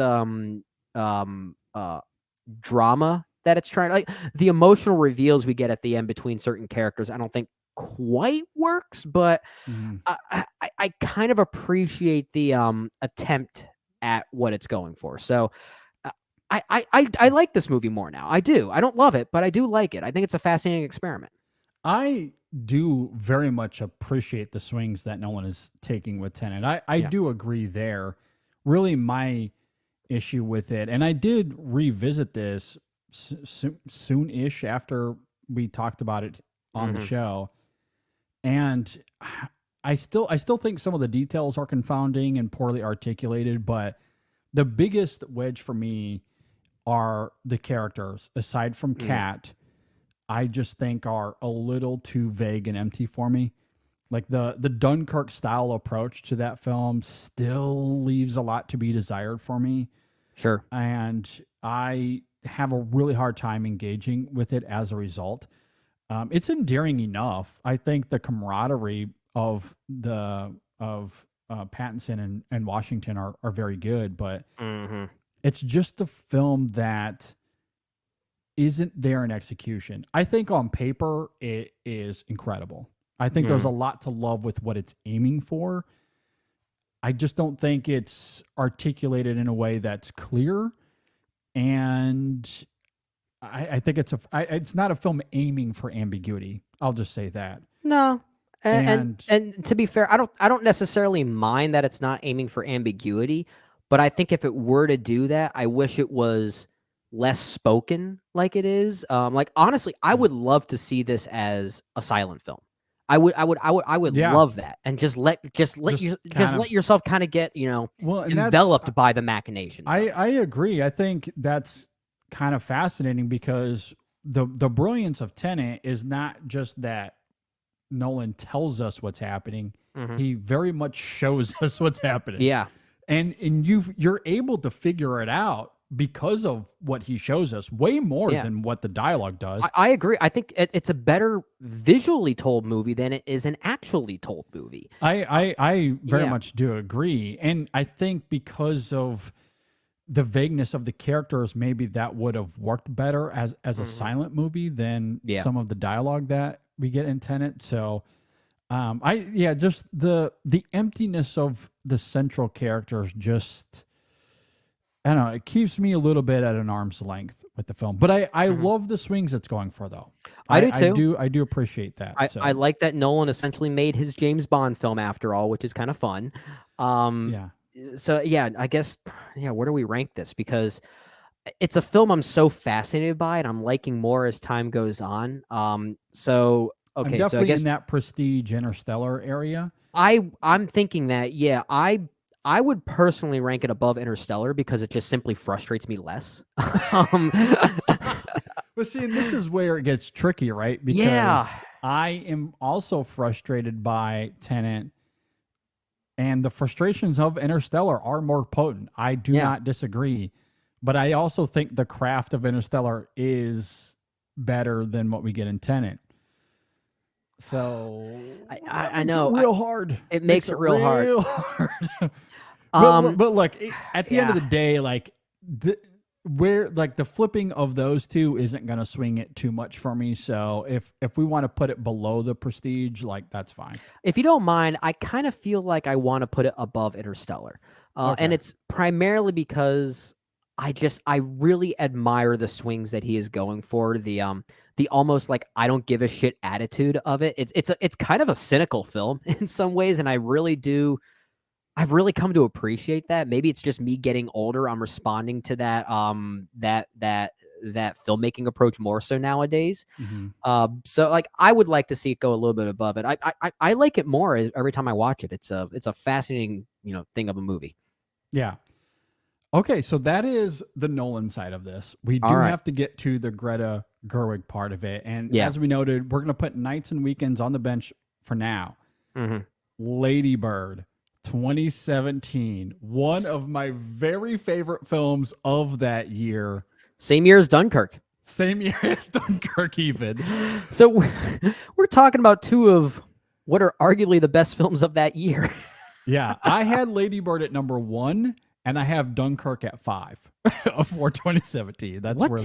drama that it's trying, like the emotional reveals we get at the end between certain characters, I don't think quite works, but I kind of appreciate the attempt at what it's going for. So I like this movie more now. I do. I don't love it, but I do like it. I think it's a fascinating experiment. I do very much appreciate the swings that Nolan is taking with Tenet. I do agree there. Really my issue with it, and I did revisit this soon-ish after we talked about it on the show, and I still think some of the details are confounding and poorly articulated, but the biggest wedge for me are the characters. Aside from Kat, I just think are a little too vague and empty for me. Like the Dunkirk style approach to that film still leaves a lot to be desired for me. Sure. And I have a really hard time engaging with it as a result. It's endearing enough. I think the camaraderie of Pattinson and Washington are very good, but it's just a film that isn't there in execution. I think on paper it is incredible. I think there's a lot to love with what it's aiming for. I just don't think it's articulated in a way that's clear. And I think it's not a film aiming for ambiguity. I'll just say that. No. And to be fair, I don't necessarily mind that it's not aiming for ambiguity, but I think if it were to do that, I wish it was less spoken like it is. Like honestly, I would love to see this as a silent film. I would love that, and just let yourself kind of get enveloped by the machinations. I agree. I think that's kind of fascinating because the brilliance of Tenet is not just that Nolan tells us what's happening; he very much shows us what's happening. Yeah, and you're able to figure it out because of what he shows us way more than what the dialogue does. I agree. I think it's a better visually told movie than it is an actually told movie. I very much do agree. And I think because of the vagueness of the characters, maybe that would have worked better as a silent movie than some of the dialogue that we get in Tenet. So just the emptiness of the central characters just, I don't know, it keeps me a little bit at an arm's length with the film. But I love the swings it's going for, though. I do too. I do appreciate that. I like that Nolan essentially made his James Bond film after all, which is kind of fun. So I guess where do we rank this? Because it's a film I'm so fascinated by, and I'm liking more as time goes on. So okay, I'm definitely so I guess in that prestige Interstellar area. I'm thinking that I would personally rank it above Interstellar because it just simply frustrates me less. um, But see, and this is where it gets tricky, right? Because Yeah. I am also frustrated by Tenet, and the frustrations of Interstellar are more potent. I do Yeah. not disagree, but I also think the craft of Interstellar is better than what we get in Tenet. So I know it real hard. it makes it real hard. hard. Um, but look, at the end of yeah. the day, like where like the flipping of those two isn't going to swing it too much for me. So if we want to put it below the prestige, like that's fine. If you don't mind, I kind of feel like I want to put it above Interstellar, Okay. and it's primarily because I really admire the swings that he is going for. The almost like I don't give a shit attitude of it. It's kind of a cynical film in some ways, and I've really come to appreciate that. Maybe it's just me getting older. I'm responding to that that filmmaking approach more so nowadays. Mm-hmm. So like I would like to see it go a little bit above it. I like it more every time I watch it. It's a fascinating thing of a movie. Yeah. Okay, so that is the Nolan side of this. We do All right. have to get to the Greta Gerwig part of it. And Yeah. as we noted, we're going to put Nights and Weekends on the bench for now. Mm-hmm. Lady Bird 2017, one of my very favorite films of that year. Same year as Dunkirk. Same year as Dunkirk even. So we're talking about two of what are arguably the best films of that year. Yeah, I had Lady Bird at number 1, and I have Dunkirk at 5 for 2017. That's What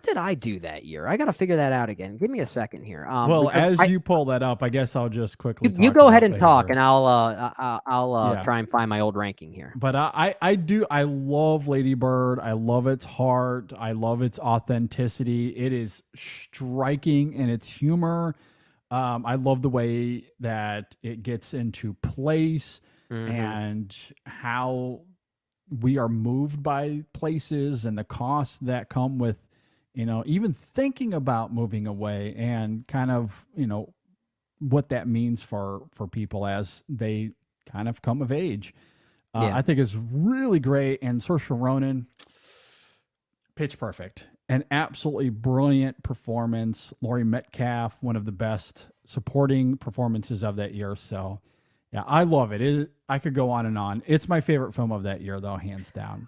did I do that year? I got to figure that out again. Give me a second here. Well, because as you pull that up, I guess I'll just quickly. you talk go ahead about and Lady talk, Bird. and I'll Yeah. try and find my old ranking here. But I love Lady Bird. I love its heart. I love its authenticity. It is striking in its humor. I love the way that it gets into place and how we are moved by places and the costs that come with, even thinking about moving away and kind of, what that means for people as they kind of come of age. Yeah. I think is really great. And Saoirse Ronan, pitch perfect. An absolutely brilliant performance. Laurie Metcalf, one of the best supporting performances of that year. So, yeah, I love it. I could go on and on. It's my favorite film of that year, though, hands down.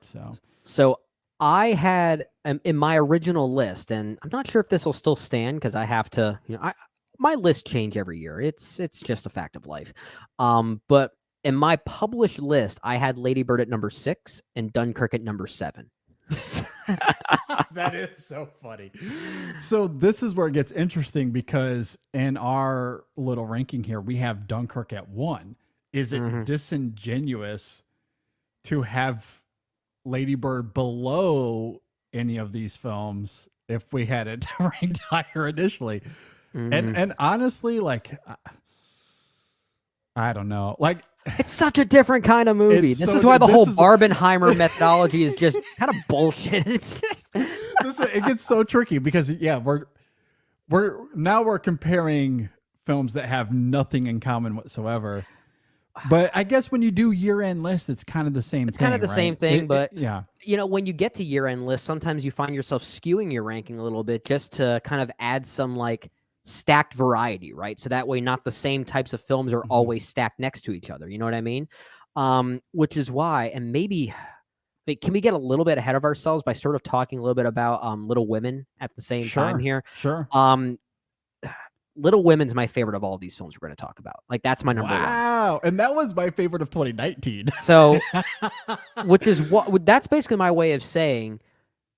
So I had in my original list, and I'm not sure if this will still stand because I have to, my lists change every year. It's just a fact of life. But in my published list, I had Lady Bird at number 6 and Dunkirk at number 7. That is so funny. So this is where it gets interesting because in our little ranking here, we have Dunkirk at 1. Is it disingenuous to have Lady Bird below any of these films if we had it ranked higher initially? And honestly, like, I don't know. Like, it's such a different kind of movie. This is why the whole Barbenheimer methodology is just kind of bullshit. It's just... it gets so tricky because we're comparing films that have nothing in common whatsoever. But I guess when you do year-end lists, it's kind of the same thing. It's kind of the same thing, but yeah. When you get to year-end lists, sometimes you find yourself skewing your ranking a little bit just to kind of add some like stacked variety, right? So that way not the same types of films are always stacked next to each other. You know what I mean? Which is why, and maybe can we get a little bit ahead of ourselves by sort of talking a little bit about Little Women at the same time here? Sure. Little Women's my favorite of all these films we're going to talk about. Like that's my number 1. Wow. And that was my favorite of 2019. So, that's basically my way of saying,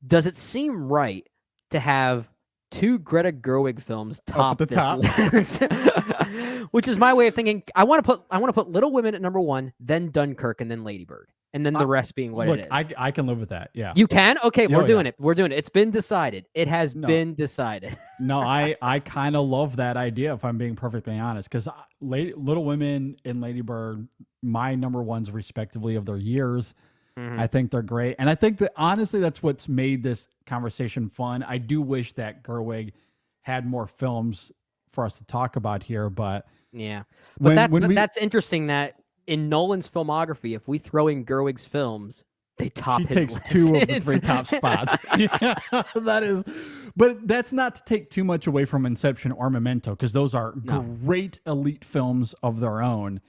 does it seem right to have 2 Greta Gerwig films top at the this list? Which is my way of thinking. I want to put Little Women at number 1, then Dunkirk, and then Lady Bird, and then the rest being what it is. I can live with that. Yeah. You can? Okay, we're doing yeah. it. We're doing it. It's been decided. It has been decided. No, I kind of love that idea, if I'm being perfectly honest, because Little Women and Lady Bird, my number 1s respectively of their years. I think they're great. And I think that honestly, that's what's made this conversation fun. I do wish that Gerwig had more films for us to talk about here, but yeah, but that's interesting that in Nolan's filmography, if we throw in Gerwig's films, they top she his takes list. 2 of the 3 top spots. Yeah, that is, but that's not to take too much away from Inception or Memento, because those are great elite films of their own.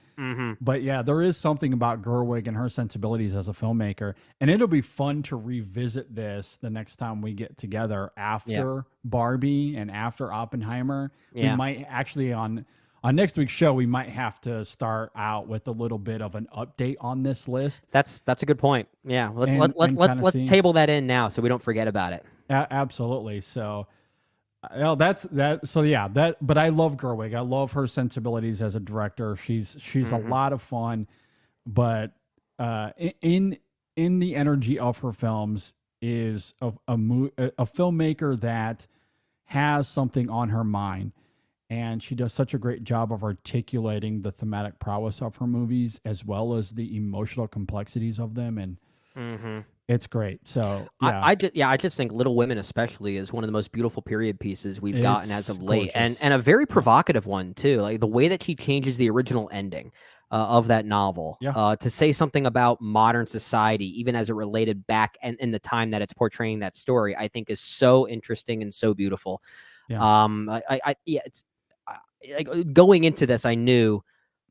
But yeah, there is something about Gerwig and her sensibilities as a filmmaker, and it'll be fun to revisit this the next time we get together after Barbie and after Oppenheimer. We might actually on next week's show, we might have to start out with a little bit of an update on this list. That's a good point. Yeah, let's table that in now so we don't forget about it. Absolutely. So, that's that. So yeah, But I love Gerwig. I love her sensibilities as a director. She's a lot of fun, but in the energy of her films is a filmmaker that has something on her mind. And she does such a great job of articulating the thematic prowess of her movies, as well as the emotional complexities of them. And it's great. So yeah. I just think Little Women especially is one of the most beautiful period pieces we've gotten as of late, and a very provocative one too. Like the way that she changes the original ending of that novel to say something about modern society, even as it related back and in the time that it's portraying that story, I think is so interesting and so beautiful. It's like going into this, I knew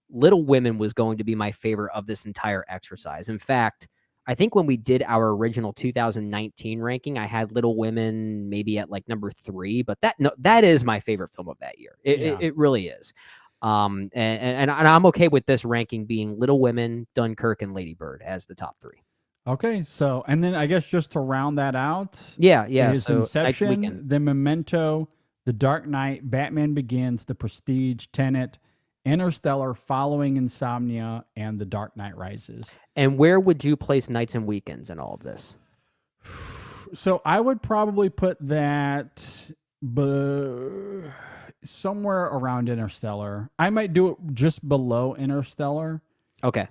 Little Women was going to be my favorite of this entire exercise. In fact, I think when we did our original 2019 ranking, I had Little Women maybe at like number 3, but that is my favorite film of that year. It really is. And I'm okay with this ranking being Little Women, Dunkirk, and Lady Bird as the top 3. Okay, so and then I guess just to round that out, is so Inception, The Memento, The Dark Knight, Batman Begins, The Prestige, Tenet, Interstellar, Following Insomnia, and The Dark Knight Rises. And where would you place Nights and Weekends in all of this? So I would probably put that somewhere around Interstellar. I might do it just below Interstellar. Okay.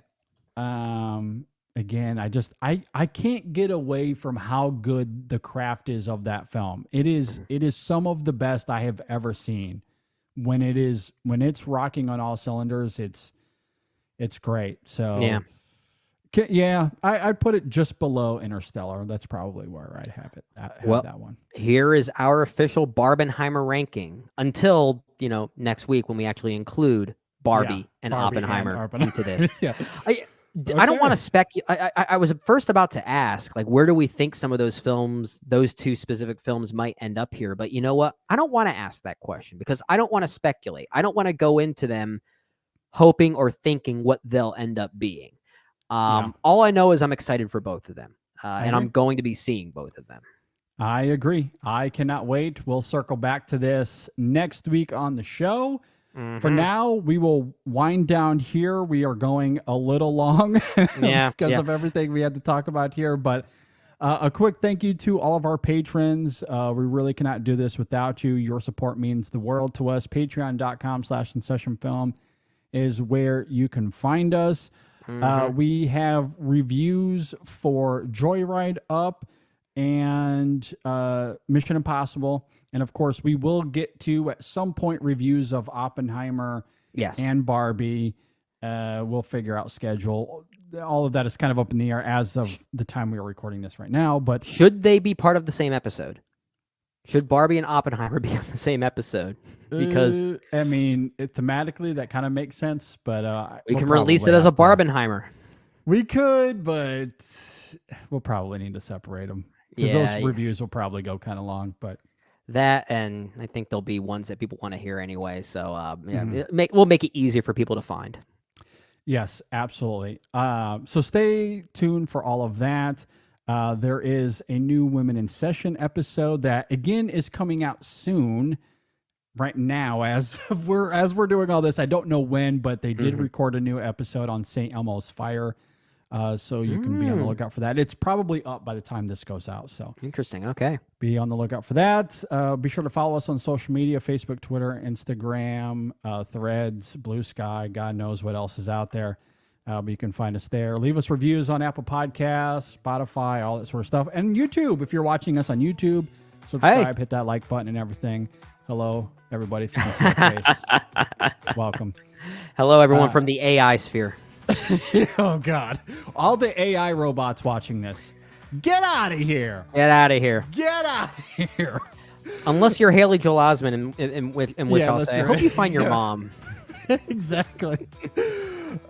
Again, I can't get away from how good the craft is of that film. It is some of the best I have ever seen. When it's rocking on all cylinders, it's great. So I'd put it just below Interstellar. That's probably where I'd have it. That one. Here is our official Barbenheimer ranking until next week when we actually include Barbie and Oppenheimer into this. I don't want to speculate. I was first about to ask, like, where do we think some of those films, those 2 specific films, might end up here? But you know what? I don't want to ask that question because I don't want to speculate. I don't want to go into them hoping or thinking what they'll end up being. All I know is I'm excited for both of them, and I'm going to be seeing both of them. I agree. I cannot wait. We'll circle back to this next week on the show. For now, we will wind down here. We are going a little long because of everything we had to talk about here. But a quick thank you to all of our patrons. We really cannot do this without you. Your support means the world to us. Patreon.com/InSession Film is where you can find us. We have reviews for Joyride up and Mission Impossible. And of course, we will get to at some point reviews of Oppenheimer and Barbie. We'll figure out schedule. All of that is kind of up in the air as of the time we are recording this right now. But should they be part of the same episode? Should Barbie and Oppenheimer be on the same episode? Because I mean, thematically that kind of makes sense. But we can release it as a Barbenheimer. We could, but we'll probably need to separate them because those reviews will probably go kind of long. But that, and I think there'll be ones that people want to hear anyway. So we'll make it easier for people to find. Yes, absolutely. So stay tuned for all of that. There is a new Women in Session episode that again is coming out soon. Right now, as we're doing all this, I don't know when, but they did record a new episode on St. Elmo's Fire. So you can be on the lookout for that. It's probably up by the time this goes out. So interesting. Okay. Be on the lookout for that. Be sure to follow us on social media, Facebook, Twitter, Instagram, Threads, Blue Sky. God knows what else is out there. You can find us there. Leave us reviews on Apple Podcasts, Spotify, all that sort of stuff. And YouTube, if you're watching us on YouTube, subscribe, hit that like button and everything. Hello, everybody. If you can see our face. Welcome. Hello, everyone from the AI sphere. Oh, God. All the AI robots watching this. Get out of here. Get out of here. Get out of here. Unless you're Haley Joel Osment, in which I'll say, I hope you find your mom. Exactly.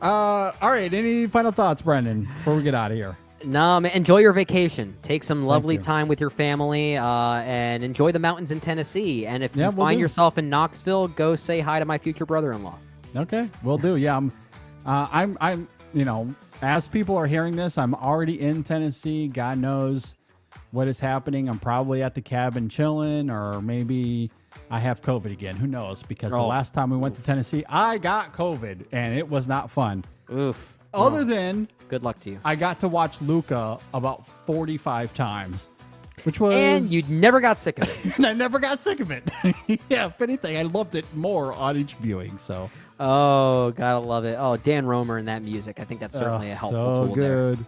All right. Any final thoughts, Brendan, before we get out of here? No, man, enjoy your vacation. Take some lovely time with your family and enjoy the mountains in Tennessee. And if you find yourself in Knoxville, go say hi to my future brother-in-law. Okay, will do. Yeah, I'm as people are hearing this, I'm already in Tennessee. God knows what is happening. I'm probably at the cabin chilling, or maybe I have COVID again. Who knows? Because the last time we went to Tennessee, I got COVID, and it was not fun. Oof. Other than, good luck to you. I got to watch Luca about 45 times, which was... And you never got sick of it. And I never got sick of it. Yeah, if anything, I loved it more on each viewing, so... Oh, gotta love it. Oh, Dan Romer and that music. I think that's certainly a helpful tool good. There.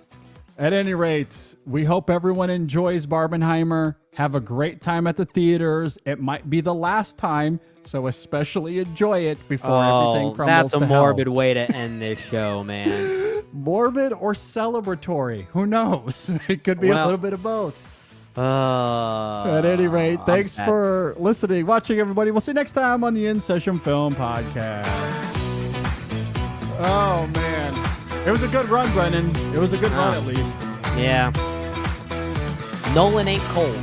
At any rate, we hope everyone enjoys Barbenheimer. Have a great time at the theaters. It might be the last time, so especially enjoy it before everything crumbles to hell. That's a morbid hell. way to end this show, man. Morbid or celebratory? Who knows? It could be a little bit of both. At any rate, thanks for listening, watching, everybody. We'll see you next time on the InSession Film Podcast. Oh, man. It was a good run, Brennan. It was a good run, at least. Yeah. Nolan ain't cold.